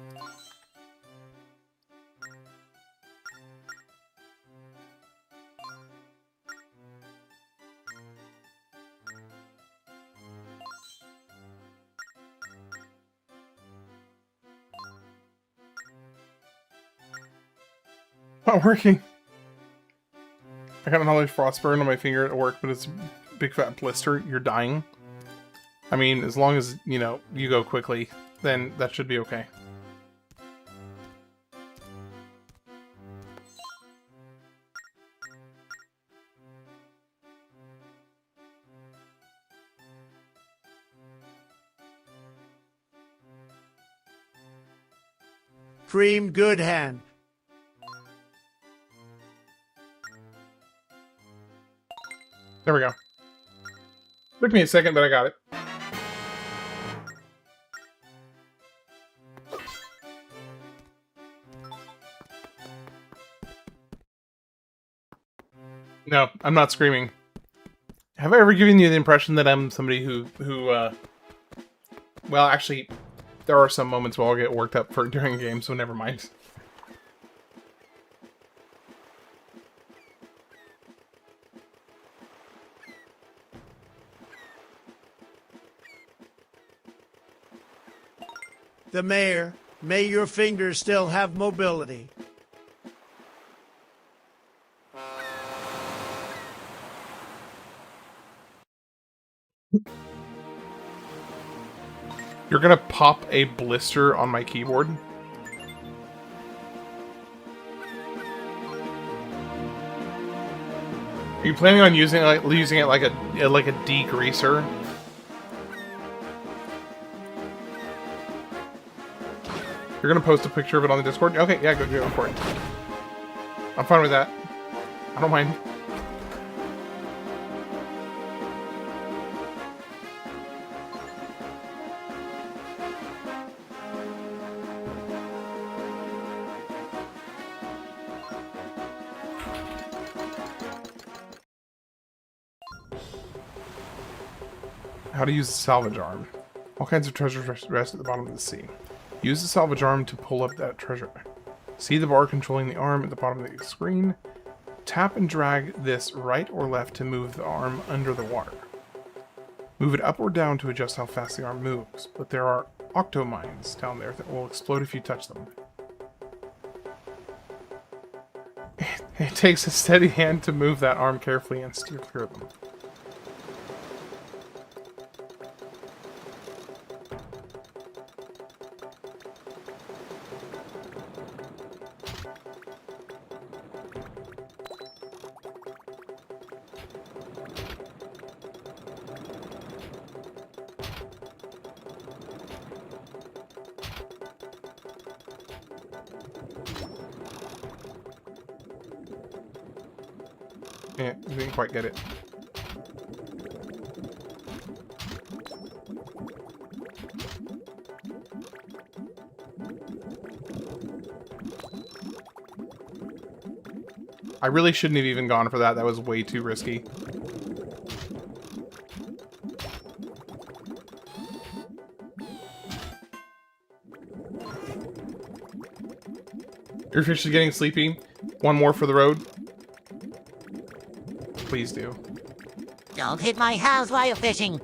A: Not working. I got another frost burn on my finger at work, but it's a big fat blister. You're dying. I mean, as long as, you know, you go quickly, then that should be okay.
B: Supreme good hand.
A: There we go. Took me a second, but I got it. No, I'm not screaming. Have I ever given you the impression that I'm somebody who well, actually, there are some moments where I'll get worked up for during a game, so never mind.
B: The mayor, may your fingers still have mobility.
A: You're gonna pop a blister on my keyboard? Are you planning on using it like a degreaser? You're gonna post a picture of it on the Discord? Okay, yeah, go for it. I'm fine with that. I don't mind. How to use the salvage arm. All kinds of treasures rest at the bottom of the sea. Use the salvage arm to pull up that treasure. See the bar controlling the arm at the bottom of the screen. Tap and drag this right or left to move the arm under the water. Move it up or down to adjust how fast the arm moves, but there are octomines down there that will explode if you touch them. It takes a steady hand to move that arm carefully and steer clear of them. Yeah, you didn't quite get it. I really shouldn't have even gone for that. That was way too risky. Your fish is getting sleepy. One more for the road. Please do.
G: Don't hit my house while you're fishing.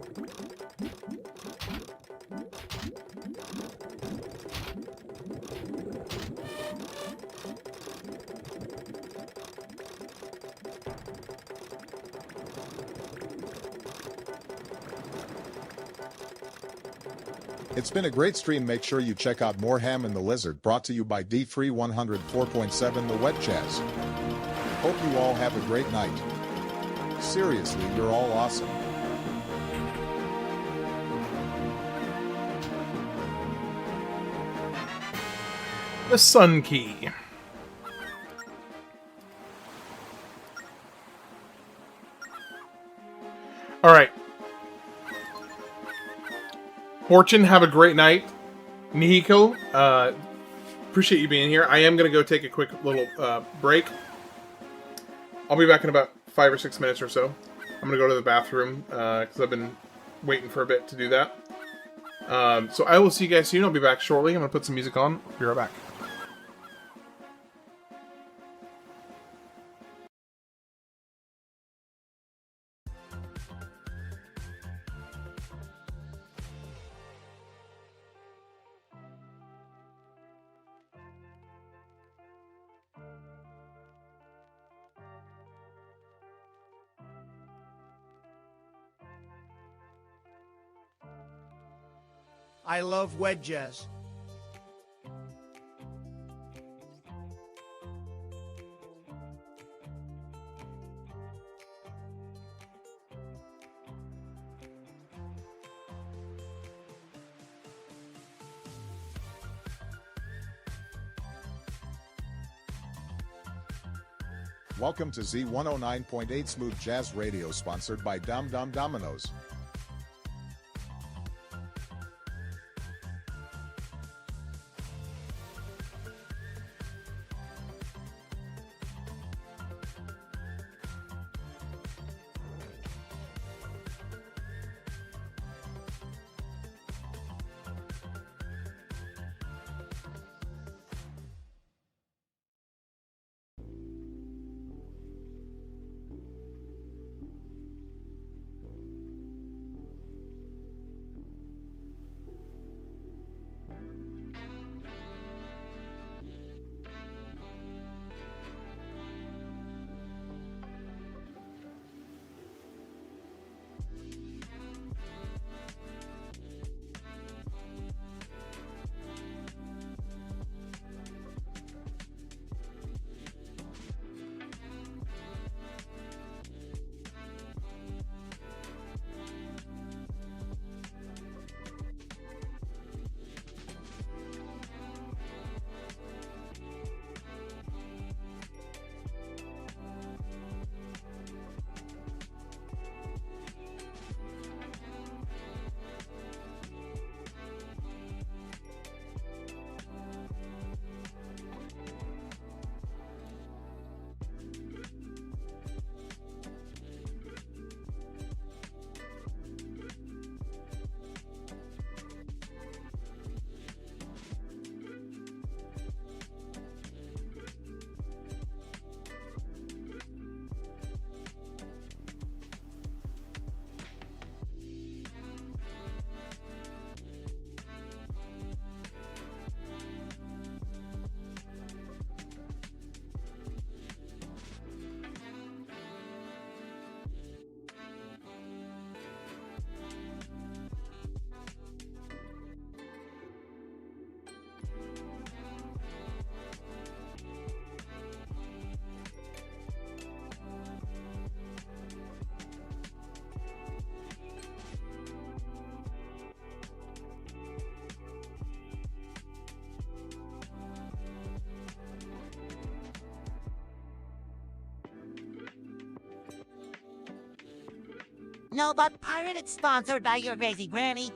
I: It's been a great stream. Make sure you check out more Ham and the Lizard, brought to you by D3 104.7 The Wet Jazz. Hope you all have a great night. Seriously, you're all awesome.
A: The Sun Key. Alright. Fortune, have a great night. Nihiko, appreciate you being here. I am going to go take a quick little break. I'll be back in about 5 or 6 minutes or so. I'm going to go to the bathroom because I've been waiting for a bit to do that. So I will see you guys soon. I'll be back shortly. I'm going to put some music on. Be right back.
B: I love wedges.
I: Welcome to Z109.8 Smooth Jazz Radio, sponsored by Dum Dum Dominoes.
G: No, but pirate is sponsored by your crazy granny.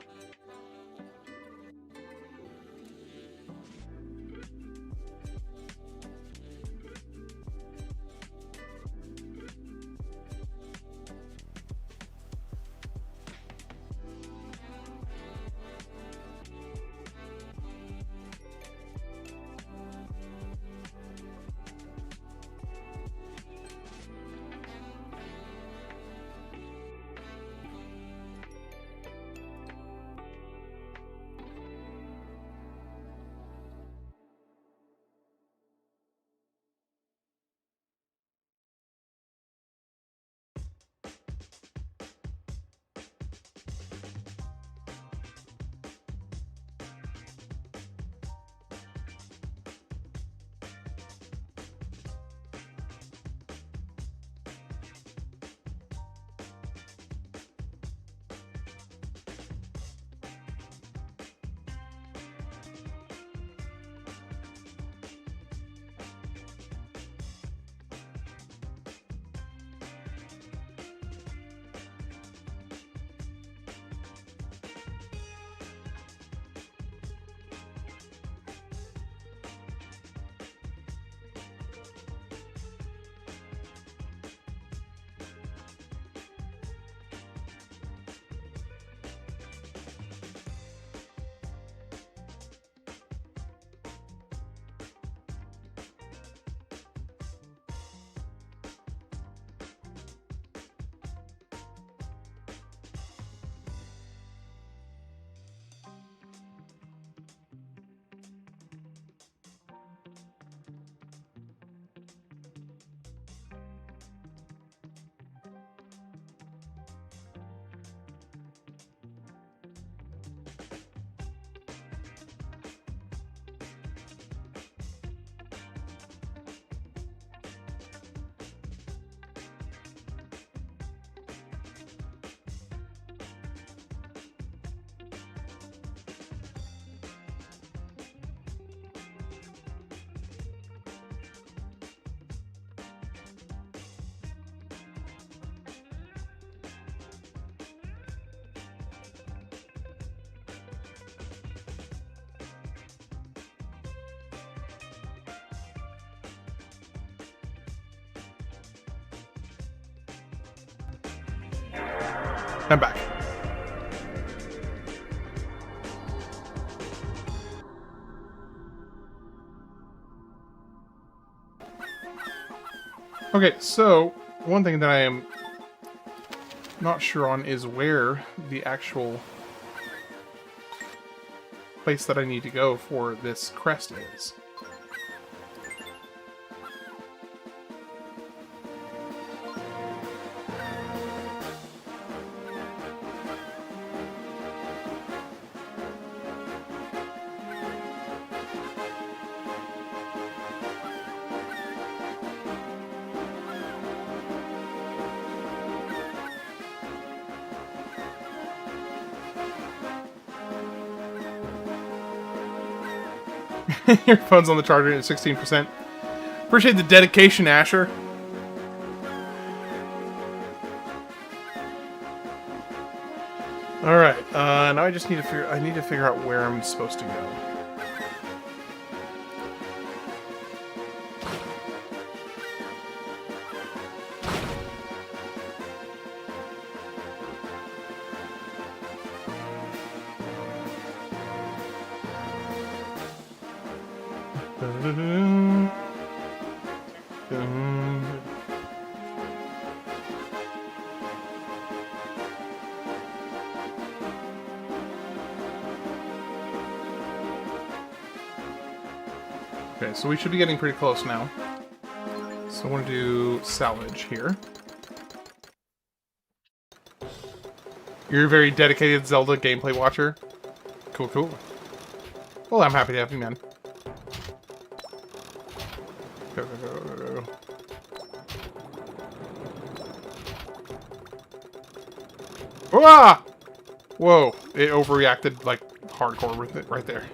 A: I'm back. Okay, so one thing that I am not sure on is where the actual place that I need to go for this crest is. Your phone's on the charger at 16%. Appreciate the dedication, Asher. All right, now I just need to figure out where I'm supposed to go. Okay, so we should be getting pretty close now. So I want to do salvage here. You're a very dedicated Zelda gameplay watcher. Cool, cool. Well, I'm happy to have you, man. Go, go, go, go, go. Ah! Whoa, it overreacted like hardcore with it right there.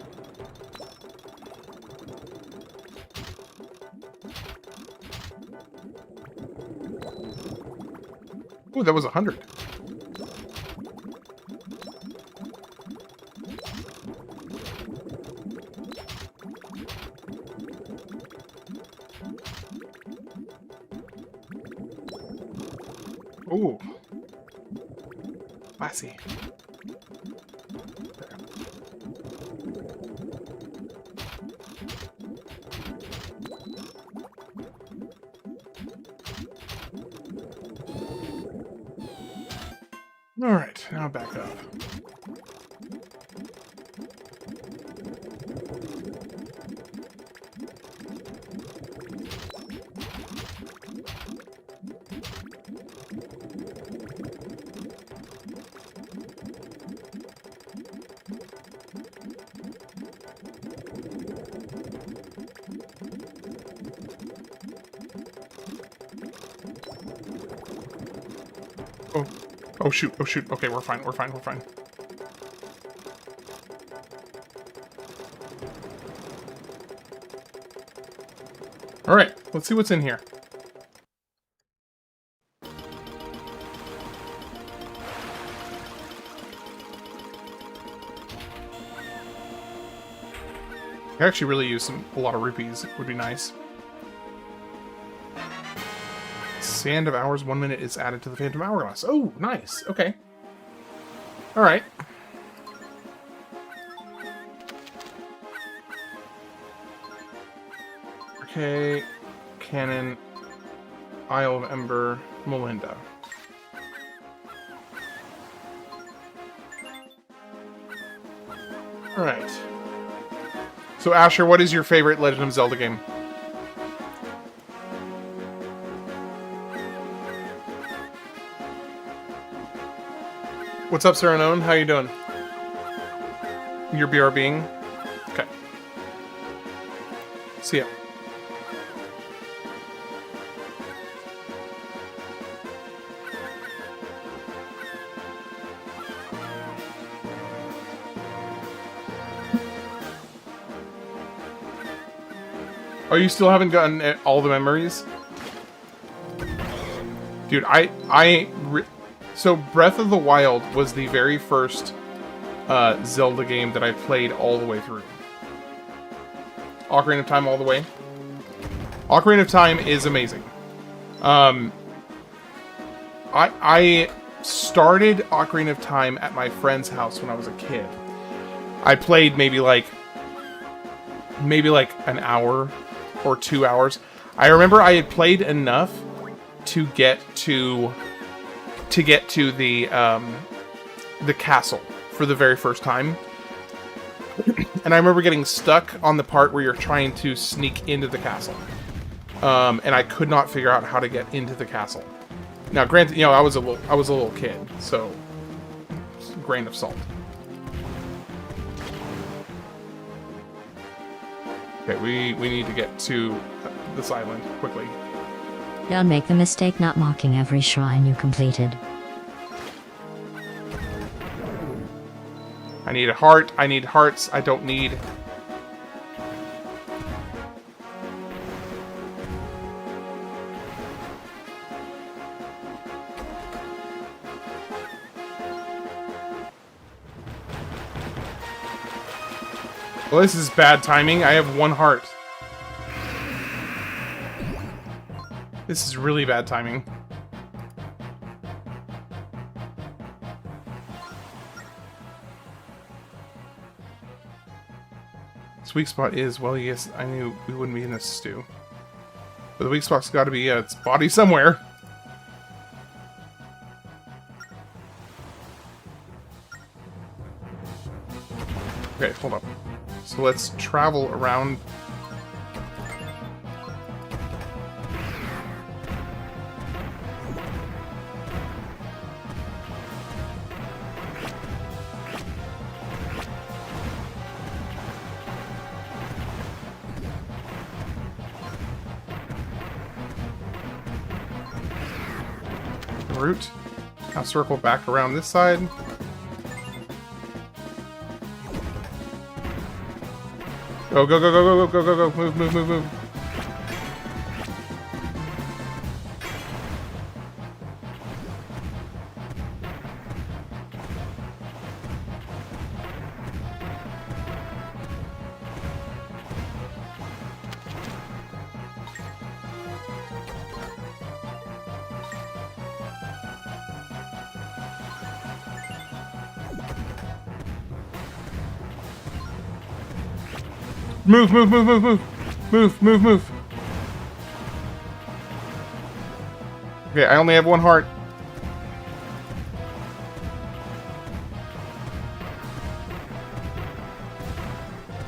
A: Ooh, that was 100. Ooh. Classy. Alright, now back up. Oh. Oh shoot, oh shoot. Okay, we're fine, we're fine, we're fine. Alright, let's see what's in here. I actually really use a lot of rupees. It would be nice. Sand of Hours, 1 minute is added to the Phantom Hourglass. Oh, nice. Okay. Alright. Okay. Cannon. Isle of Ember. Melinda. Alright. So, Asher, what is your favorite Legend of Zelda game? What's up, Sir Unknown? How you doing? You're BRBing? Okay. See ya. Oh, you still haven't gotten all the memories? Dude, so Breath of the Wild was the very first Zelda game that I played all the way through. Ocarina of Time all the way. Ocarina of Time is amazing. I started Ocarina of Time at my friend's house when I was a kid. I played maybe like an hour or 2 hours. I remember I had played enough to get to the castle for the very first time. And I remember getting stuck on the part where you're trying to sneak into the castle. And I could not figure out how to get into the castle. Now, granted, you know, I was a little kid, so grain of salt. Okay, we need to get to this island quickly.
D: Don't make the mistake not mocking every shrine you completed.
A: I need a heart. I need hearts. I don't need... Well, this is bad timing. I have 1 heart. This is really bad timing. This weak spot is, well, yes, I knew we wouldn't be in this stew. But the weak spot's got to be its body somewhere. Okay, hold up. So let's travel around. Route. Now circle back around this side. Go, go, go, go, go, go, go, go, move, move, move, move. Move, move, move, move, move. Move, move, move. Okay, I only have 1 heart.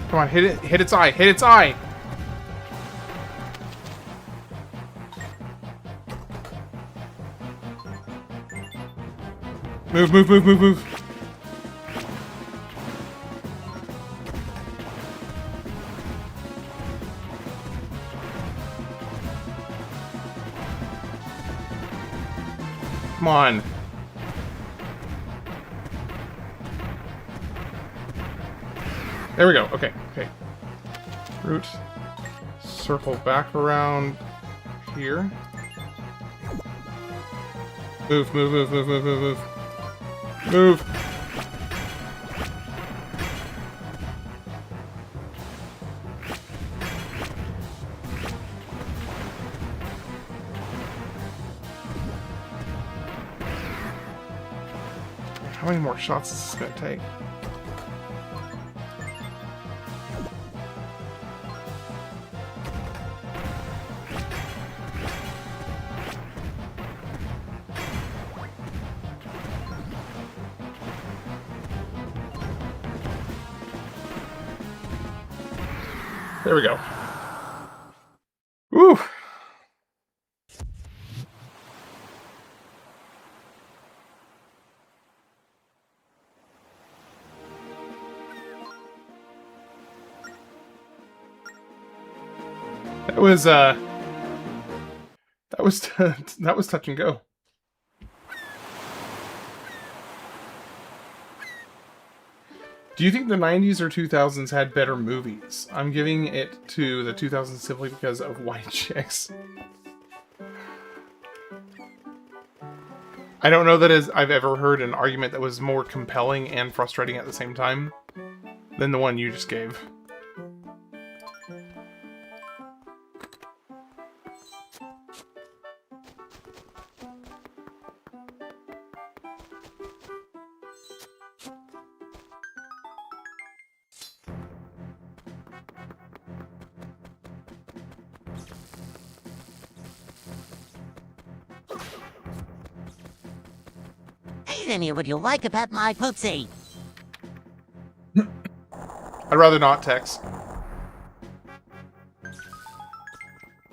A: Come on, hit it. Hit its eye. Hit its eye. Move, move, move, move, move. Come on. There we go. Okay, okay. Route. Circle back around here. Move, move, move, move, move, move, move. Move. How many more shots is this going to take? There we go. Woo! That was touch and go. Do you think the 90s or 2000s had better movies? I'm giving it to the 2000s simply because of white chicks. I don't know that I've ever heard an argument that was more compelling and frustrating at the same time than the one you just gave.
G: Any would you like to pet my poopsie?
A: I'd rather not text.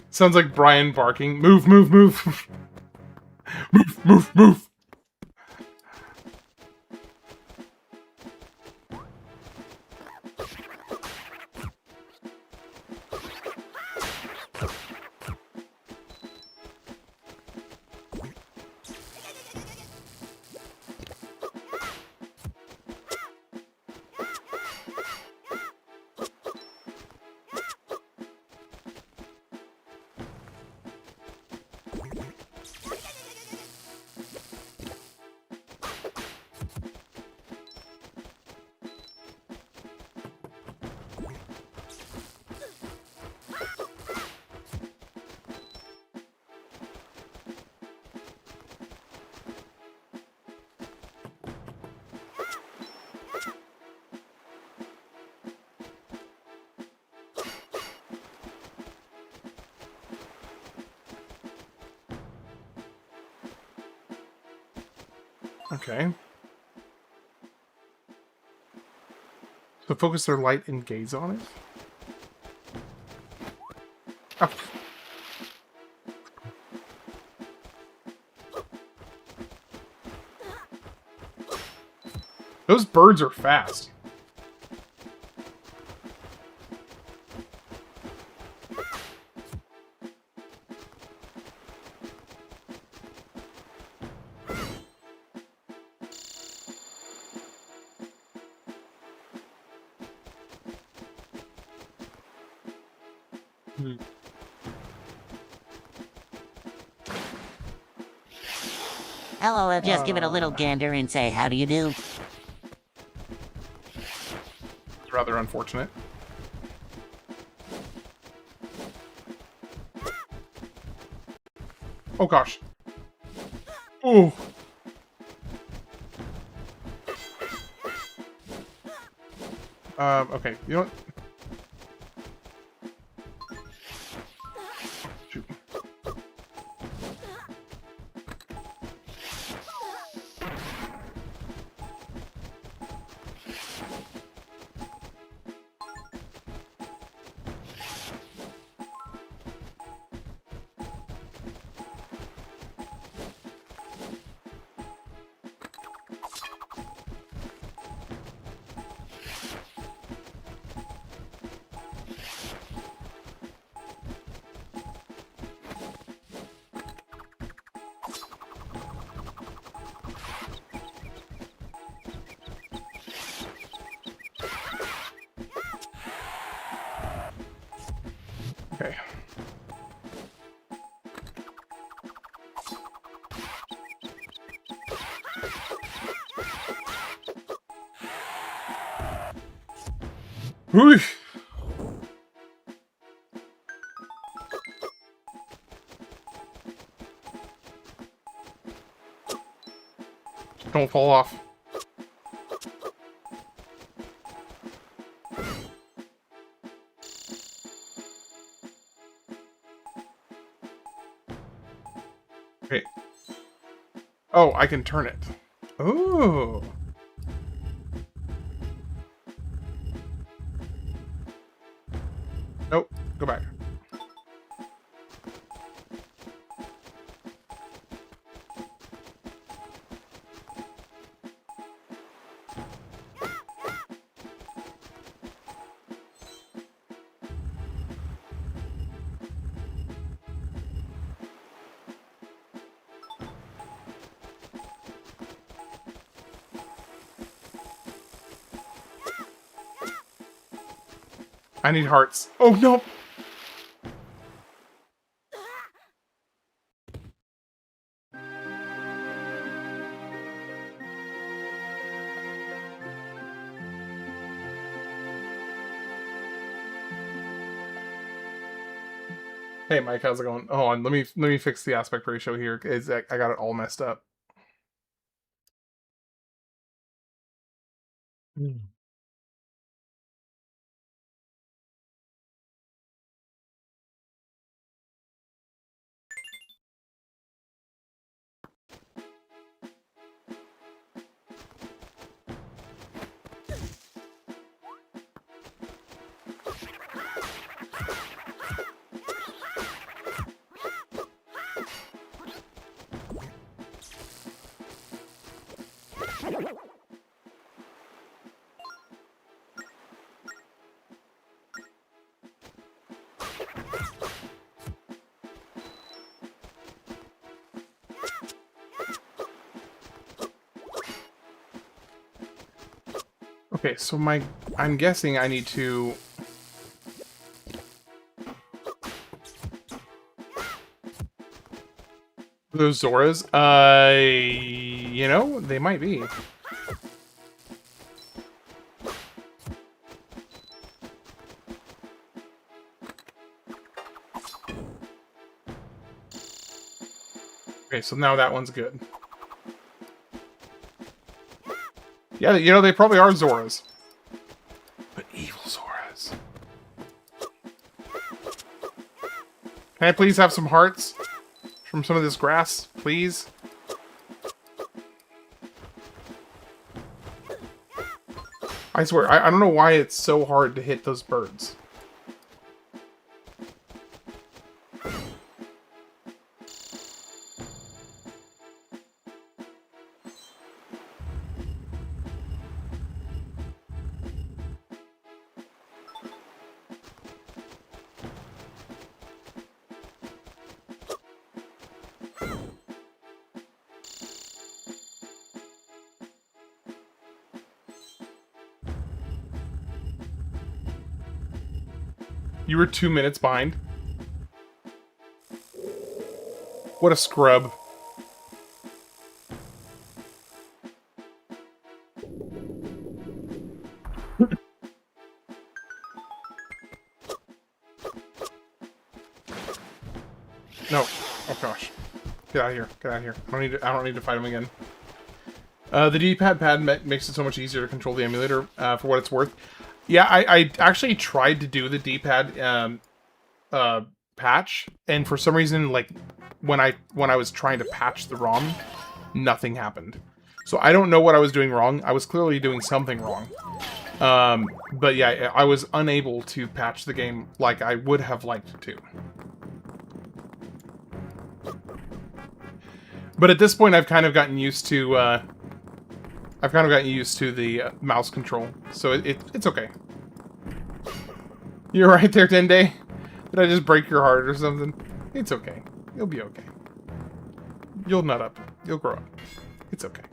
A: Sounds like Brian barking. Move, move, move. Move, move, move. Okay. So focus their light and gaze on it. Oh. Those birds are fast.
G: Hello, I'll just give it a little gander and say, how do you do?
A: It's rather unfortunate. Oh gosh. Oh. Okay, you know what? Shoot. Okay. Whoosh. Don't fall off. Okay. Oh, I can turn it. Oh. Nope. Go back. I need hearts. Oh no! Hey Mike, how's it going? Hold on, let me fix the aspect ratio here. I got it all messed up. Okay, so I'm guessing I need to... Those Zoras? You know, they might be. Okay, so now that one's good. Yeah, you know, they probably are Zoras. But evil Zoras. Can I please have some hearts from some of this grass, please? I swear, I don't know why it's so hard to hit those birds. You were 2 minutes behind. What a scrub. No. Oh gosh. Get out of here. Get out of here. I don't need to fight him again. The D-pad makes it so much easier to control the emulator, for what it's worth. Yeah, I actually tried to do the D-pad patch, and for some reason, like when I was trying to patch the ROM, nothing happened. So I don't know what I was doing wrong. I was clearly doing something wrong. But yeah, I was unable to patch the game like I would have liked to. But at this point, I've kind of gotten used to the mouse control, so it's okay. You're right there, Dende. Did I just break your heart or something? It's okay. You'll be okay. You'll nut up. You'll grow up. It's okay.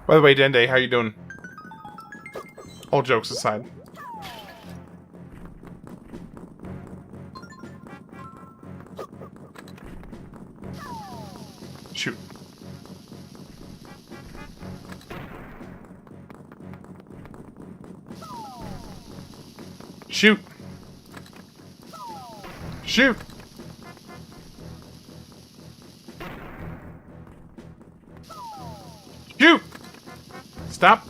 A: By the way, Dende, how you doing? All jokes aside. Shoot. Shoot. Shoot. Shoot. Stop.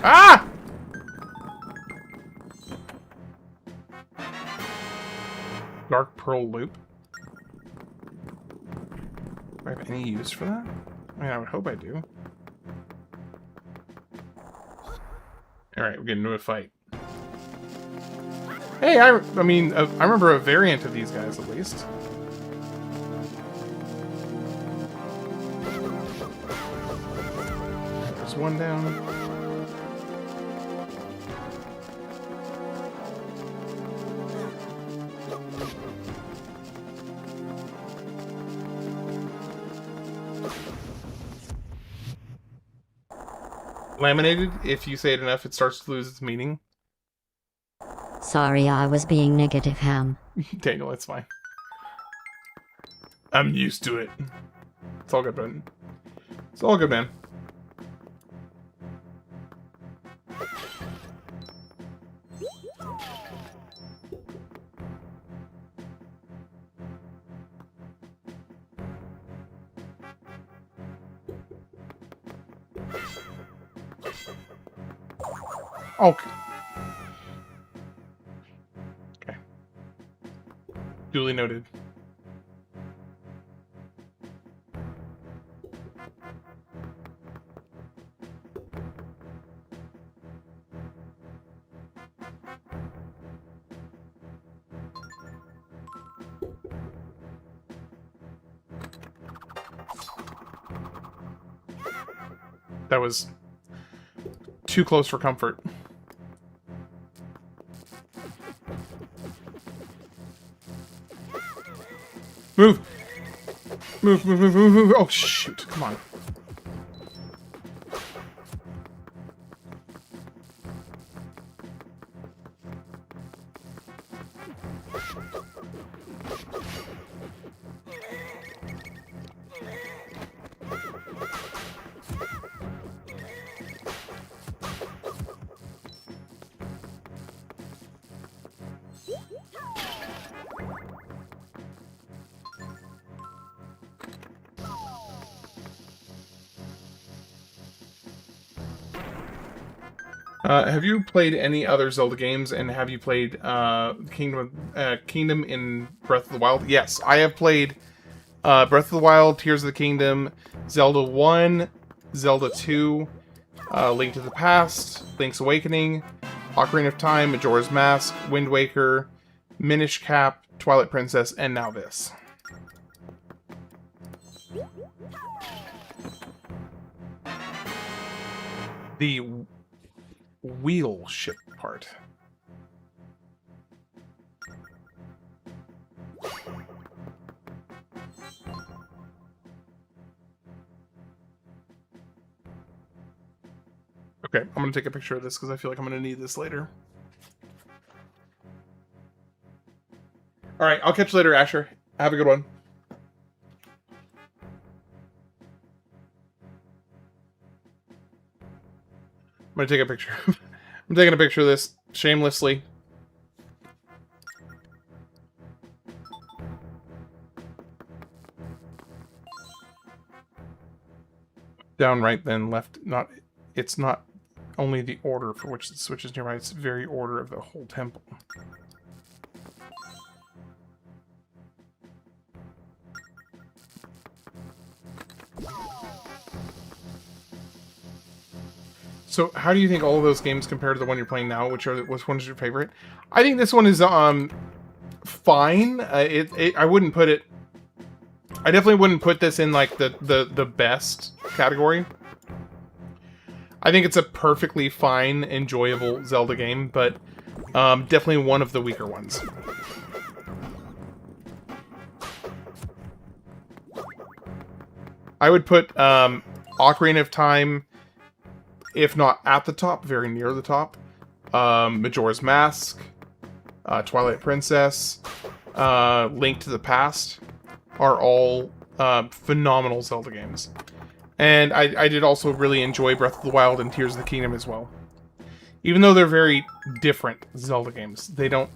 A: Ah! Dark Pearl Loop. Do I have any use for that? I mean, I would hope I do. Alright, we're getting into a fight. Hey, I mean, I remember a variant of these guys, at least. There's one down. Laminated, if you say it enough, it starts to lose its meaning.
D: Sorry, I was being negative, Ham.
A: Daniel, it's fine. I'm used to it. It's all good, man. It's all good, man. Okay. Okay. Duly noted. That was too close for comfort. Move! Move, move, move, move, move. Oh, shoot. Come on. Have you played any other Zelda games, and have you played Kingdom in Breath of the Wild? Yes, I have played Breath of the Wild, Tears of the Kingdom, Zelda 1, Zelda 2, Link to the Past, Link's Awakening, Ocarina of Time, Majora's Mask, Wind Waker, Minish Cap, Twilight Princess, and now this. The wheel ship part. Okay, I'm gonna take a picture of this because I feel like I'm gonna need this later. Alright, I'll catch you later, Asher. Have a good one. I'm gonna take a picture. I'm taking a picture of this shamelessly. Down, right, then left. Not. It's not only the order for which the switch is nearby. It's the very order of the whole temple. So, how do you think all of those games compare to the one you're playing now? Which one is your favorite? I think this one is fine. I wouldn't put it. I definitely wouldn't put this in like the best category. I think it's a perfectly fine, enjoyable Zelda game, but definitely one of the weaker ones. I would put Ocarina of Time, if not at the top, very near the top. Majora's Mask, Twilight Princess, Link to the Past are all phenomenal Zelda games. And I did also really enjoy Breath of the Wild and Tears of the Kingdom as well. Even though they're very different Zelda games. They don't...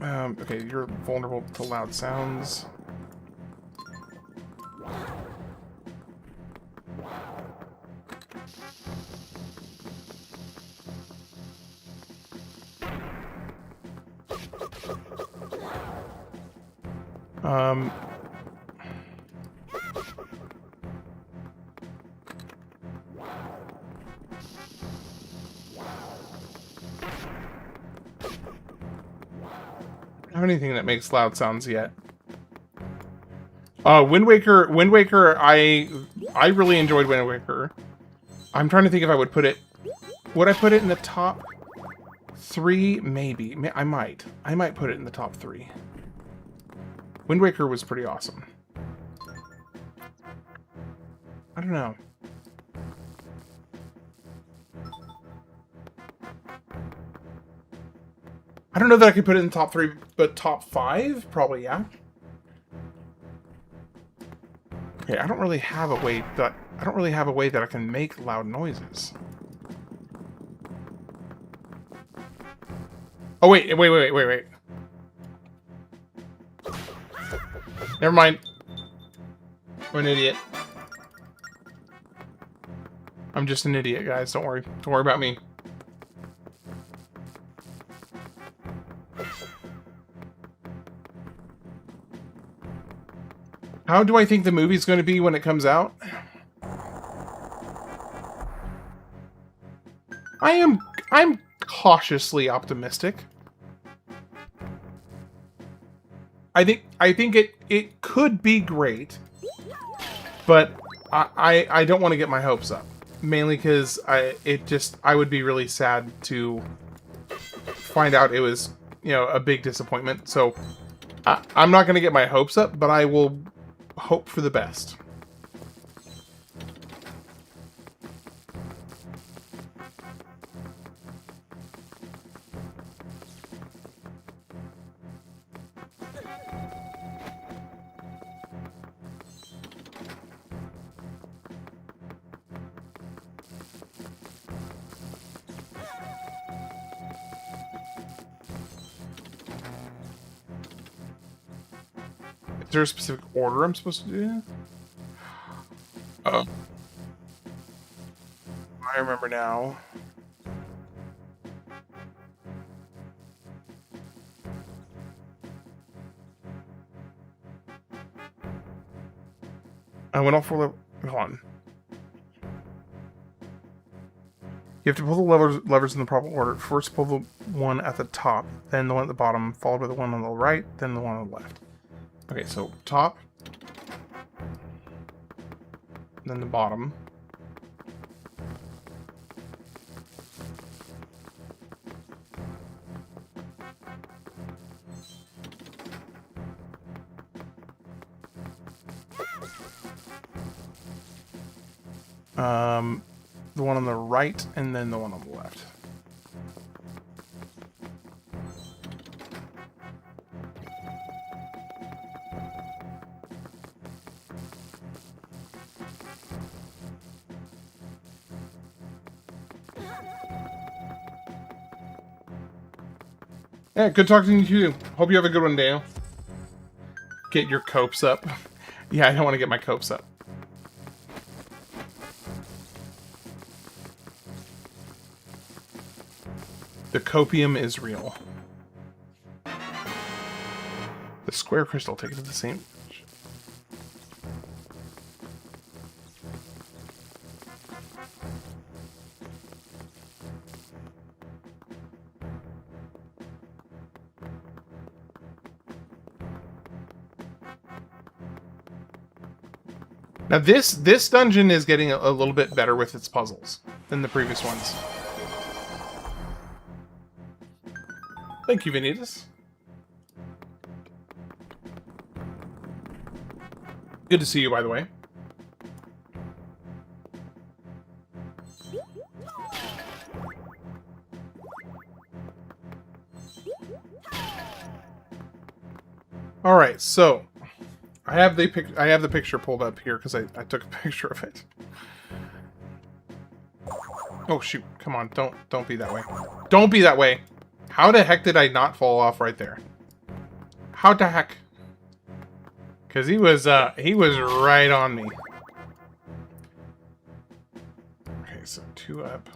A: okay, you're vulnerable to loud sounds. I don't have anything that makes loud sounds yet. Wind Waker, I really enjoyed Wind Waker. I'm trying to think if I would put it... Would I put it in the top 3? Maybe. I might put it in the top 3. Wind Waker was pretty awesome. I don't know. I don't know that I could put it in the top 3, but top 5? Probably, yeah. Okay, I don't really have a way that I can make loud noises. Oh wait. Never mind. I'm an idiot. I'm just an idiot, guys. Don't worry. Don't worry about me. How do I think the movie's going to be when it comes out? I'm cautiously optimistic. I think it could be great, but I don't want to get my hopes up. Mainly because I would be really sad to find out it was, you know, a big disappointment. So I'm not going to get my hopes up, but I will hope for the best. Is there a specific order I'm supposed to do? Oh. I remember now. I went off for hold on. You have to pull the levers in the proper order. First pull the one at the top, then the one at the bottom, followed by the one on the right, then the one on the left. Okay, so top, then the bottom. The one on the right, and then the one on the left. Yeah, good talking to you. Hope you have a good one, Daniel. Get your copes up. Yeah, I don't want to get my copes up. The copium is real. The square crystal, take it to the same... Now this dungeon is getting a little bit better with its puzzles than the previous ones. Thank you, Vanitas. Good to see you, by the way. All right, so I have the picture pulled up here because I took a picture of it. Oh shoot! Come on, don't be that way. Don't be that way. How the heck did I not fall off right there? How the heck? Because he was right on me. Okay, so 2 up.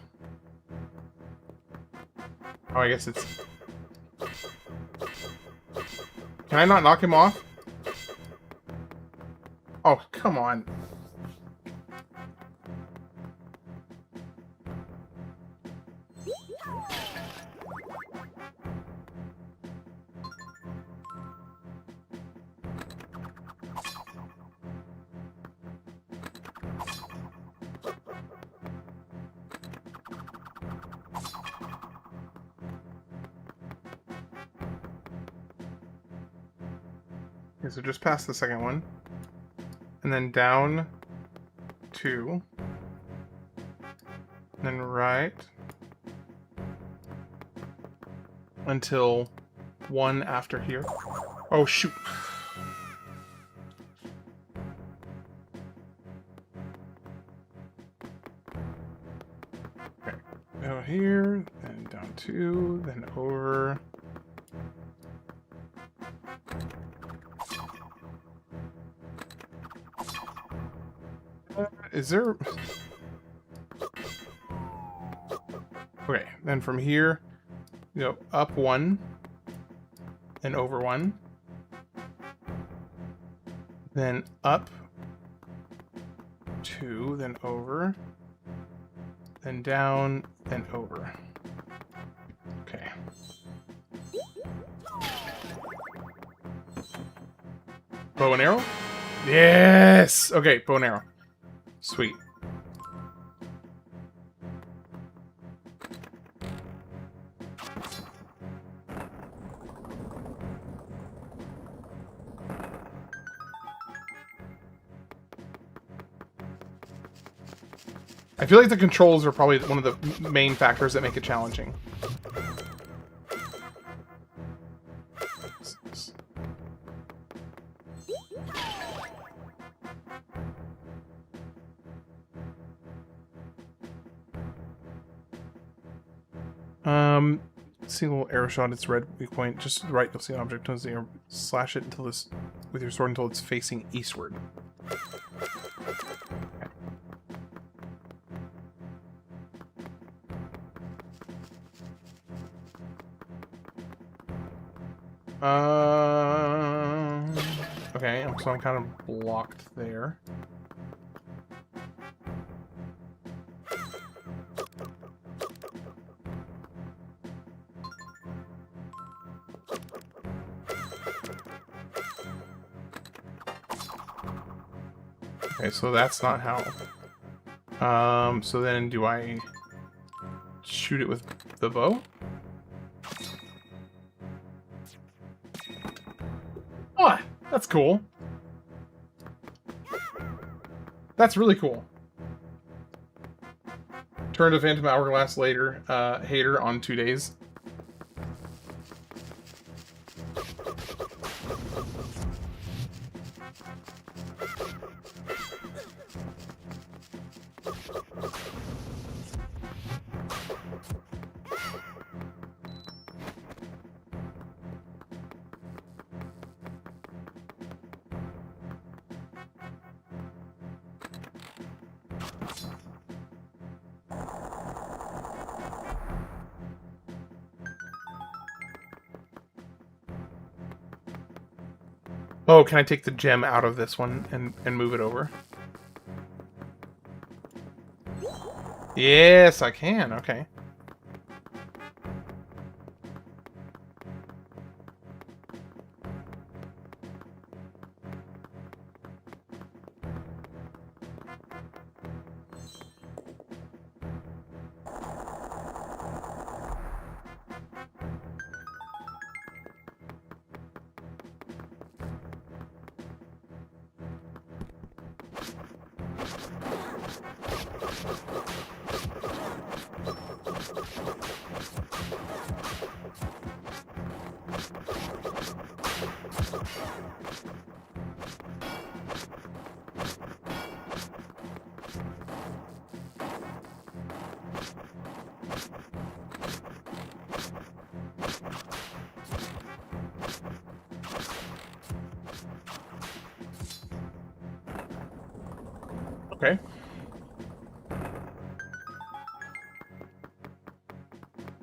A: Oh, I guess it's... Can I not knock him off? Oh, come on. Okay, so just past the second one. And then down 2. And then right. Until 1 after here. Oh, shoot. Okay. Go here, then down 2, then over. Is there... Okay, then from here, you go up 1, then over 1, Then up. 2, then over. Then down, then over. Okay. Bow and arrow? Yes! Okay, bow and arrow. Sweet. I feel like the controls are probably one of the main factors that make it challenging. See a little arrow shot, its red weak point. Just to the right, you'll see an object. Towards the arrow. Slash it until this with your sword until it's facing eastward. Okay, so I'm kind of blocked there. Okay, so that's not how. So then do I shoot it with the bow? Oh, that's cool. That's really cool. Turn to Phantom Hourglass later, hater on 2 days. Oh, can I take the gem out of this one and move it over? Yes, I can. Okay. Okay.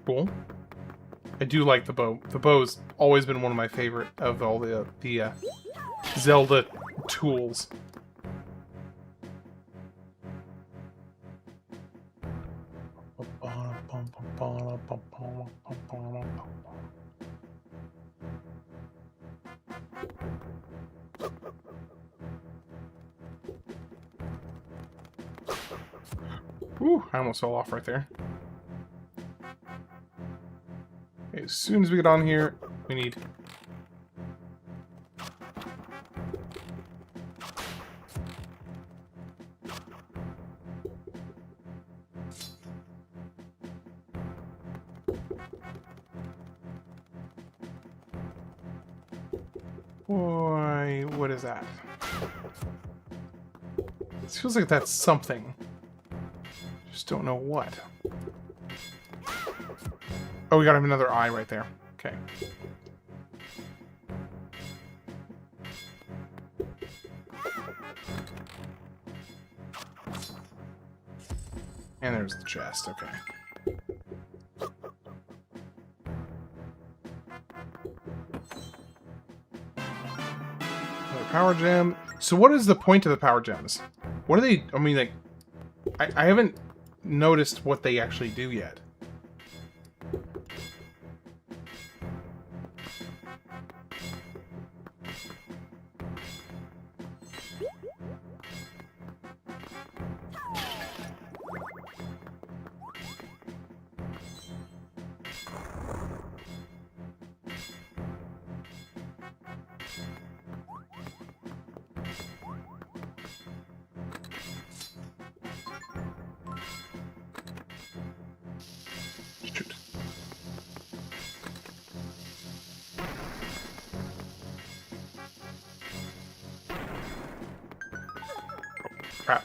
A: Cool. I do like the bow. The bow's always been one of my favorite of all the Zelda tools. Ooh, I almost fell off right there. Okay, as soon as we get on here, we need... Boy, what is that? It feels like that's something. Just don't know what. Oh, we got another eye right there. Okay. And there's the chest. Okay. Another power gem. So what is the point of the power gems? What are they? I mean, like, I haven't noticed what they actually do yet. Shoot. Crap.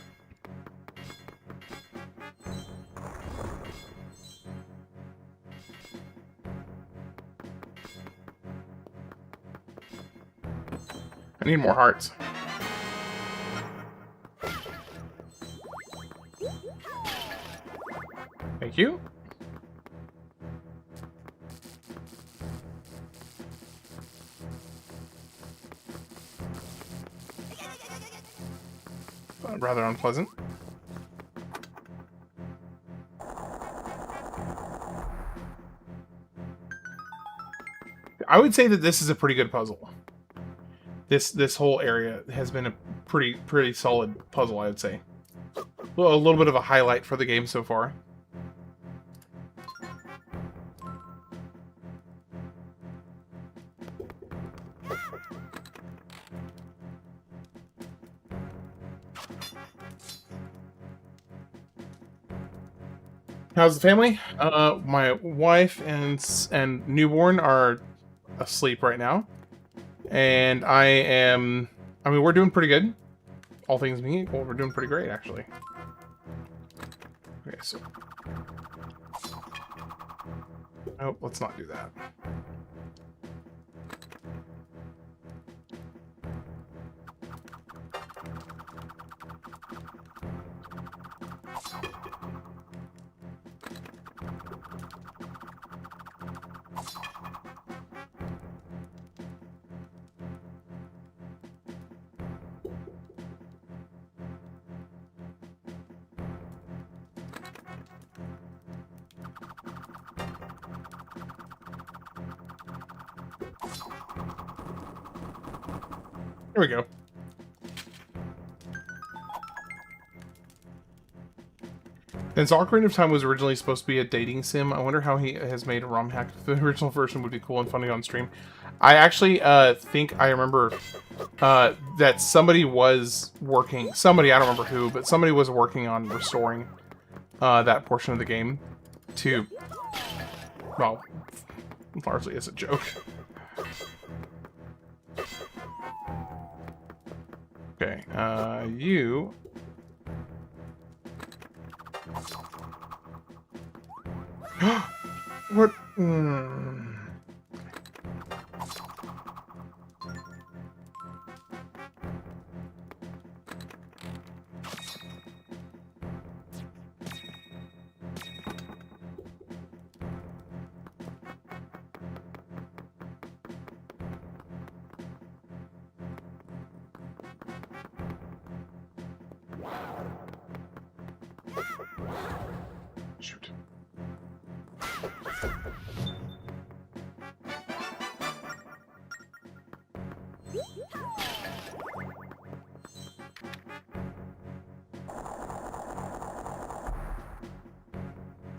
A: I need more hearts. Thank you. Rather unpleasant. I would say that this is a pretty good puzzle. This whole area has been a pretty solid puzzle, I would say. Well, a little bit of a highlight for the game so far. How's the family? My wife and newborn are asleep right now, and I mean, we're doing pretty good. All things being equal, we're doing pretty great, actually. Okay, so... Oh, let's not do that. There we go. Since Ocarina of Time was originally supposed to be a dating sim, I wonder how he has made a ROM hack. The original version would be cool and funny on stream. I actually think I remember that somebody was working... Somebody, I don't remember who, but somebody was working on restoring that portion of the game to... Well, largely as a joke. Okay, you... What? Shoot.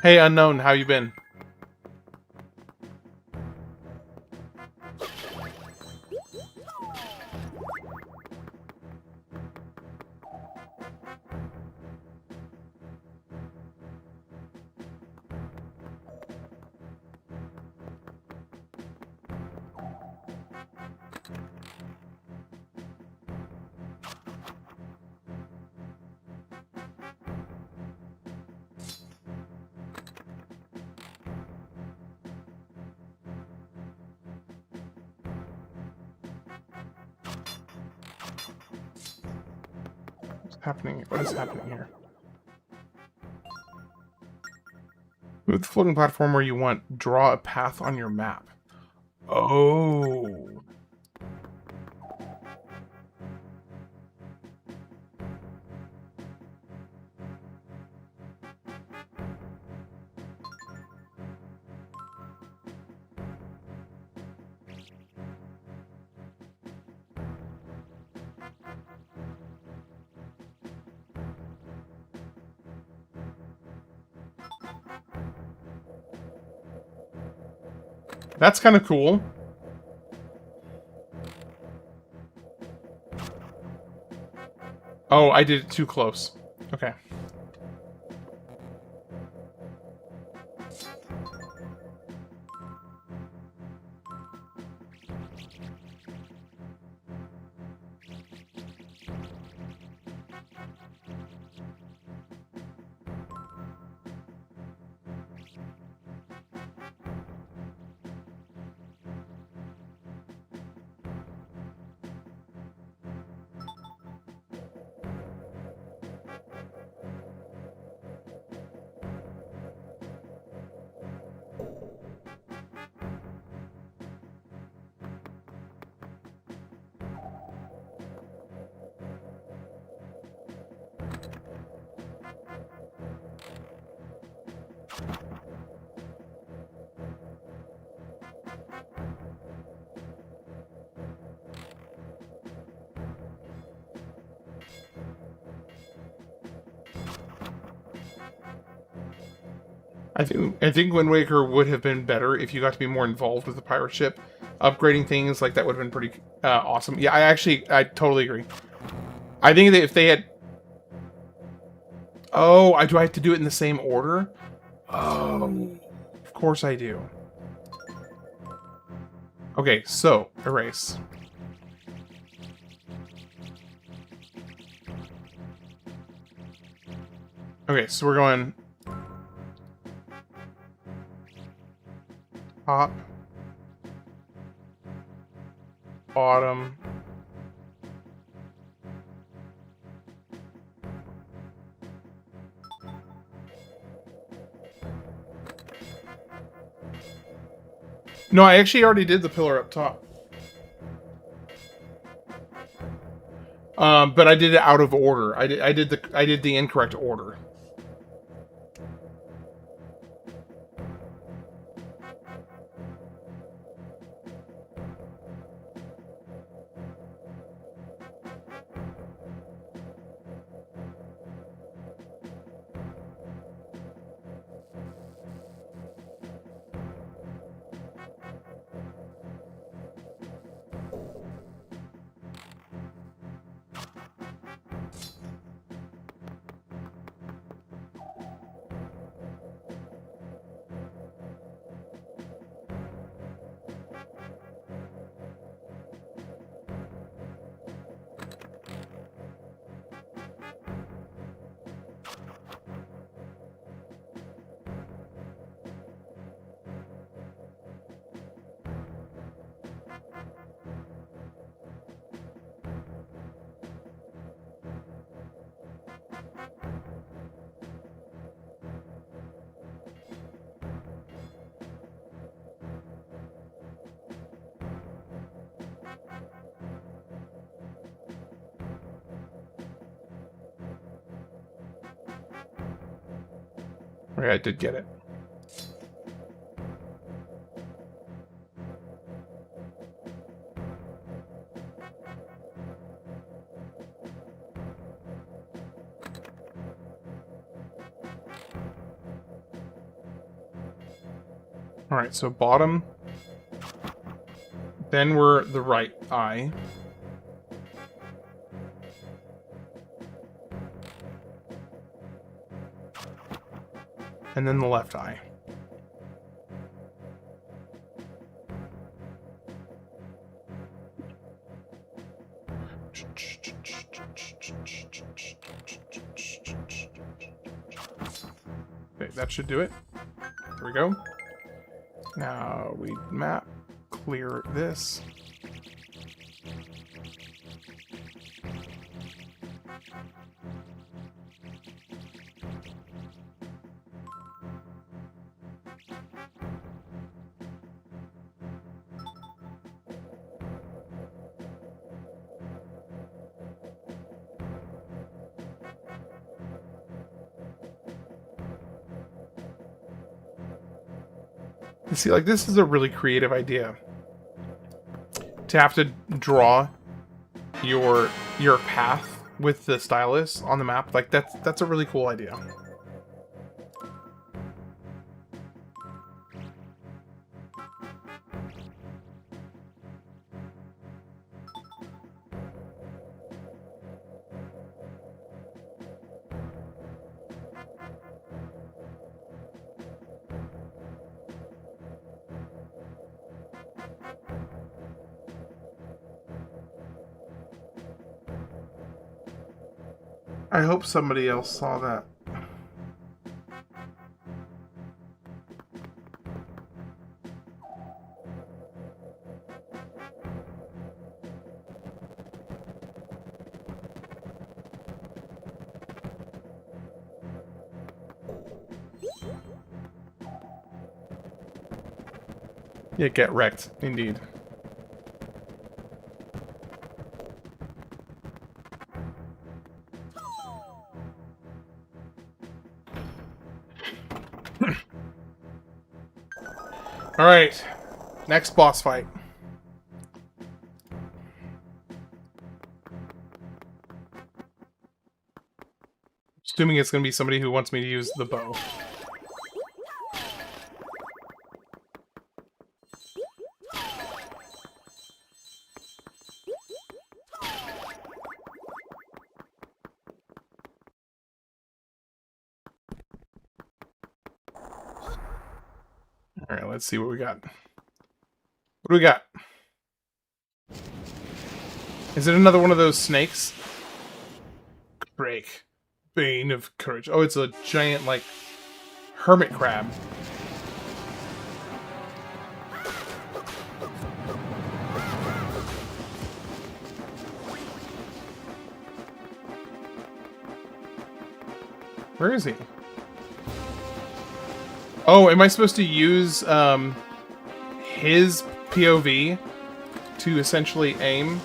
A: Hey, Unknown, how you been? Happening? What is happening here? With the floating platform where you want, draw a path on your map. Oh. That's kind of cool. Oh, I did it too close. Okay. I think Wind Waker would have been better if you got to be more involved with the pirate ship. Upgrading things like that would have been pretty awesome. Yeah, I totally agree. I think that if they had... Oh, do I have to do it in the same order? Oh, of course I do. Okay, so, erase. Okay, so we're going... Top. Bottom. No, I actually already did the pillar up top. But I did it out of order. I did the incorrect order. Okay, I did get it. Alright, so bottom. Then we're the right eye. And then the left eye. Okay, that should do it. There we go. Now we map, clear this. You see, like, this is a really creative idea. To have to draw your path with the stylus on the map, like, that's a really cool idea. I hope somebody else saw that. Yeah, get wrecked, indeed. Alright, next boss fight. Assuming it's going to be somebody who wants me to use the bow. Alright, let's see what we got. What do we got? Is it another one of those snakes? Drake. Bane of Courage. Oh, it's a giant, like, hermit crab. Where is he? Oh, am I supposed to use his POV to essentially aim?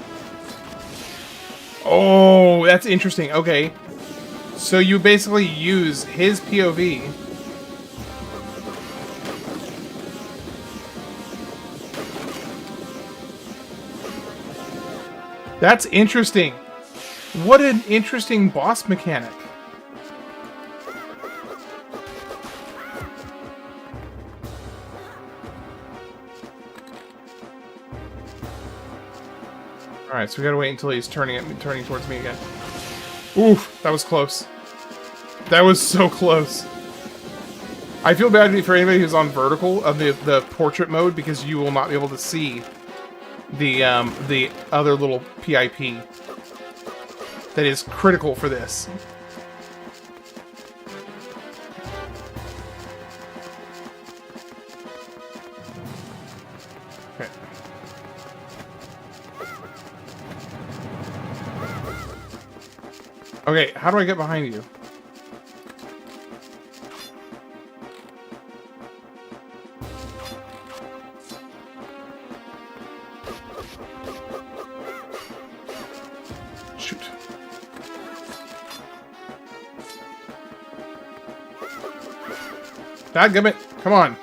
A: Oh, that's interesting. Okay. So you basically use his POV That's interesting. What an interesting boss mechanic. Alright, so we gotta wait until he's turning towards me again. Oof, that was close. That was so close. I feel bad for anybody who's on vertical of the portrait mode because you will not be able to see the other little PIP that is critical for this. Okay. Okay, how do I get behind you? Shoot. Dadgummit, come on.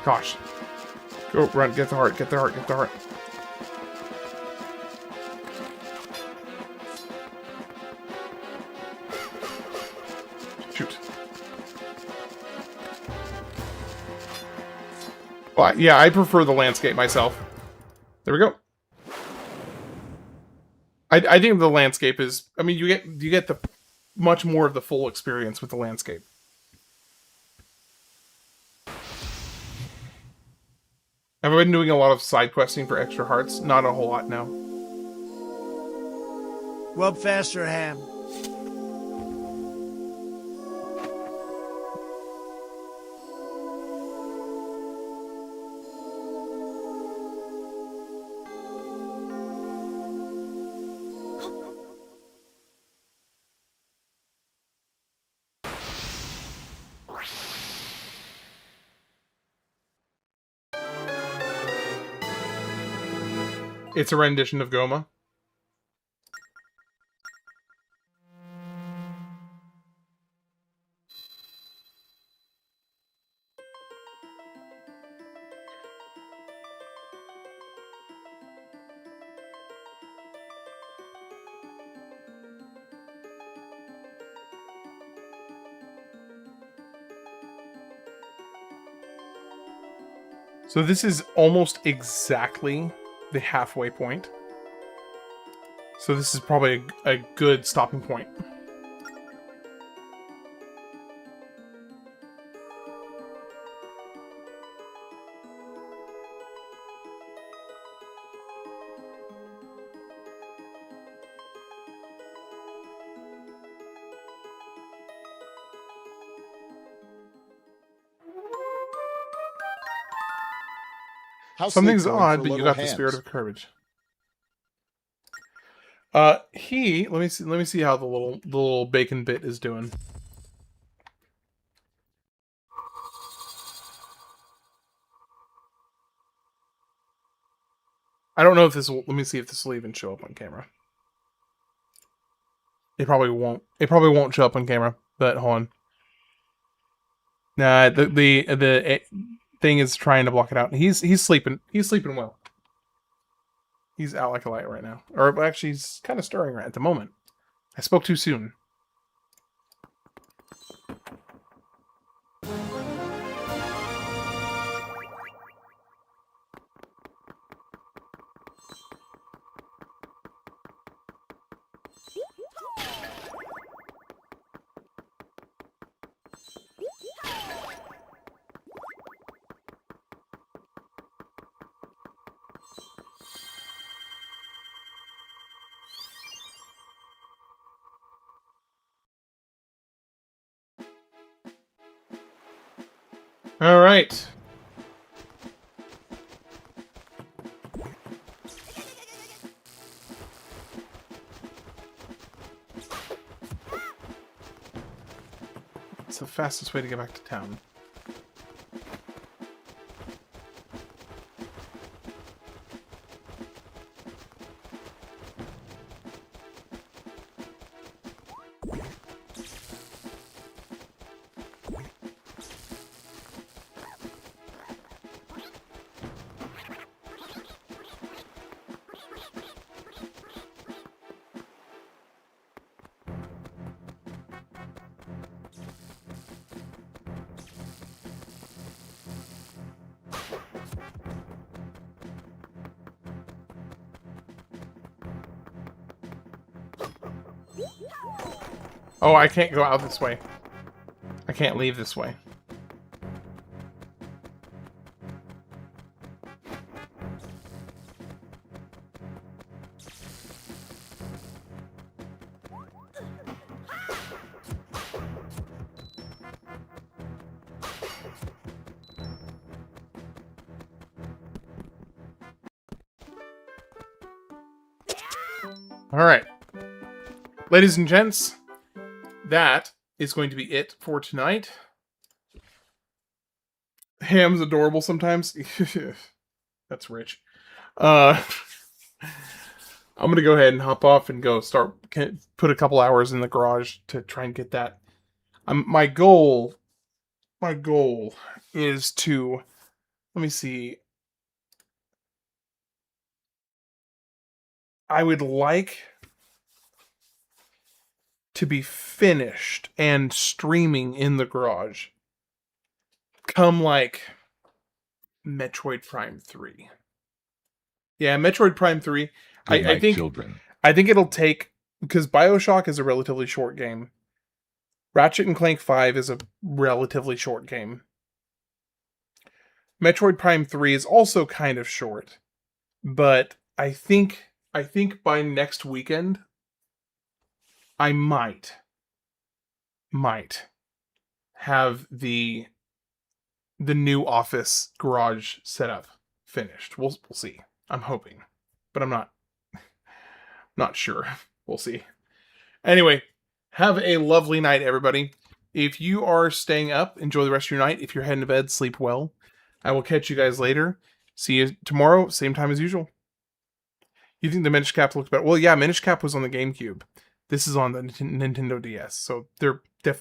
A: Gosh. Go, run, get the heart, get the heart, get the heart. Shoot. Well, yeah, I prefer the landscape myself. There we go. I think the landscape is, I mean, you get the much more of the full experience with the landscape. Have I been doing a lot of side questing for extra hearts? Not a whole lot now.
B: Wub faster, Ham.
A: It's a rendition of Goma. So this is almost exactly the halfway point. So this is probably a good stopping point.
I: How's
A: Something's
I: sleep going
A: odd,
I: for
A: but you
I: little
A: got
I: hands?
A: the spirit of courage. Let me see how the little bacon bit is doing. I don't know if this will, let me see if this will even show up on camera. It probably won't. It probably won't show up on camera, but hold on. Nah, the thing is trying to block it out. He's sleeping. He's sleeping well. He's out like a light right now. Or actually, he's kind of stirring right at the moment. I spoke too soon. All right. It's the fastest way to get back to town. Oh, I can't go out this way. I can't leave this way. All right. Ladies and gents, that is going to be it for tonight. Ham's adorable sometimes. That's rich. I'm going to go ahead and hop off and go put a couple hours in the garage to try and get that. My goal is to, let me see. I would like to be finished and streaming in the garage come like Metroid Prime 3. Yeah, Metroid Prime 3.
E: Good night,
A: I think
E: children.
A: I think it'll take, because BioShock is a relatively short game. Ratchet and Clank 5 is a relatively short game. Metroid Prime 3 is also kind of short. But I think by next weekend I might have the new office garage setup finished. We'll see. I'm hoping, but I'm not sure. We'll see. Anyway, have a lovely night, everybody. If you are staying up, enjoy the rest of your night. If you're heading to bed, sleep well. I will catch you guys later. See you tomorrow, same time as usual. You think the Minish Cap looks better? Well, yeah, Minish Cap was on the GameCube. This is on the Nintendo DS, so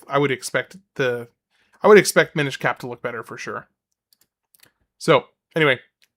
A: I would expect Minish Cap to look better for sure. So, anyway,